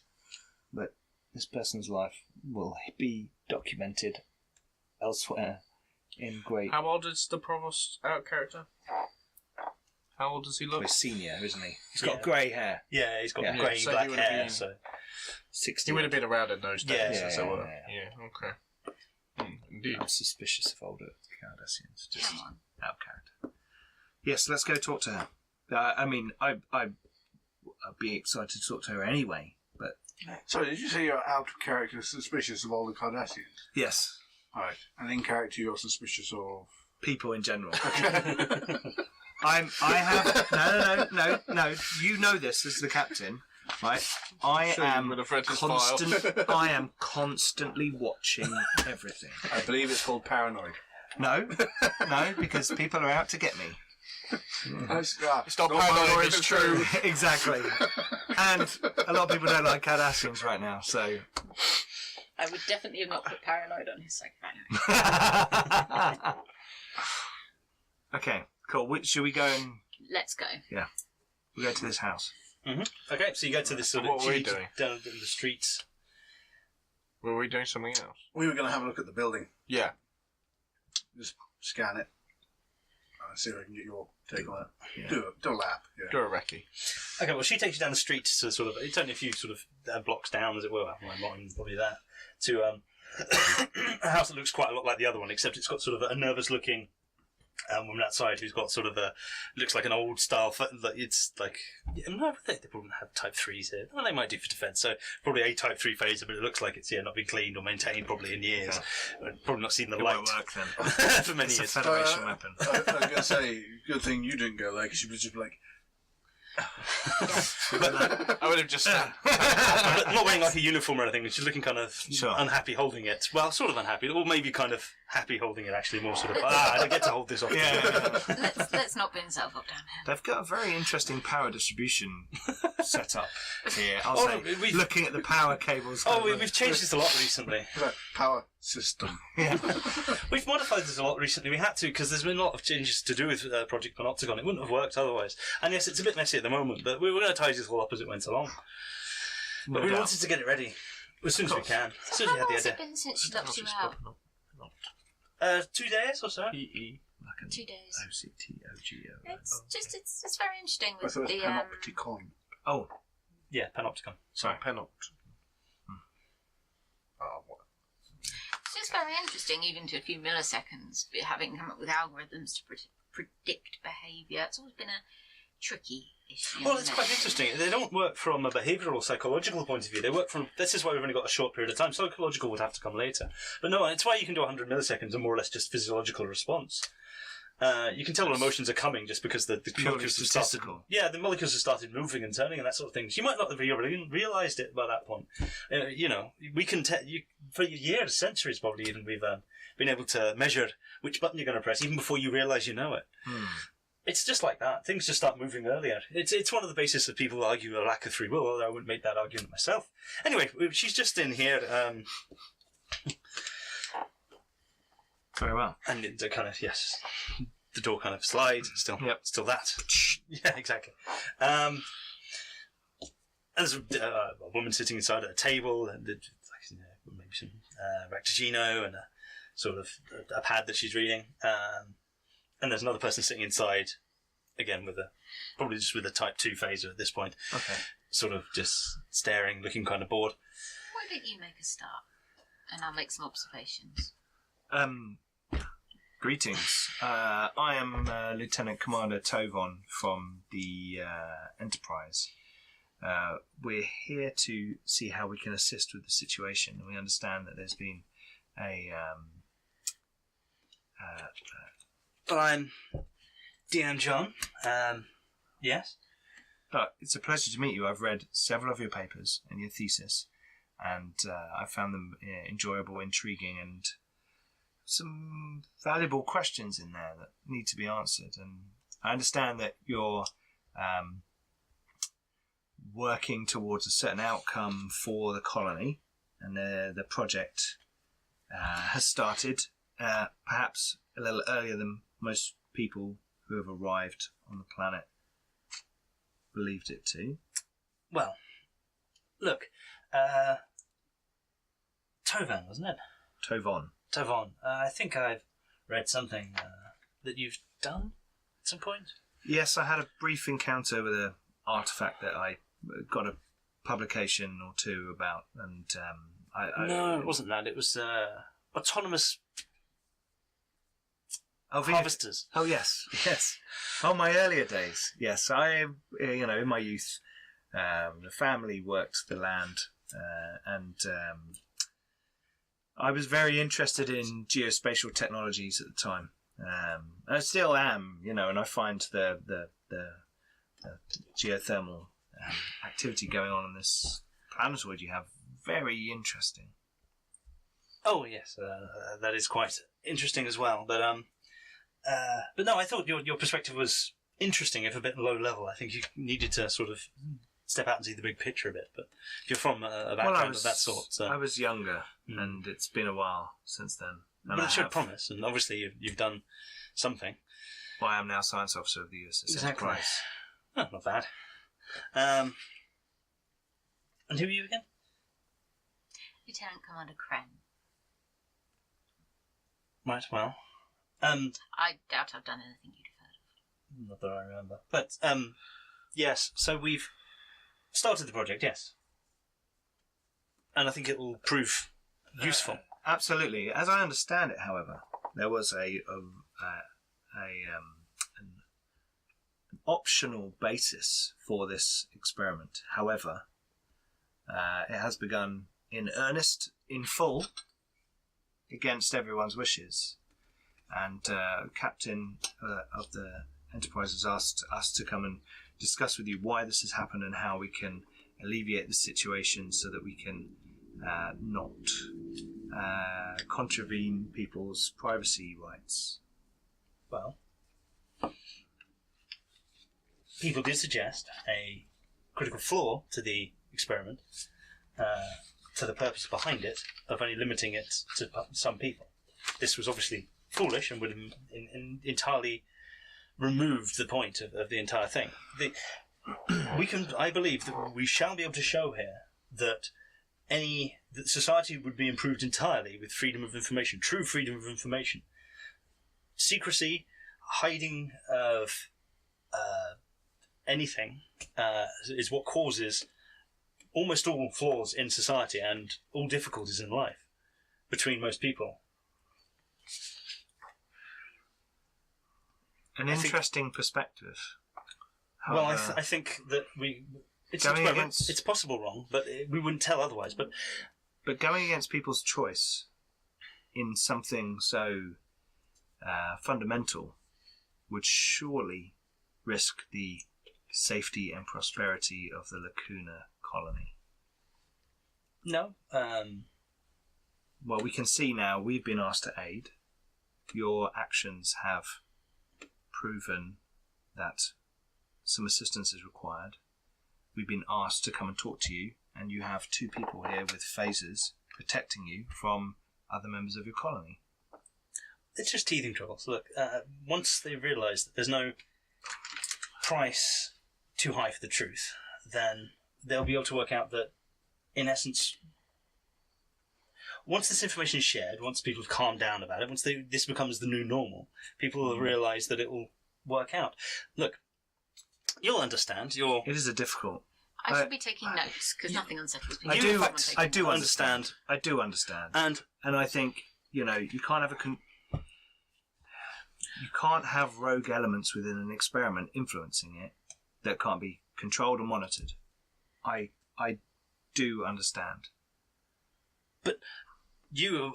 [SPEAKER 2] But this person's life will be documented elsewhere in great...
[SPEAKER 5] How old is the provost out character? How old does he look?
[SPEAKER 2] He's senior, isn't he? He's got grey hair.
[SPEAKER 1] Yeah, he's got
[SPEAKER 2] Yeah.
[SPEAKER 1] grey
[SPEAKER 5] So he
[SPEAKER 1] black
[SPEAKER 5] would have
[SPEAKER 1] hair.
[SPEAKER 5] been-
[SPEAKER 1] So
[SPEAKER 2] 60.
[SPEAKER 5] He would have been around in those days.
[SPEAKER 1] Yeah,
[SPEAKER 5] as it were.
[SPEAKER 2] yeah.
[SPEAKER 5] Okay. Indeed.
[SPEAKER 2] I'm suspicious of older Cardassians. Just
[SPEAKER 3] Come on.
[SPEAKER 2] out of character. Yes, let's go talk to her. I'd be excited to talk to her anyway, but...
[SPEAKER 4] So, did you say you're out of character suspicious of all the Cardassians?
[SPEAKER 2] Yes,
[SPEAKER 4] Right. And in character you're suspicious of...
[SPEAKER 2] people in general. No. You know this as the captain, right? I
[SPEAKER 5] Sure, you
[SPEAKER 2] am
[SPEAKER 5] would have read his file.
[SPEAKER 2] I am constantly watching everything.
[SPEAKER 4] I believe it's called paranoid.
[SPEAKER 2] No, because people are out to get me.
[SPEAKER 4] It's
[SPEAKER 5] not paranoid, it's true.
[SPEAKER 2] Exactly. And a lot of people don't like Cardassians right now, so...
[SPEAKER 3] I would definitely have not put paranoid on his psychoanalysis.
[SPEAKER 2] Okay, cool. Should we go and...
[SPEAKER 3] Let's go.
[SPEAKER 2] We'll go to this house.
[SPEAKER 1] okay, so you go to this sort of
[SPEAKER 5] What were we doing?
[SPEAKER 1] down in the streets.
[SPEAKER 5] Were we doing something else?
[SPEAKER 4] We were going to have a look at the building.
[SPEAKER 5] Yeah.
[SPEAKER 4] Just scan it. See if I can get your take on it.
[SPEAKER 2] Yeah.
[SPEAKER 4] Do a lap. Yeah.
[SPEAKER 5] Do a recce.
[SPEAKER 1] Okay, well, she takes you down the street to sort of, it's only a few sort of blocks down, as it were, probably that, to a house that looks quite a lot like the other one, except it's got sort of a nervous-looking woman outside who's got sort of looks like an old style, it's like, no, they probably don't have Type 3s here. Well, they might do for defence, so probably a Type 3 phaser, but it looks like it's not been cleaned or maintained probably in years. Probably not seen the
[SPEAKER 2] It
[SPEAKER 1] light
[SPEAKER 2] won't work then.
[SPEAKER 1] for many
[SPEAKER 2] It's a
[SPEAKER 1] years.
[SPEAKER 2] Federation weapon.
[SPEAKER 4] I was going to say, good thing you didn't go there, because she was just like...
[SPEAKER 5] I would have just snapped.
[SPEAKER 1] But not wearing like a uniform or anything. She's looking kind of
[SPEAKER 2] Sure.
[SPEAKER 1] unhappy holding it. Well, sort of unhappy, or maybe kind of happy holding it. Actually, more sort of I don't get to hold this off.
[SPEAKER 3] Let's not bin self up down here.
[SPEAKER 2] They've got a very interesting power distribution set up here. I'll
[SPEAKER 1] Oh,
[SPEAKER 2] say,
[SPEAKER 1] we've-
[SPEAKER 2] looking at the power cables.
[SPEAKER 1] Oh, we've changed this a lot recently.
[SPEAKER 4] Power system.
[SPEAKER 1] We've modified this a lot recently. We had to because there's been a lot of changes to do with Project Panopticon. It wouldn't have worked otherwise. And yes, it's a bit messy at the moment, but we were going to tidy this all up as it went along. But we wanted to get it ready as soon as we can. As soon as
[SPEAKER 3] How
[SPEAKER 1] we had
[SPEAKER 3] long
[SPEAKER 1] the
[SPEAKER 3] has it
[SPEAKER 1] idea.
[SPEAKER 3] been since she locked you out?
[SPEAKER 1] 2 days or so.
[SPEAKER 5] PE.
[SPEAKER 3] 2 days.
[SPEAKER 2] OCTOGO.
[SPEAKER 3] It's very interesting
[SPEAKER 4] I
[SPEAKER 3] with
[SPEAKER 4] thought it
[SPEAKER 3] the
[SPEAKER 4] was Panopticon.
[SPEAKER 2] Oh,
[SPEAKER 1] Yeah, Panopticon.
[SPEAKER 2] sorry.
[SPEAKER 5] Penopt. Oh, what?
[SPEAKER 3] It's just very interesting, even to a few milliseconds, having come up with algorithms to predict behaviour. It's always been a tricky issue.
[SPEAKER 1] Well, it's
[SPEAKER 3] isn't
[SPEAKER 1] quite
[SPEAKER 3] it?
[SPEAKER 1] interesting. They don't work from a behavioural, psychological point of view. They work from... This is why we've only got a short period of time. Psychological would have to come later. But no, it's why you can do 100 milliseconds and more or less just physiological response. You can tell when emotions are coming just because the
[SPEAKER 2] Purely
[SPEAKER 1] molecules have started...
[SPEAKER 2] statistical.
[SPEAKER 1] Yeah, the molecules have started moving and turning and that sort of thing. So you might not have even realised it by that point. We can... for years, centuries probably even, we've been able to measure which button you're going to press even before you realise you know it. It's just like that. Things just start moving earlier. It's one of the basis that people argue a lack of free will, although I wouldn't make that argument myself. Anyway, she's just in here,
[SPEAKER 2] Very well.
[SPEAKER 1] and the kind of, yes, the door kind of slides, still that. Yeah, exactly. And there's a woman sitting inside at a table, and maybe some Rectigino and a sort of a pad that she's reading. And there's another person sitting inside, again probably just with a Type 2 phaser at this point.
[SPEAKER 2] Okay.
[SPEAKER 1] Sort of just staring, looking kind of bored.
[SPEAKER 3] Why don't you make a start? And I'll make some observations.
[SPEAKER 2] Greetings. I am Lieutenant Commander Tovon from the Enterprise. We're here to see how we can assist with the situation. We understand that there's been a...
[SPEAKER 1] Well, I'm Deanne John. Yes?
[SPEAKER 2] It's a pleasure to meet you. I've read several of your papers and your thesis, and I found them enjoyable, intriguing, and some valuable questions in there that need to be answered. And I understand that you're working towards a certain outcome for the colony, and the project has started, perhaps a little earlier than most people who have arrived on the planet believed it to.
[SPEAKER 1] Well, look, Tovan, wasn't it?
[SPEAKER 2] Tovon.
[SPEAKER 1] I think I've read something that you've done at some point.
[SPEAKER 2] Yes, I had a brief encounter with an artifact that I got a publication or two about, and
[SPEAKER 1] No, it wasn't that. It was autonomous
[SPEAKER 2] the
[SPEAKER 1] harvesters.
[SPEAKER 2] Oh yes. Oh, my earlier days. Yes, I, in my youth, the family worked the land, and I was very interested in geospatial technologies at the time. I still am, and I find the geothermal activity going on this planetoid you have very interesting.
[SPEAKER 1] Oh yes, that is quite interesting as well. But no, I thought your perspective was interesting, if a bit low level. I think you needed to sort of step out and see the big picture a bit. But if you're from a background of that sort, so.
[SPEAKER 2] I was younger, and it's been a while since then. And
[SPEAKER 1] but it showed promise, and obviously you've done something.
[SPEAKER 2] Well, I am now science officer of the USS Enterprise.
[SPEAKER 1] Oh, not bad. And who are you again?
[SPEAKER 3] Lieutenant Commander Kren.
[SPEAKER 1] Right, well.
[SPEAKER 3] I doubt I've done anything you'd have heard of.
[SPEAKER 1] Not that I remember. But, yes, so we've started the project, yes. And I think it will prove useful.
[SPEAKER 2] Absolutely. As I understand it, however, there was an optional basis for this experiment. However, it has begun in earnest, in full, against everyone's wishes. And Captain of the Enterprise has asked us to come and discuss with you why this has happened and how we can alleviate the situation so that we can not contravene people's privacy rights.
[SPEAKER 1] Well, people did suggest a critical flaw to the experiment, to the purpose behind it, of only limiting it to some people. This was obviously foolish and would have entirely removed the point of the entire thing. I believe that we shall be able to show here that that society would be improved entirely with freedom of information, true freedom of information. Secrecy, hiding of anything is what causes almost all flaws in society and all difficulties in life between most people.
[SPEAKER 2] An interesting perspective.
[SPEAKER 1] Well, I think that it's possible wrong, but we wouldn't tell otherwise. But
[SPEAKER 2] going against people's choice in something so fundamental would surely risk the safety and prosperity of the Lacuna Colony.
[SPEAKER 1] No.
[SPEAKER 2] Well, we can see now we've been asked to aid. Your actions have proven that some assistance is required. We've been asked to come and talk to you, and you have two people here with phasers protecting you from other members of your colony.
[SPEAKER 1] It's just teething troubles. Look, once they realise that there's no price too high for the truth, then they'll be able to work out that, in essence, once this information is shared, once people have calmed down about it, once this becomes the new normal, people will realise that it will work out. Look, you'll understand.
[SPEAKER 2] It is a difficult.
[SPEAKER 3] I should be taking notes because nothing unsettles people.
[SPEAKER 2] I do understand. I do understand. And I think you can't have you can't have rogue elements within an experiment influencing it that can't be controlled or monitored. I do understand.
[SPEAKER 1] But you,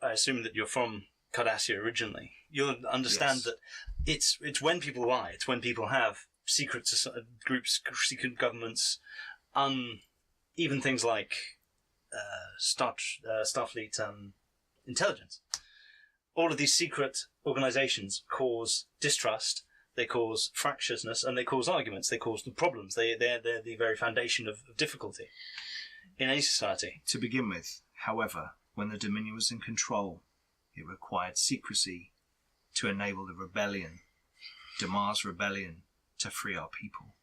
[SPEAKER 1] I assume that you're from Cardassia originally. You'll understand that it's when people lie. It's when people have secret groups, secret governments, even things like Starfleet intelligence. All of these secret organisations cause distrust they cause fractiousness, and they cause arguments. They cause the problems. They're the very foundation of difficulty in any society.
[SPEAKER 2] To begin with, however, when the Dominion was in control, it required secrecy to enable the rebellion, Damar's rebellion, to free our people.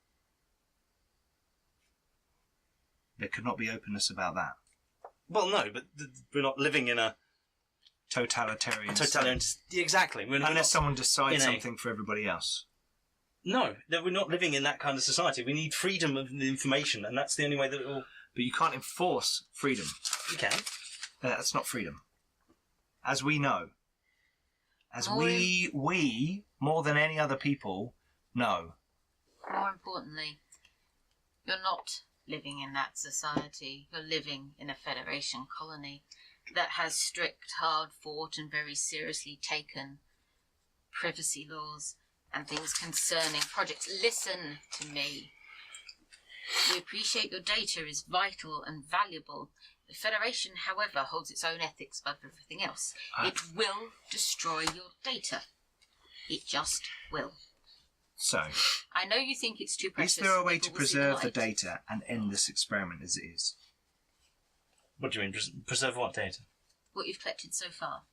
[SPEAKER 2] There could not be openness about that.
[SPEAKER 1] Well, no, but we're not living in a
[SPEAKER 2] Totalitarian.
[SPEAKER 1] Exactly. We're
[SPEAKER 2] Unless
[SPEAKER 1] not,
[SPEAKER 2] someone decides
[SPEAKER 1] in a-
[SPEAKER 2] something for everybody else.
[SPEAKER 1] No, we're not living in that kind of society. We need freedom of the information, and that's the only way that it will.
[SPEAKER 2] But you can't enforce freedom.
[SPEAKER 1] You can.
[SPEAKER 2] That's not freedom. As we know. As
[SPEAKER 3] More
[SPEAKER 2] we, more than any other people, know.
[SPEAKER 3] More importantly, you're not living in that society. You're living in a Federation colony that has strict, hard-fought and very seriously taken privacy laws and things concerning projects. Listen to me. We appreciate your data is vital and valuable. The Federation, however, holds its own ethics above everything else. It will destroy your data. It just will.
[SPEAKER 2] So,
[SPEAKER 3] I know you think it's too precious.
[SPEAKER 2] is there a way
[SPEAKER 3] People
[SPEAKER 2] to
[SPEAKER 3] will see
[SPEAKER 2] preserve the
[SPEAKER 3] light.
[SPEAKER 2] data and end this experiment as it is?
[SPEAKER 1] What do you mean? Preserve what data?
[SPEAKER 3] What you've collected so far.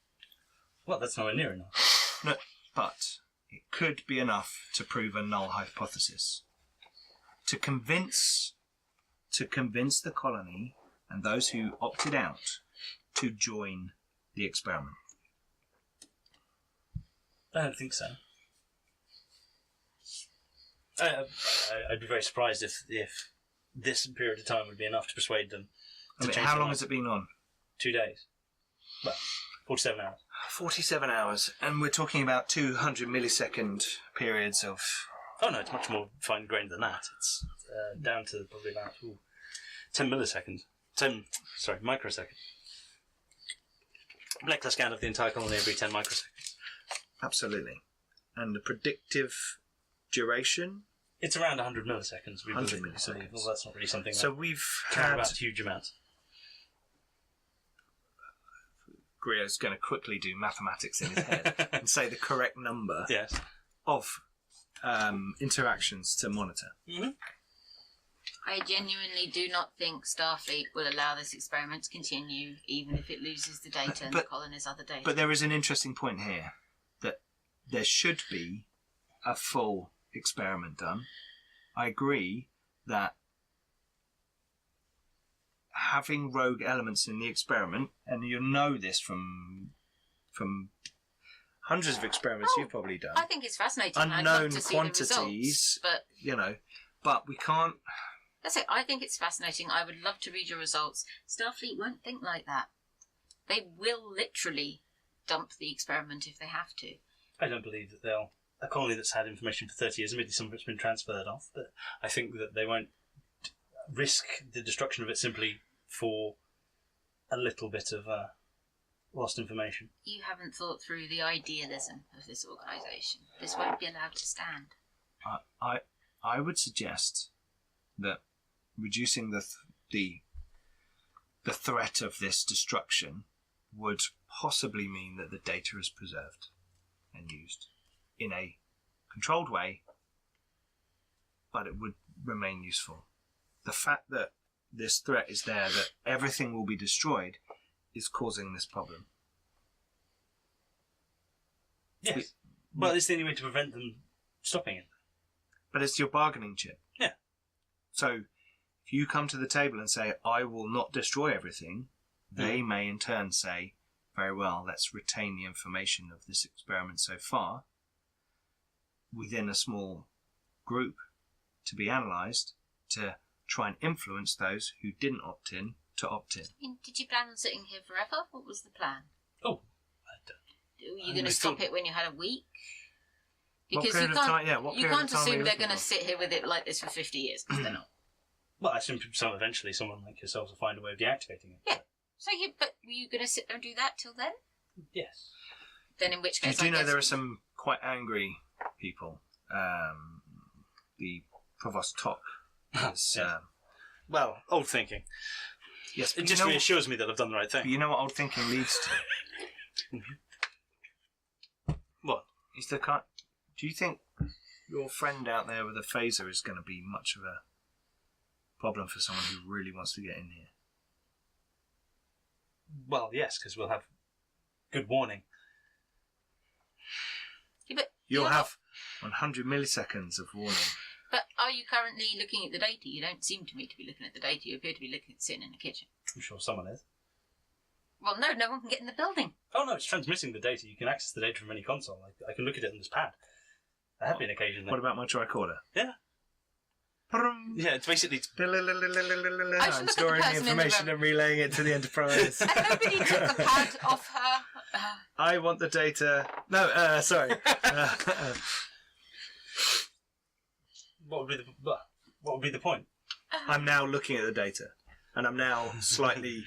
[SPEAKER 1] Well, that's nowhere near enough.
[SPEAKER 2] No, but it could be enough to prove a null hypothesis. To convince the colony and those who opted out to join the experiment.
[SPEAKER 1] I don't think so. I'd be very surprised if this period of time would be enough to persuade them.
[SPEAKER 2] I mean, how long has it been on?
[SPEAKER 1] 2 days. Well, 47 hours.
[SPEAKER 2] 47 hours, and we're talking about 200 millisecond periods of...
[SPEAKER 1] Oh no, it's much more fine-grained than that. It's down to probably about 10 milliseconds. Microseconds. Molecular scan of the entire colony every 10 microseconds.
[SPEAKER 2] Absolutely. And the predictive duration?
[SPEAKER 1] It's around 100 milliseconds.
[SPEAKER 2] 100
[SPEAKER 1] believe. So,
[SPEAKER 2] milliseconds.
[SPEAKER 1] well, that's not really something
[SPEAKER 2] So
[SPEAKER 1] that
[SPEAKER 2] we've
[SPEAKER 1] care
[SPEAKER 2] had...
[SPEAKER 1] about huge amounts.
[SPEAKER 2] Grio's going to quickly do mathematics in his head and say the correct number
[SPEAKER 1] Yes.
[SPEAKER 2] of interactions to monitor.
[SPEAKER 1] Mm-hmm.
[SPEAKER 3] I genuinely do not think Starfleet will allow this experiment to continue, even if it loses the data and the
[SPEAKER 2] But-
[SPEAKER 3] colony's other data.
[SPEAKER 2] But there is an interesting point here, that there should be a full experiment done. I agree that having rogue elements in the experiment, and you'll know this from hundreds of experiments you've probably done,
[SPEAKER 3] I think it's fascinating. I'd
[SPEAKER 2] unknown
[SPEAKER 3] love to see
[SPEAKER 2] quantities,
[SPEAKER 3] the results, but
[SPEAKER 2] you know, but we can't.
[SPEAKER 3] that's it. I think it's fascinating. I would love to read your results. Starfleet won't think like that. They will literally dump the experiment if they have to.
[SPEAKER 1] I don't believe that they'll... A colony that's had information for 30 years, maybe some of it's been transferred off, but I think that they won't risk the destruction of it simply for a little bit of lost information.
[SPEAKER 3] You haven't thought through the idealism of this organisation. This won't be allowed to stand.
[SPEAKER 2] I would suggest that reducing the threat of this destruction would possibly mean that the data is preserved and used in a controlled way, but it would remain useful. The fact that this threat is there, that everything will be destroyed, is causing this problem.
[SPEAKER 1] Yes. Well, it's the only way to prevent them stopping it.
[SPEAKER 2] But it's your bargaining chip.
[SPEAKER 1] Yeah.
[SPEAKER 2] So if you come to the table and say, I will not destroy everything, they may in turn say, very well, let's retain the information of this experiment so far within a small group to be analysed to try and influence those who didn't opt in to opt in.
[SPEAKER 3] I mean, did you plan on sitting here forever? What was the plan?
[SPEAKER 1] Oh, I don't.
[SPEAKER 3] Were you going to stop it when you had a week?
[SPEAKER 2] What
[SPEAKER 3] Because
[SPEAKER 2] period
[SPEAKER 3] you
[SPEAKER 2] of
[SPEAKER 3] can't,
[SPEAKER 2] time- yeah, what
[SPEAKER 3] you
[SPEAKER 2] period of
[SPEAKER 3] can't
[SPEAKER 2] time are
[SPEAKER 3] assume
[SPEAKER 2] you
[SPEAKER 3] they're
[SPEAKER 2] looking
[SPEAKER 3] going to
[SPEAKER 2] for?
[SPEAKER 3] sit here with it like this for 50 years. 'Cause they're not.
[SPEAKER 1] Well, I assume eventually someone like yourselves will find a way of deactivating it.
[SPEAKER 3] Yeah. But were you going to sit there and do that till then?
[SPEAKER 1] Yes.
[SPEAKER 3] Then in which
[SPEAKER 2] You
[SPEAKER 3] case,
[SPEAKER 2] do
[SPEAKER 3] I
[SPEAKER 2] know
[SPEAKER 3] guess
[SPEAKER 2] there are some quite angry people. The Provost Tock is...
[SPEAKER 1] Yeah. Well, old thinking.
[SPEAKER 2] yes,
[SPEAKER 1] It
[SPEAKER 2] but
[SPEAKER 1] just
[SPEAKER 2] you know,
[SPEAKER 1] reassures me that I've done the right
[SPEAKER 2] but
[SPEAKER 1] thing.
[SPEAKER 2] you know what old thinking leads to?
[SPEAKER 1] What?
[SPEAKER 2] Is the kind... Do you think your friend out there with a phaser is going to be much of a problem for someone who really wants to get in here.
[SPEAKER 1] Well, yes, because we'll have good warning.
[SPEAKER 3] Yeah, but
[SPEAKER 2] You'll
[SPEAKER 3] you're
[SPEAKER 2] have 100 milliseconds of warning.
[SPEAKER 3] But are you currently looking at the data? You don't seem to me to be looking at the data. You appear to be looking at sitting in the kitchen.
[SPEAKER 1] I'm sure someone is.
[SPEAKER 3] Well, no one can get in the building.
[SPEAKER 1] Oh no, it's transmitting the data. You can access the data from any console. I can look at it on this pad. There have been occasions.
[SPEAKER 2] What about my tricorder?
[SPEAKER 1] Yeah. Yeah, it's basically...
[SPEAKER 2] I'm storing the information and relaying it to the Enterprise.
[SPEAKER 3] And nobody took the pad off her.
[SPEAKER 2] I want the data. No, sorry.
[SPEAKER 1] What would be the point?
[SPEAKER 2] I'm now looking at the data. And I'm now slightly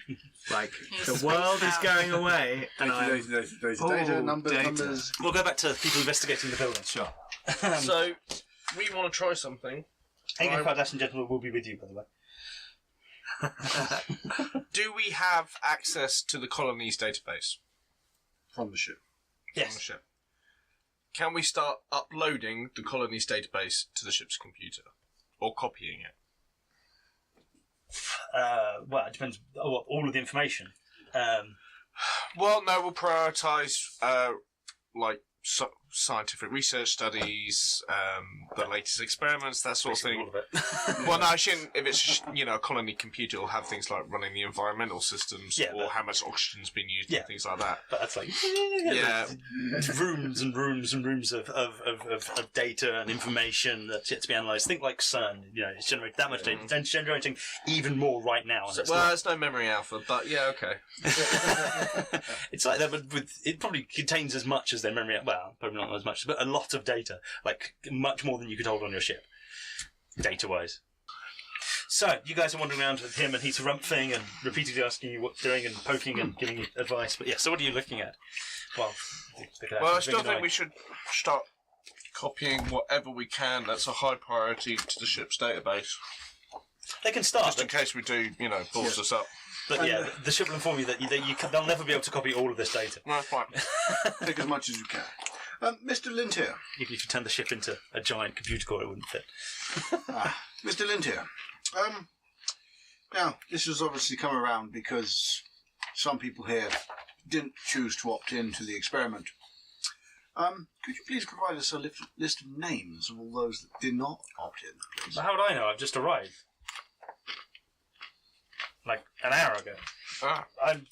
[SPEAKER 2] like,
[SPEAKER 3] You're
[SPEAKER 2] the world
[SPEAKER 3] spaced
[SPEAKER 2] is
[SPEAKER 3] out.
[SPEAKER 2] going away. And I'm...
[SPEAKER 4] Data, numbers.
[SPEAKER 1] We'll go back to people investigating the building.
[SPEAKER 2] Sure.
[SPEAKER 5] So, we want to try something.
[SPEAKER 1] Hanging Kardashian gentleman will be with you, by the way.
[SPEAKER 5] Do we have access to the colony's database?
[SPEAKER 4] From the ship.
[SPEAKER 5] On the
[SPEAKER 1] Yes.
[SPEAKER 5] ship. Can we start uploading the colony's database to the ship's computer? Or copying it?
[SPEAKER 1] Well, it depends. All of the information.
[SPEAKER 5] Well, no, we'll prioritise, scientific research studies, the latest experiments, that sort of
[SPEAKER 1] Basically
[SPEAKER 5] thing.
[SPEAKER 1] all of it.
[SPEAKER 5] Well, no, I shouldn't. If it's a colony computer, it'll have things like running the environmental systems,
[SPEAKER 1] Yeah,
[SPEAKER 5] or
[SPEAKER 1] but-
[SPEAKER 5] how much oxygen's been used,
[SPEAKER 1] Yeah.
[SPEAKER 5] and things like that.
[SPEAKER 1] But that's like
[SPEAKER 5] Yeah.
[SPEAKER 1] it's rooms and rooms and rooms of data and information that's yet to be analysed. Think like CERN. It's generated that much data. It's generating even more right now. And
[SPEAKER 5] It's no memory alpha, but yeah, okay.
[SPEAKER 1] it's like that, but it probably contains as much as their memory. Well, probably not as much, but a lot of data, like much more than you could hold on your ship, data-wise. So you guys are wandering around with him, and he's rumphing and repeatedly asking you what you're doing and poking and giving you advice. But yeah, so what are you looking at? Well,
[SPEAKER 5] Well, I still think we should start copying whatever we can that's a high priority to the ship's database.
[SPEAKER 1] They can start,
[SPEAKER 5] Just in case we do, balls us up.
[SPEAKER 1] but yeah, the ship will inform you that they'll never be able to copy all of this data,
[SPEAKER 5] No, fine.
[SPEAKER 4] Take as much as you can. Mr. Lint here.
[SPEAKER 1] even if you turn the ship into a giant computer core, it wouldn't fit.
[SPEAKER 4] Mr. Lint here. Now, this has obviously come around because some people here didn't choose to opt in to the experiment. Could you please provide us a list of names of all those that did not opt in, please?
[SPEAKER 1] But how would I know? I've just arrived. Like an hour ago. I'm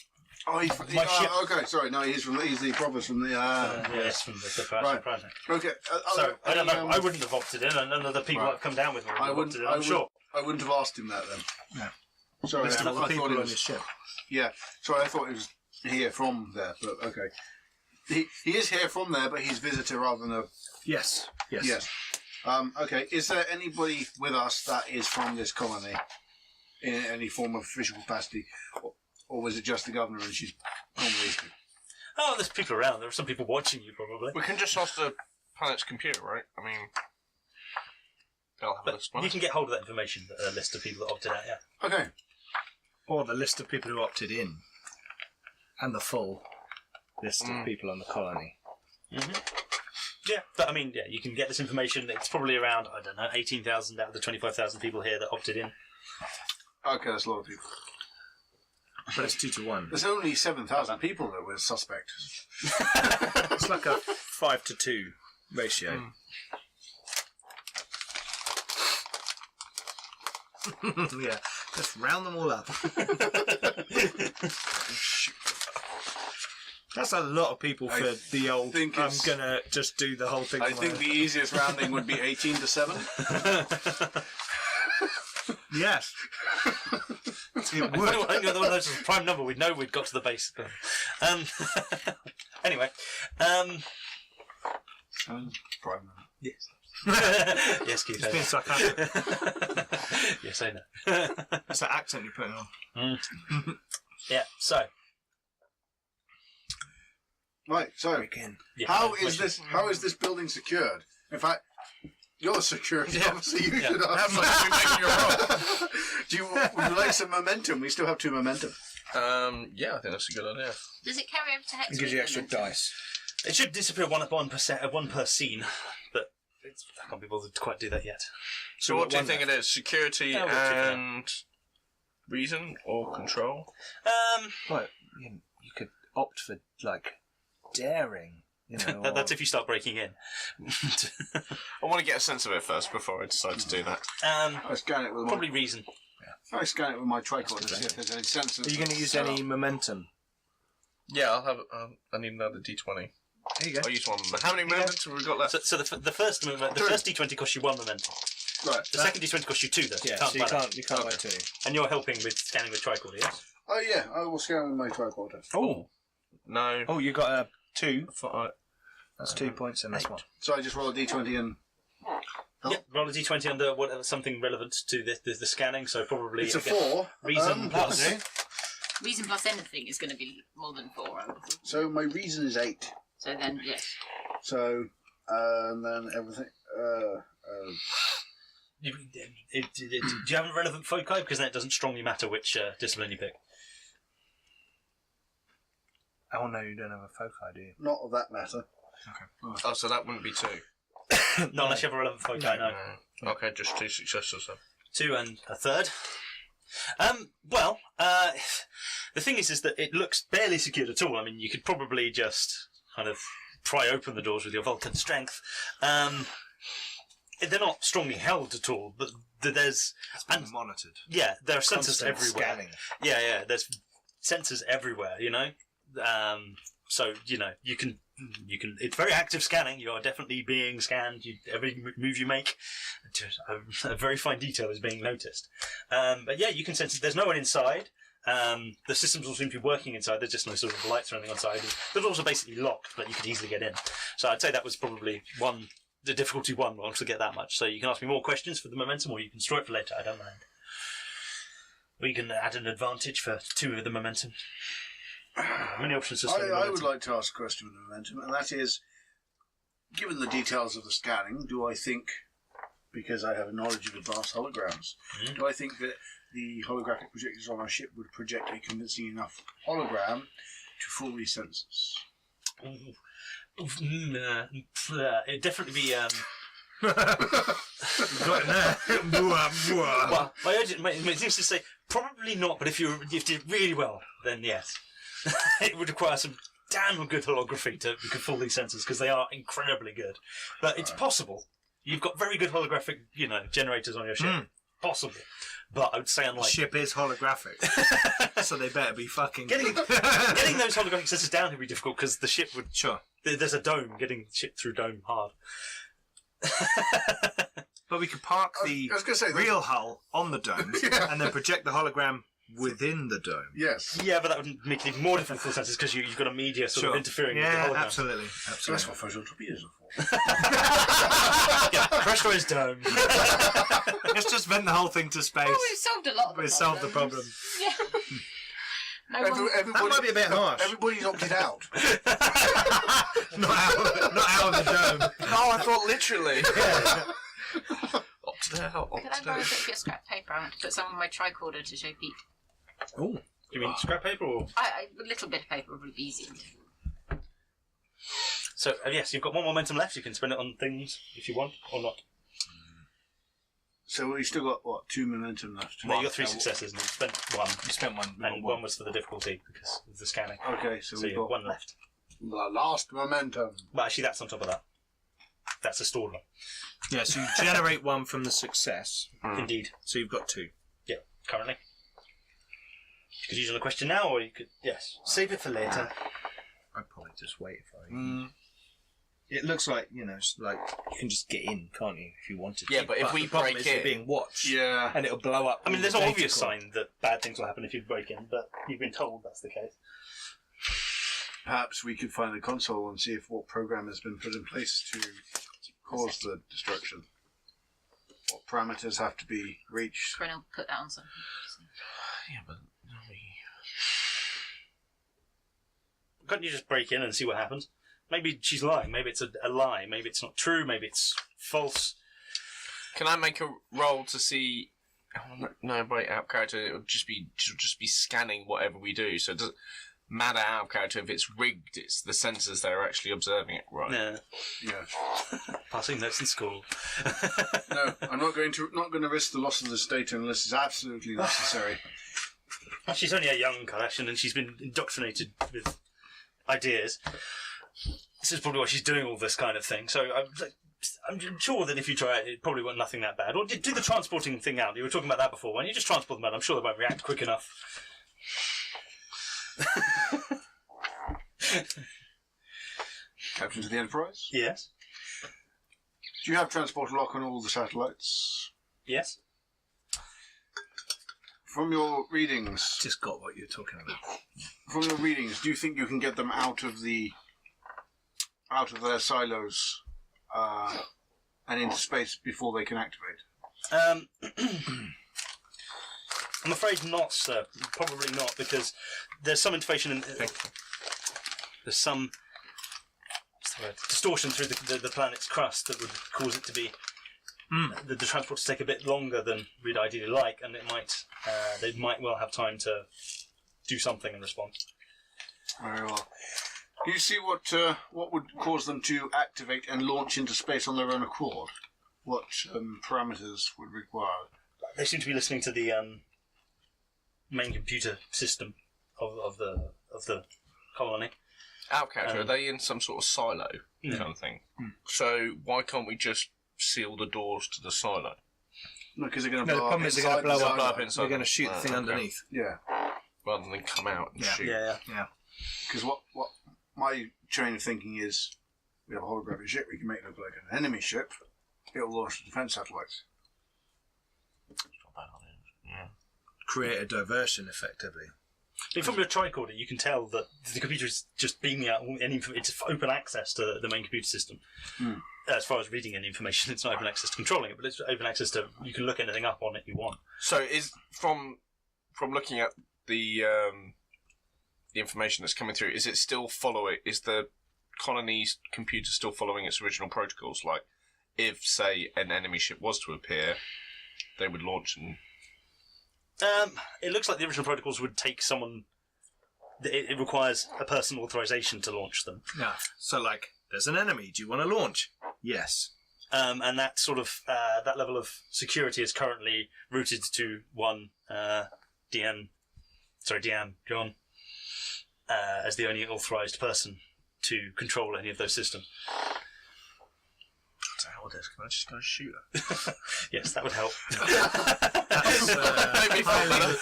[SPEAKER 4] Oh,
[SPEAKER 1] My ship-
[SPEAKER 4] okay, sorry. No, he's the provost from the...
[SPEAKER 1] yes, from the
[SPEAKER 4] Right.
[SPEAKER 1] project.
[SPEAKER 4] Okay.
[SPEAKER 1] So I don't know. I wouldn't have opted in, and none of the people
[SPEAKER 4] Right.
[SPEAKER 1] that have come down with me would
[SPEAKER 4] I
[SPEAKER 1] have
[SPEAKER 4] wouldn't.
[SPEAKER 1] opted in. I'm sure.
[SPEAKER 4] I wouldn't have asked him that then.
[SPEAKER 2] No.
[SPEAKER 4] Sorry,
[SPEAKER 2] List of
[SPEAKER 4] I
[SPEAKER 2] all the
[SPEAKER 4] thought
[SPEAKER 2] people
[SPEAKER 4] it
[SPEAKER 2] on
[SPEAKER 4] was.
[SPEAKER 2] this ship.
[SPEAKER 4] Yeah. Sorry, I thought it was here from there, but okay. He is here from there, but he's visitor rather than a...
[SPEAKER 2] Yes.
[SPEAKER 4] Yes. Okay. Is there anybody with us that is from this colony in any form of official capacity, or was it just the governor and she's normally?
[SPEAKER 1] Oh, there's people around. There are some people watching you, probably.
[SPEAKER 5] We can just ask the planet's computer, right? I mean, they'll have a
[SPEAKER 1] But
[SPEAKER 5] list.
[SPEAKER 1] you can get hold of that information, a list of people that opted out, yeah.
[SPEAKER 4] Okay.
[SPEAKER 2] Or the list of people who opted in. And the full list of people on the colony.
[SPEAKER 1] Yeah, but I mean, yeah, you can get this information. It's probably around, I don't know, 18,000 out of the 25,000 people here that opted in.
[SPEAKER 4] Okay, that's a lot of people.
[SPEAKER 2] But it's 2 to 1.
[SPEAKER 4] There's only 7,000 people that were suspect.
[SPEAKER 2] It's like a 5 to 2 ratio. Yeah, just round them all up. That's a lot of people for the old.
[SPEAKER 4] think
[SPEAKER 2] I'm
[SPEAKER 4] it's-
[SPEAKER 2] gonna just do the whole thing.
[SPEAKER 4] I
[SPEAKER 2] for
[SPEAKER 4] think
[SPEAKER 2] my-
[SPEAKER 4] the easiest rounding would be 18 to 7.
[SPEAKER 2] Yes. It
[SPEAKER 1] If
[SPEAKER 2] would.
[SPEAKER 1] anyone had one of those as a prime number, we'd know we'd got to the base. Anyway,
[SPEAKER 4] Prime.
[SPEAKER 1] yes. Yes, Keith.
[SPEAKER 2] It's being sarcastic.
[SPEAKER 1] Yes, I know.
[SPEAKER 2] That's that accent you're putting on.
[SPEAKER 1] Yeah, so.
[SPEAKER 4] Right, so
[SPEAKER 2] Again.
[SPEAKER 1] Yeah,
[SPEAKER 4] how is this building secured? In fact, you're security, obviously you should ask. Would you like some momentum? We still have 2 momentum.
[SPEAKER 5] Yeah, I think that's a good idea.
[SPEAKER 3] Does it carry over to Hex?
[SPEAKER 2] It gives you extra dice.
[SPEAKER 1] It should disappear one per scene, but I can't be bothered to quite do that yet.
[SPEAKER 5] So what do you think it is? Security
[SPEAKER 1] Yeah, we'll check it out.
[SPEAKER 5] and reason or control?
[SPEAKER 2] Well, you could opt for like daring. You know,
[SPEAKER 1] That's if you start breaking in.
[SPEAKER 5] I want to get a sense of it first before I decide to do that.
[SPEAKER 4] I scan it with
[SPEAKER 1] Probably reason.
[SPEAKER 4] I scan it with my tricorder to see if there's any sensors.
[SPEAKER 2] Are you going to use any momentum?
[SPEAKER 5] Yeah, I'll have. I need another D20.
[SPEAKER 2] There you go.
[SPEAKER 5] I'll use one. How many moments have we got left?
[SPEAKER 1] So the first D20 costs you 1 momentum.
[SPEAKER 4] Right.
[SPEAKER 1] The second D20 costs you 2, though.
[SPEAKER 2] Yeah,
[SPEAKER 1] Can't
[SPEAKER 2] so
[SPEAKER 1] buy that.
[SPEAKER 2] you can't buy two.
[SPEAKER 1] And you're helping with scanning with tricorder, yes?
[SPEAKER 4] Oh yeah, I will scan with my tricorder.
[SPEAKER 2] Oh,
[SPEAKER 5] No.
[SPEAKER 2] oh, you got a 2.
[SPEAKER 5] Five.
[SPEAKER 2] That's 2 points, and that's 1.
[SPEAKER 4] So I just roll a d20 and. Oh.
[SPEAKER 1] Yep, roll a D20 under whatever, something relevant to the scanning, so probably...
[SPEAKER 4] It's a
[SPEAKER 1] again,
[SPEAKER 4] 4.
[SPEAKER 1] Reason plus...
[SPEAKER 4] okay.
[SPEAKER 3] Reason plus anything is going to be more than 4, I would think.
[SPEAKER 4] So my reason is 8.
[SPEAKER 3] So then, yes.
[SPEAKER 4] So, and then everything.
[SPEAKER 1] Do you have a relevant foci? Because then it doesn't strongly matter which discipline you pick.
[SPEAKER 2] Oh no, you don't have a foci, do you?
[SPEAKER 4] Not of that matter.
[SPEAKER 5] Oh, so that wouldn't be 2.
[SPEAKER 1] Not unless you have a relevant foci, no.
[SPEAKER 5] Okay, just 2 successes then.
[SPEAKER 1] 2 and a third. The thing is that it looks barely secured at all. I mean, you could probably just kind of pry open the doors with your Vulcan strength. They're not strongly held at all, but there's...
[SPEAKER 2] And monitored.
[SPEAKER 1] Yeah, there are sensors
[SPEAKER 2] Constant
[SPEAKER 1] everywhere.
[SPEAKER 2] scanning.
[SPEAKER 1] Yeah, there's sensors everywhere, you know? So, you know, you can... It's very active scanning. You are definitely being scanned. Every move you make, a very fine detail is being noticed. But yeah, you can sense it. There's no one inside. The systems all seem to be working inside. There's just no sort of lights or anything inside. The doors are basically locked, but you could easily get in. So I'd say that was probably the difficulty 1 once to get that much. So you can ask me more questions for the momentum, or you can store it for later. I don't mind. Or you can add an advantage for 2 of the momentum. Many options to store
[SPEAKER 4] I would like to ask a question with momentum, and that is, given the details of the scanning, do I think, because I have a knowledge of advanced holograms, do I think that the holographic projectors on our ship would project a convincing enough hologram to fool these sensors?
[SPEAKER 1] It'd definitely be...
[SPEAKER 2] Got in there.
[SPEAKER 1] Well, my instincts to say probably not, but if you did really well, then yes. It would require some damn good holography to fool these sensors, because they are incredibly good. But it's possible. You've got very good holographic, generators on your ship. Possible. But I would say
[SPEAKER 2] The
[SPEAKER 1] unlikely.
[SPEAKER 2] ship is holographic, so they better be fucking...
[SPEAKER 1] Getting those holographic sensors down would be difficult, because the ship would...
[SPEAKER 2] Sure.
[SPEAKER 1] There's a dome. Getting ship through dome hard.
[SPEAKER 2] But we could park the
[SPEAKER 4] I was gonna say,
[SPEAKER 2] real hull on the dome and then project the hologram within the dome.
[SPEAKER 4] Yes.
[SPEAKER 1] Yeah, but that would make it even more difficult for the sensors, because you've got a media sort of interfering with the
[SPEAKER 2] Yeah,
[SPEAKER 1] hologram.
[SPEAKER 2] absolutely.
[SPEAKER 4] So that's what photon torpedoes are for.
[SPEAKER 1] Yeah, pressurized dome.
[SPEAKER 2] Let's just vent the whole thing to space.
[SPEAKER 3] Oh, we've solved a lot of the
[SPEAKER 2] We've solved the problem.
[SPEAKER 3] Yeah. No one...
[SPEAKER 4] Everybody,
[SPEAKER 2] That might be a bit harsh.
[SPEAKER 4] Everybody's opted out.
[SPEAKER 2] not out of the dome.
[SPEAKER 5] Oh, I thought literally. Opted out.
[SPEAKER 3] Could I borrow a bit of your scrap paper? I want to put some on my tricorder to show Pete.
[SPEAKER 2] Oh,
[SPEAKER 1] You mean scrap paper or...
[SPEAKER 3] A little bit of paper would be easier.
[SPEAKER 1] So, yes, you've got 1 momentum left. You can spend it on things if you want, or not.
[SPEAKER 4] So we've still got, 2 momentum left?
[SPEAKER 1] No, you got 3 successes, and you spent 1.
[SPEAKER 2] you spent 1.
[SPEAKER 1] And 1 was for the difficulty, because of the scanning.
[SPEAKER 4] Okay, so
[SPEAKER 1] So
[SPEAKER 4] we've
[SPEAKER 1] you've got
[SPEAKER 4] got
[SPEAKER 1] 1 left.
[SPEAKER 4] the last momentum.
[SPEAKER 1] But actually, that's on top of that. That's a stored one.
[SPEAKER 2] Yeah, so you generate 1 from the success.
[SPEAKER 1] Indeed.
[SPEAKER 2] So you've got 2.
[SPEAKER 1] Yeah, currently. You could use it on a question now, or you could, yes, save it for later.
[SPEAKER 2] I'd probably just wait if I... It looks like, it's like you can just get in, can't you, if you wanted to.
[SPEAKER 5] Yeah, but if we
[SPEAKER 2] the problem
[SPEAKER 5] break
[SPEAKER 2] is you're
[SPEAKER 5] in-
[SPEAKER 2] being watched.
[SPEAKER 4] Yeah.
[SPEAKER 2] And it'll blow up.
[SPEAKER 1] I mean,
[SPEAKER 2] all
[SPEAKER 1] there's
[SPEAKER 2] the
[SPEAKER 1] no
[SPEAKER 2] data
[SPEAKER 1] obvious
[SPEAKER 2] core.
[SPEAKER 1] sign that bad things will happen if you break in, but you've been told that's the case.
[SPEAKER 4] Perhaps we could find the console and see if what program has been put in place to cause the destruction. What parameters have to be reached.
[SPEAKER 3] Corinne will put that on something.
[SPEAKER 5] Yeah, but
[SPEAKER 1] Can't you just break in and see what happens? Maybe she's lying. Maybe it's a lie. Maybe it's not true. Maybe it's false.
[SPEAKER 5] can I make a roll to see? Oh, no, wait, out character. It'll just be scanning whatever we do. So it doesn't. mad out of character. If it's rigged, it's the sensors that are actually observing it, right?
[SPEAKER 1] Yeah.
[SPEAKER 4] Yeah.
[SPEAKER 1] Passing notes in school.
[SPEAKER 4] No, I'm not going to risk the loss of this data unless it's absolutely necessary.
[SPEAKER 1] She's only a young Kardashian and she's been indoctrinated with ideas. This is probably why she's doing all this kind of thing. So I'm sure that if you try it probably won't nothing that bad. Or do the transporting thing out. You were talking about that before. When you just transport them out, I'm sure they won't react quick enough.
[SPEAKER 4] Captain to the Enterprise?
[SPEAKER 1] Yes.
[SPEAKER 4] Do you have transport lock on all the satellites?
[SPEAKER 1] Yes.
[SPEAKER 4] From your readings,
[SPEAKER 2] Just got what you're talking about.
[SPEAKER 4] do you think you can get them out of their silos and into space before they can activate?
[SPEAKER 1] I'm afraid not, sir. Probably not, because there's some information there's some distortion through the planet's crust that would cause it to be the transport to take a bit longer than we'd ideally like, and they might well have time to do something in response.
[SPEAKER 4] Very well. Do you see what would cause them to activate and launch into space on their own accord? What parameters would require?
[SPEAKER 1] They seem to be listening to the main computer system of the colony.
[SPEAKER 5] Out of character, are they in some sort of silo kind of thing? So why can't we just seal the doors to the silo?
[SPEAKER 4] No, because they're going to
[SPEAKER 2] No, the
[SPEAKER 4] blow up.
[SPEAKER 2] problem is they're going to blow
[SPEAKER 5] Blow
[SPEAKER 2] up
[SPEAKER 5] up inside
[SPEAKER 2] They're going to
[SPEAKER 5] them.
[SPEAKER 2] shoot the thing
[SPEAKER 5] Okay.
[SPEAKER 2] underneath.
[SPEAKER 4] Yeah.
[SPEAKER 5] Rather than come out and shoot.
[SPEAKER 1] Yeah.
[SPEAKER 4] Because what my train of thinking is, we have a holographic ship, we can make it look like an enemy ship. It'll launch the defense satellites.
[SPEAKER 5] Yeah.
[SPEAKER 2] Create a diversion, effectively.
[SPEAKER 1] From your tricorder, you can tell that the computer is just beaming out any information. It's open access to the main computer system. As far as reading any information, it's not open access to controlling it, but it's open access to, you can look anything up on it you want.
[SPEAKER 5] So is from looking at the information that's coming through, is it still following? Is the colony's computer still following its original protocols? Like, if say an enemy ship was to appear, they would launch and.
[SPEAKER 1] It looks like the original protocols would take someone. It requires a personal authorization to launch them.
[SPEAKER 2] Yeah. So, like, there's an enemy. Do you want to launch? Yes.
[SPEAKER 1] And that sort of that level of security is currently routed to one John, as the only authorized person to control any of those systems.
[SPEAKER 2] Can I just go shoot her?
[SPEAKER 1] Yes, that would help.
[SPEAKER 2] That's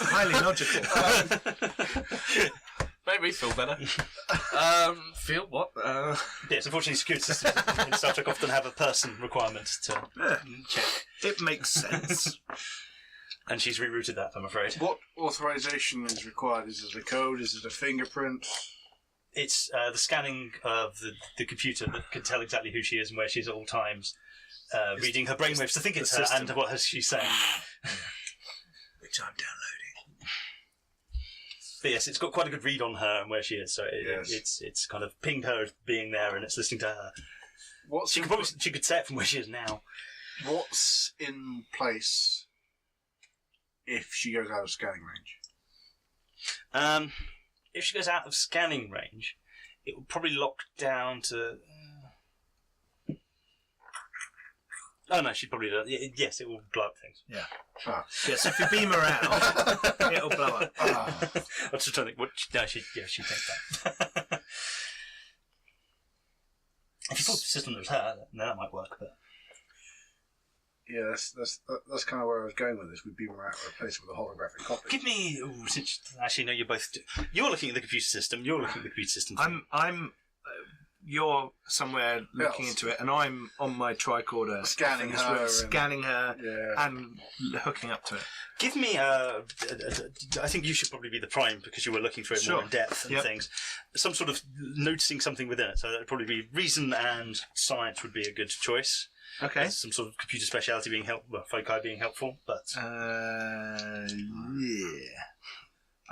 [SPEAKER 2] highly logical.
[SPEAKER 5] Made me feel better. Feel what?
[SPEAKER 1] Yes, unfortunately, security systems in Star Trek often have a person requirement to check.
[SPEAKER 2] It makes sense.
[SPEAKER 1] And she's rerouted that, I'm afraid.
[SPEAKER 4] What authorization is required? Is it a code? Is it a fingerprint?
[SPEAKER 1] It's the scanning of the computer that can tell exactly who she is and where she is at all times. Reading her brainwaves to think it's her and what she's saying.
[SPEAKER 2] Which I'm downloading.
[SPEAKER 1] But yes, it's got quite a good read on her and where she is, so it's kind of pinged her as being there and it's listening to her. She could say it from where she is now.
[SPEAKER 4] What's in place if she goes out of scanning range?
[SPEAKER 1] If she goes out of scanning range, it will probably lock down to. Oh no, she'd probably do. Yes, it will blow up things.
[SPEAKER 2] Yeah.
[SPEAKER 4] Ah.
[SPEAKER 2] Yes, if you beam her out, it'll blow up.
[SPEAKER 4] Ah.
[SPEAKER 1] I'm just trying to think. No, she'd take that. If you thought the system was her, then that might work. But
[SPEAKER 4] Yeah, that's kind of where I was going with this. We'd beam her out and replace it with a holographic copy.
[SPEAKER 1] give me. Ooh, since actually, no, you're both. You're looking at the computer system. You're looking at the computer system.
[SPEAKER 2] I'm. You're somewhere looking into it, and I'm on my tricorder,
[SPEAKER 4] Scanning
[SPEAKER 2] in this
[SPEAKER 4] her
[SPEAKER 2] room,
[SPEAKER 4] and-
[SPEAKER 2] scanning her,
[SPEAKER 4] Yeah.
[SPEAKER 2] and hooking up to it.
[SPEAKER 1] Give me. I think you should probably be the prime because you were looking through it more
[SPEAKER 2] Sure.
[SPEAKER 1] in depth and
[SPEAKER 2] Yep.
[SPEAKER 1] things. Some sort of noticing something within it. So that would probably be reason and science would be a good choice.
[SPEAKER 2] Okay.
[SPEAKER 1] Some sort of computer speciality being helpful, foci being helpful, but
[SPEAKER 2] Yeah.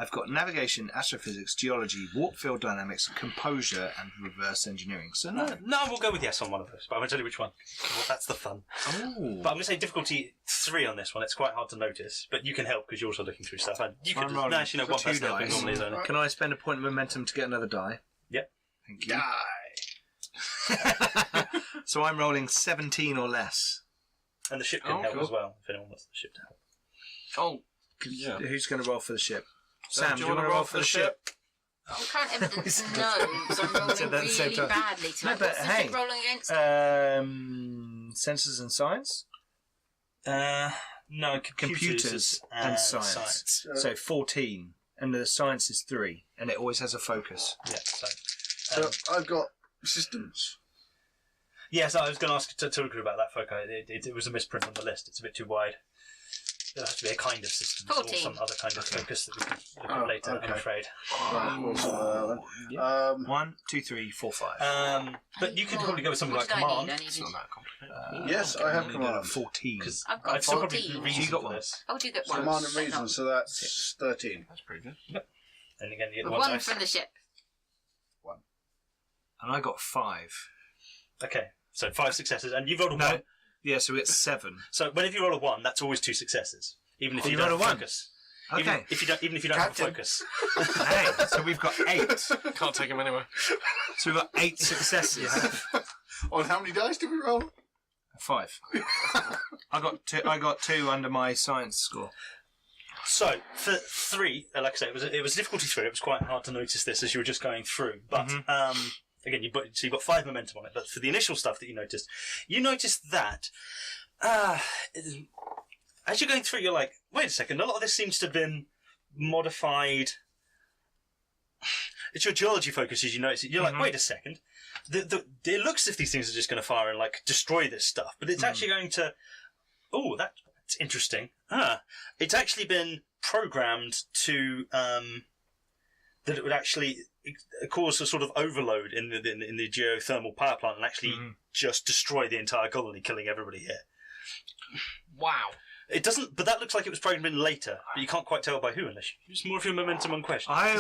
[SPEAKER 2] I've got navigation, astrophysics, geology, warp field dynamics, composure, and reverse engineering. So no.
[SPEAKER 1] No, we'll go with yes on one of those, but I'm going to tell you which one. Well, that's the fun.
[SPEAKER 2] Oh.
[SPEAKER 1] But I'm going to say difficulty 3 on this one. It's quite hard to notice, but you can help because you're also looking through stuff. And you could
[SPEAKER 2] rolling
[SPEAKER 1] actually know
[SPEAKER 2] for
[SPEAKER 1] one
[SPEAKER 2] 2
[SPEAKER 1] person helping
[SPEAKER 2] dice.
[SPEAKER 1] normally is only.
[SPEAKER 2] Can I spend a point of momentum to get another die?
[SPEAKER 1] Yep.
[SPEAKER 2] Thank you.
[SPEAKER 4] Die.
[SPEAKER 2] So I'm rolling 17 or less.
[SPEAKER 1] And the ship can help
[SPEAKER 5] cool.
[SPEAKER 1] as well, if anyone wants the ship to help.
[SPEAKER 5] Oh, yeah.
[SPEAKER 2] Who's going to roll for the ship?
[SPEAKER 5] Sam,
[SPEAKER 2] Sam, do you want to roll for the ship?
[SPEAKER 3] On current evidence, no, because I'm rolling
[SPEAKER 2] Said that at the same
[SPEAKER 3] really
[SPEAKER 2] time.
[SPEAKER 3] badly tonight.
[SPEAKER 2] No, but
[SPEAKER 3] What's the
[SPEAKER 2] hey,
[SPEAKER 3] ship rolling against?
[SPEAKER 2] Sensors and science?
[SPEAKER 1] No,
[SPEAKER 2] Computers and science. So 14. And the science is 3. And it always has a focus.
[SPEAKER 1] Yeah, so...
[SPEAKER 4] So I've got systems.
[SPEAKER 1] Yes, I was going to ask Tilgru about that foci. It was a misprint on the list. It's a bit too wide. There has to be a kind of system or
[SPEAKER 3] 14.
[SPEAKER 1] some other kind of focus that we can look at later, I'm
[SPEAKER 4] okay.
[SPEAKER 1] afraid.
[SPEAKER 4] Right,
[SPEAKER 2] 1, 2, 3, 4, 5.
[SPEAKER 1] But you could probably go with something
[SPEAKER 3] What
[SPEAKER 1] like
[SPEAKER 3] did I
[SPEAKER 1] command.
[SPEAKER 3] need? I needed...
[SPEAKER 5] It's not that complicated.
[SPEAKER 4] Yes, I have
[SPEAKER 2] You
[SPEAKER 4] command.
[SPEAKER 2] got a 14.
[SPEAKER 1] Because
[SPEAKER 3] I've got
[SPEAKER 1] I'd still probably
[SPEAKER 3] 14.
[SPEAKER 1] reason
[SPEAKER 2] You got
[SPEAKER 1] for
[SPEAKER 2] one.
[SPEAKER 1] this.
[SPEAKER 3] Oh, do you get
[SPEAKER 4] So
[SPEAKER 3] one?
[SPEAKER 4] command and reason, so that's 13.
[SPEAKER 5] That's pretty good.
[SPEAKER 1] And again, you get the
[SPEAKER 3] One
[SPEAKER 1] dice.
[SPEAKER 3] from the ship.
[SPEAKER 2] And I got 5.
[SPEAKER 1] Okay, so 5 successes, and you've rolled a
[SPEAKER 2] No.
[SPEAKER 1] 1.
[SPEAKER 2] Yeah, so it's 7.
[SPEAKER 1] So whenever you roll a 1, that's always 2 successes, even if
[SPEAKER 2] Oh,
[SPEAKER 1] you
[SPEAKER 2] you
[SPEAKER 1] don't
[SPEAKER 2] rolled
[SPEAKER 1] have
[SPEAKER 2] a
[SPEAKER 1] a
[SPEAKER 2] 1?
[SPEAKER 1] focus.
[SPEAKER 2] Okay.
[SPEAKER 1] Even if you don't have a
[SPEAKER 4] Captain.
[SPEAKER 1] focus.
[SPEAKER 2] Hey, so we've got 8.
[SPEAKER 5] Can't take him anywhere.
[SPEAKER 2] So we've got 8 successes.
[SPEAKER 4] On how many dice did we roll?
[SPEAKER 2] 5. I got 2 under my science score.
[SPEAKER 1] So for 3, like I say, it was difficulty 3. It was quite hard to notice this as you were just going through. But again, you've got 5 momentum on it. But for the initial stuff that you noticed that as you're going through, you're like, wait a second, a lot of this seems to have been modified. It's your geology focus as you notice it. You're like, wait a second. It looks as if these things are just going to fire and like destroy this stuff, but it's actually going to. Oh, that's interesting. It's actually been programmed to that it would actually cause a sort of overload in the geothermal power plant and actually just destroy the entire colony, killing everybody here.
[SPEAKER 5] Wow.
[SPEAKER 1] It doesn't, but that looks like it was programmed in later. But you can't quite tell by who unless you use more of your momentum on questions.
[SPEAKER 2] I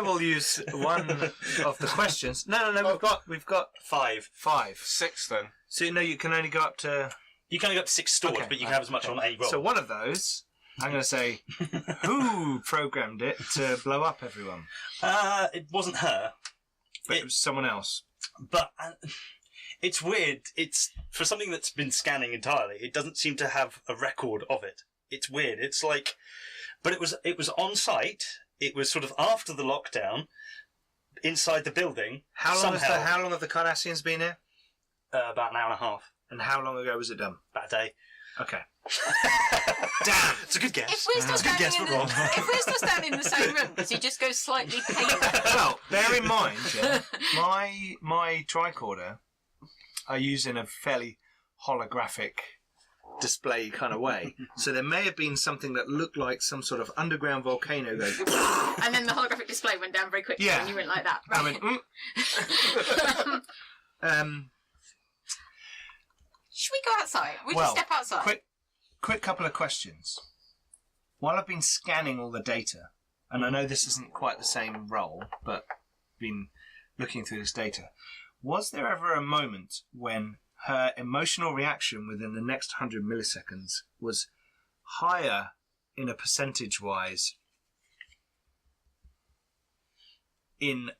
[SPEAKER 2] will use one of the questions. No. We've got
[SPEAKER 1] 5.
[SPEAKER 2] 5.
[SPEAKER 5] 6 then.
[SPEAKER 2] So you can only go up to.
[SPEAKER 1] You can only go up to 6 stored,
[SPEAKER 2] Okay,
[SPEAKER 1] but you can have as much on a roll.
[SPEAKER 2] So one of those, I'm going to say, who programmed it to blow up everyone?
[SPEAKER 1] It wasn't her,
[SPEAKER 2] But it was someone else.
[SPEAKER 1] but it's weird. It's for something that's been scanning entirely. It doesn't seem to have a record of it. It's weird. It's like, but it was on site. It was sort of after the lockdown, inside the building.
[SPEAKER 2] How long have the Cardassians been here?
[SPEAKER 1] About an hour and a half.
[SPEAKER 2] And how long ago was it done?
[SPEAKER 1] About a day.
[SPEAKER 2] Okay.
[SPEAKER 1] Damn, it's a good guess.
[SPEAKER 3] If we're still
[SPEAKER 1] It's a good guess,
[SPEAKER 3] standing
[SPEAKER 1] but wrong.
[SPEAKER 3] if we're still standing in the same room, does he just go slightly paler?
[SPEAKER 2] Well, bear in mind, yeah, my tricorder I use in a fairly holographic display kind of way. So there may have been something that looked like some sort of underground volcano goes.
[SPEAKER 3] And then the holographic display went down very quickly,
[SPEAKER 2] Yeah.
[SPEAKER 3] and you went like that.
[SPEAKER 2] I
[SPEAKER 3] Right.
[SPEAKER 2] mean,
[SPEAKER 3] Should we go outside? Would
[SPEAKER 2] well,
[SPEAKER 3] you step outside?
[SPEAKER 2] quick couple of questions. While I've been scanning all the data, and I know this isn't quite the same role, but been looking through this data, was there ever a moment when her emotional reaction within the next 100 milliseconds was higher in a percentage-wise in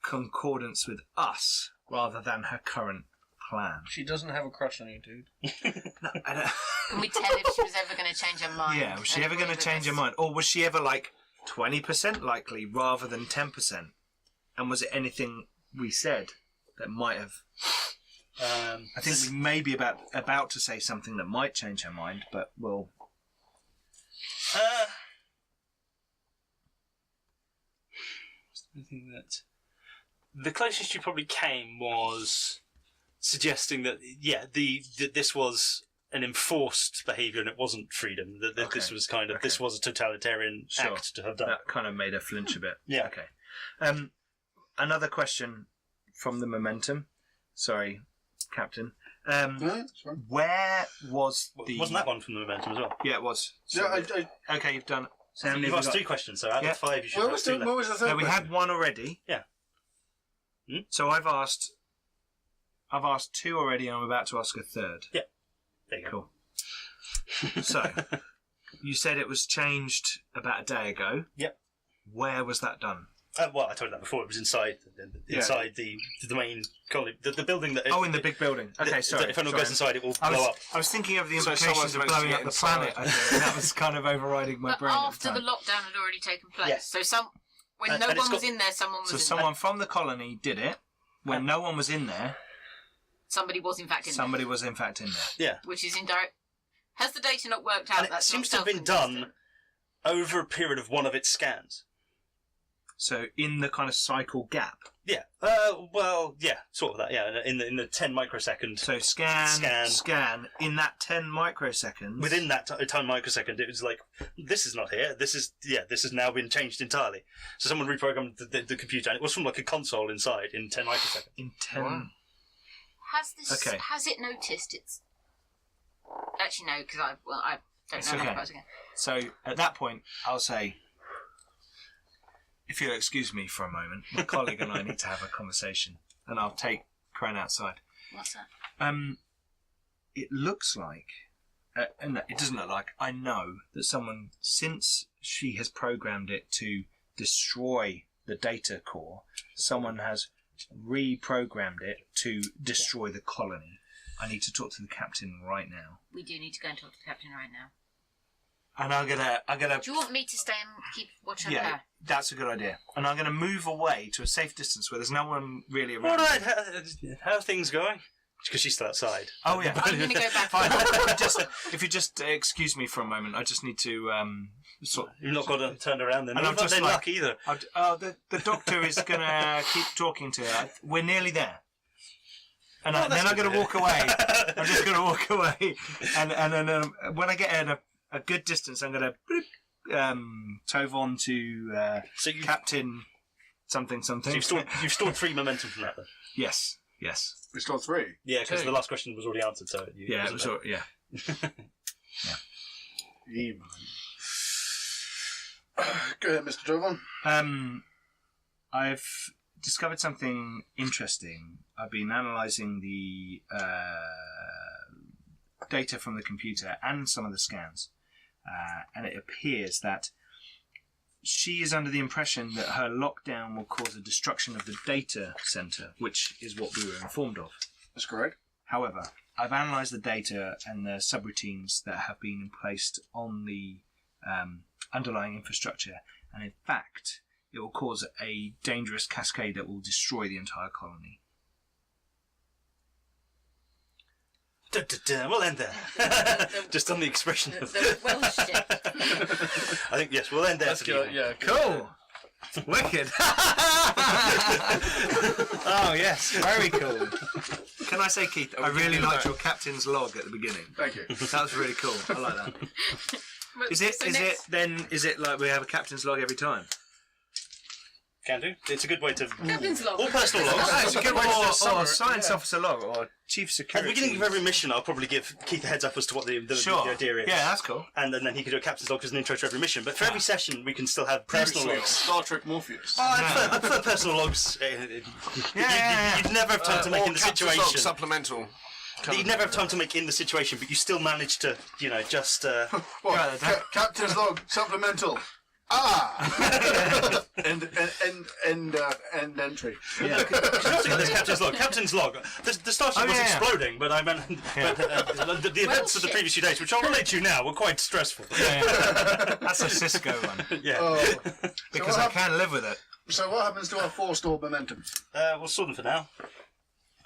[SPEAKER 2] concordance with us rather than her current plan?
[SPEAKER 5] She doesn't have a crush on you, dude.
[SPEAKER 2] No, I don't...
[SPEAKER 3] Can we tell if she was ever going to change her mind?
[SPEAKER 2] Yeah, was she ever going to change her mind? Or was she ever like 20% likely rather than 10%? And was it anything we said that might have... I think we may be about to say something that might change her mind, but we'll...
[SPEAKER 1] I think that the closest you probably came was suggesting that this was an enforced behaviour and it wasn't freedom. That this
[SPEAKER 2] Okay.
[SPEAKER 1] was this was a totalitarian
[SPEAKER 2] Sure.
[SPEAKER 1] act to have done.
[SPEAKER 2] That kind of made her flinch a bit.
[SPEAKER 1] Yeah.
[SPEAKER 2] Okay. Another question from the momentum. Sorry, Captain.
[SPEAKER 4] No, that's fine.
[SPEAKER 2] Where was the...
[SPEAKER 1] Wasn't that one from the momentum as well?
[SPEAKER 2] Yeah, it was.
[SPEAKER 4] Yeah,
[SPEAKER 2] So- Okay, you've done So how many
[SPEAKER 1] You've
[SPEAKER 2] have we
[SPEAKER 1] asked
[SPEAKER 2] got?
[SPEAKER 1] 3 questions, so out
[SPEAKER 2] Yeah.
[SPEAKER 1] of 5 you should
[SPEAKER 4] What
[SPEAKER 1] have
[SPEAKER 4] was
[SPEAKER 1] 2
[SPEAKER 4] the
[SPEAKER 1] left.
[SPEAKER 4] third
[SPEAKER 2] No, we
[SPEAKER 4] question?
[SPEAKER 2] had one already.
[SPEAKER 1] Yeah. Hmm?
[SPEAKER 2] So I've asked 2 already, and I'm about to ask a third.
[SPEAKER 1] There you go.
[SPEAKER 2] Cool. So, you said it was changed about a day ago.
[SPEAKER 1] Yep.
[SPEAKER 2] Where was that done?
[SPEAKER 1] Well, I told you that before. It was inside the main colony, the building that.
[SPEAKER 2] Oh, in the big building. Okay, sorry.
[SPEAKER 1] If anyone
[SPEAKER 2] sorry.
[SPEAKER 1] goes inside, it will
[SPEAKER 2] I
[SPEAKER 1] blow up.
[SPEAKER 2] was thinking of the
[SPEAKER 5] So
[SPEAKER 2] implications
[SPEAKER 5] someone's
[SPEAKER 2] of
[SPEAKER 5] meant to
[SPEAKER 2] blowing
[SPEAKER 5] get
[SPEAKER 2] up the
[SPEAKER 5] inside.
[SPEAKER 2] planet. I think that was kind of overriding my
[SPEAKER 3] But
[SPEAKER 2] brain. at
[SPEAKER 3] after
[SPEAKER 2] the
[SPEAKER 3] the
[SPEAKER 2] time.
[SPEAKER 3] lockdown had already taken place.
[SPEAKER 1] Yes.
[SPEAKER 3] So when
[SPEAKER 1] And
[SPEAKER 3] no
[SPEAKER 1] it's
[SPEAKER 3] one was
[SPEAKER 1] got-
[SPEAKER 3] in there, someone was
[SPEAKER 2] So
[SPEAKER 3] in
[SPEAKER 2] someone from the colony did it. When no one was in there,
[SPEAKER 3] there. Somebody was in fact in
[SPEAKER 2] somebody was in fact in there.
[SPEAKER 1] Yeah.
[SPEAKER 3] there. Which is indirect. Has the data not worked out?
[SPEAKER 1] And it
[SPEAKER 3] That's
[SPEAKER 1] seems
[SPEAKER 3] not
[SPEAKER 1] to have been
[SPEAKER 3] self-consistent.
[SPEAKER 1] done over a period of one of its scans.
[SPEAKER 2] So in the kind of cycle gap.
[SPEAKER 1] Yeah. Well, yeah, sort of that. Yeah, in the 10 microsecond.
[SPEAKER 2] So scan in that 10 microseconds.
[SPEAKER 1] Within that time microsecond, it was like, this is not here. This has now been changed entirely. So someone reprogrammed the computer, and it was from like a console inside in 10 microseconds.
[SPEAKER 2] in 10.
[SPEAKER 5] Wow.
[SPEAKER 2] Okay.
[SPEAKER 3] Has it noticed it's actually no, because I don't
[SPEAKER 2] It's
[SPEAKER 3] know how
[SPEAKER 2] okay.
[SPEAKER 3] it goes again.
[SPEAKER 2] So at that point, I'll say, if you'll excuse me for a moment, my colleague and I need to have a conversation, and I'll take Kren outside.
[SPEAKER 3] What's that?
[SPEAKER 2] It looks like, and it doesn't look like, I know that someone, since she has programmed it to destroy the data core, someone has reprogrammed it to destroy the colony. I need to talk to the captain right now.
[SPEAKER 3] We do need to go and talk to the captain right now.
[SPEAKER 2] And I'm gonna.
[SPEAKER 3] Do you want me to stay and keep watch over
[SPEAKER 2] Yeah,
[SPEAKER 3] her?
[SPEAKER 2] that's a good idea. And I'm gonna move away to a safe distance where there's no one really around.
[SPEAKER 1] All right, how are things going? Because she's still outside.
[SPEAKER 2] Oh yeah.
[SPEAKER 3] I'm going to go back.
[SPEAKER 2] Fine. If you just excuse me for a moment, I just need to
[SPEAKER 1] You've not got to turn around then.
[SPEAKER 2] And
[SPEAKER 1] You've
[SPEAKER 2] I'm
[SPEAKER 1] not
[SPEAKER 2] just
[SPEAKER 1] been
[SPEAKER 2] like-
[SPEAKER 1] luck either.
[SPEAKER 2] the doctor is gonna keep talking to her. We're nearly there. And
[SPEAKER 1] Oh,
[SPEAKER 2] then
[SPEAKER 1] that's
[SPEAKER 2] I'm going
[SPEAKER 1] good
[SPEAKER 2] to
[SPEAKER 1] to
[SPEAKER 2] walk away. I'm just going to walk away, and then when I get at a good distance, I'm going to tove on to
[SPEAKER 1] So you
[SPEAKER 2] Captain something.
[SPEAKER 1] So you've stored 3 momentum from that then?
[SPEAKER 2] Yes.
[SPEAKER 4] We still 3.
[SPEAKER 1] Yeah, because
[SPEAKER 5] 2.
[SPEAKER 1] the last question was already answered, so...
[SPEAKER 2] Yeah. It was yeah.
[SPEAKER 4] Yeah. Go ahead, Mr. Jovan.
[SPEAKER 2] I've discovered something interesting. I've been analysing the data from the computer and some of the scans, and it appears that she is under the impression that her lockdown will cause a destruction of the data centre, which is what we were informed of.
[SPEAKER 4] That's correct.
[SPEAKER 2] However, I've analysed the data and the subroutines that have been placed on the underlying infrastructure, and in fact, it will cause a dangerous cascade that will destroy the entire colony.
[SPEAKER 1] We'll end there. Just on the expression of...
[SPEAKER 3] The Welsh ship.
[SPEAKER 1] I think, yes, we'll end there. for the evening.
[SPEAKER 5] Yeah,
[SPEAKER 2] Cool! Wicked! Oh, yes, very cool. Can I say, Keith, I really liked your captain's log at the beginning.
[SPEAKER 4] Thank you.
[SPEAKER 2] That was really cool. I like that. Is it like we have a captain's log every time?
[SPEAKER 1] Can do. It's a good way to...
[SPEAKER 3] Captain's log.
[SPEAKER 1] Or personal
[SPEAKER 2] Oh,
[SPEAKER 1] logs.
[SPEAKER 2] it's a good way to do a
[SPEAKER 4] Or
[SPEAKER 2] summary. Science officer log or chief
[SPEAKER 1] At the
[SPEAKER 2] security.
[SPEAKER 1] beginning of every mission, I'll probably give Keith a heads up as to what the
[SPEAKER 2] Sure.
[SPEAKER 1] idea is.
[SPEAKER 2] Yeah, that's cool.
[SPEAKER 1] And then he could do a captain's log as an intro to every mission. But for every session, we can still have personal
[SPEAKER 4] Previously on
[SPEAKER 1] logs.
[SPEAKER 4] Star Trek Morpheus.
[SPEAKER 1] Oh, I prefer personal logs.
[SPEAKER 2] Yeah.
[SPEAKER 1] You'd never have time to make in the situation.
[SPEAKER 5] Supplemental.
[SPEAKER 1] You'd never have time to make in the situation, but you still manage to, just...
[SPEAKER 4] What?
[SPEAKER 2] Right, that-
[SPEAKER 4] Captain's log supplemental. End entry.
[SPEAKER 2] Yeah.
[SPEAKER 1] There's Captain's log. Captain's log. The starship
[SPEAKER 2] Oh,
[SPEAKER 1] was
[SPEAKER 2] yeah.
[SPEAKER 1] exploding, but I meant the events of the
[SPEAKER 3] shit.
[SPEAKER 1] previous few days, which I'll relate to now, were quite stressful.
[SPEAKER 2] Yeah. That's a Cisco one.
[SPEAKER 1] Yeah.
[SPEAKER 4] Oh.
[SPEAKER 2] Because I can live with it.
[SPEAKER 4] So what happens to our 4 stored momentum?
[SPEAKER 1] We'll sort them for now.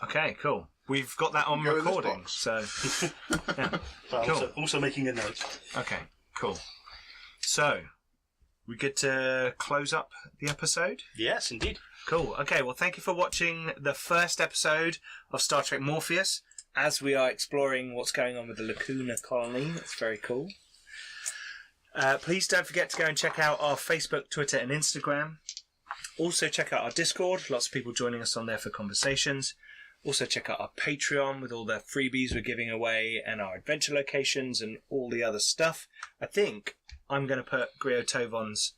[SPEAKER 2] Okay, cool. We've got that on
[SPEAKER 4] Go in this
[SPEAKER 2] recording,
[SPEAKER 4] box.
[SPEAKER 2] so... Yeah.
[SPEAKER 1] But
[SPEAKER 2] Cool.
[SPEAKER 1] also making a note.
[SPEAKER 2] Okay, cool. So, we get to close up the episode?
[SPEAKER 1] Yes, indeed.
[SPEAKER 2] Cool. Okay, well, thank you for watching the first episode of Star Trek Morpheus as we are exploring what's going on with the Lacuna Colony. That's very cool. Please don't forget to go and check out our Facebook, Twitter, and Instagram. Also, check out our Discord. Lots of people joining us on there for conversations. Also, check out our Patreon with all the freebies we're giving away and our adventure locations and all the other stuff. I think I'm going to put Griot Tovon's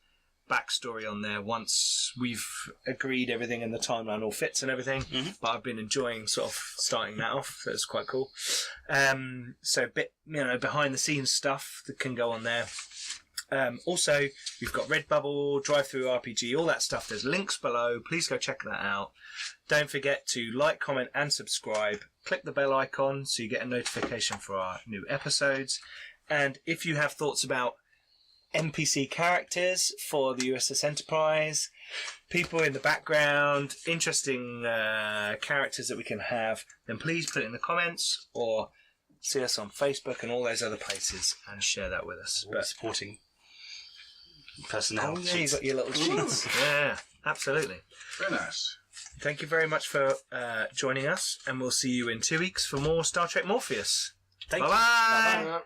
[SPEAKER 2] backstory on there once we've agreed everything and the timeline all fits and everything. But I've been enjoying sort of starting that off. So it's quite cool. So a bit, behind the scenes stuff that can go on there. Also, we've got Redbubble, Drive-Thru RPG, all that stuff. There's links below. Please go check that out. Don't forget to like, comment, and subscribe. Click the bell icon so you get a notification for our new episodes. And if you have thoughts about NPC characters for the USS Enterprise, people in the background, interesting characters that we can have, then please put it in the comments or see us on Facebook and all those other places and share that with us.
[SPEAKER 1] But supporting personnel.
[SPEAKER 2] Oh, yeah, you got your little sheets. Yeah, absolutely.
[SPEAKER 4] Very nice.
[SPEAKER 2] Thank you very much for joining us, and we'll see you in 2 weeks for more Star Trek Morpheus.
[SPEAKER 1] Thank you.
[SPEAKER 2] Bye-bye.
[SPEAKER 5] Bye.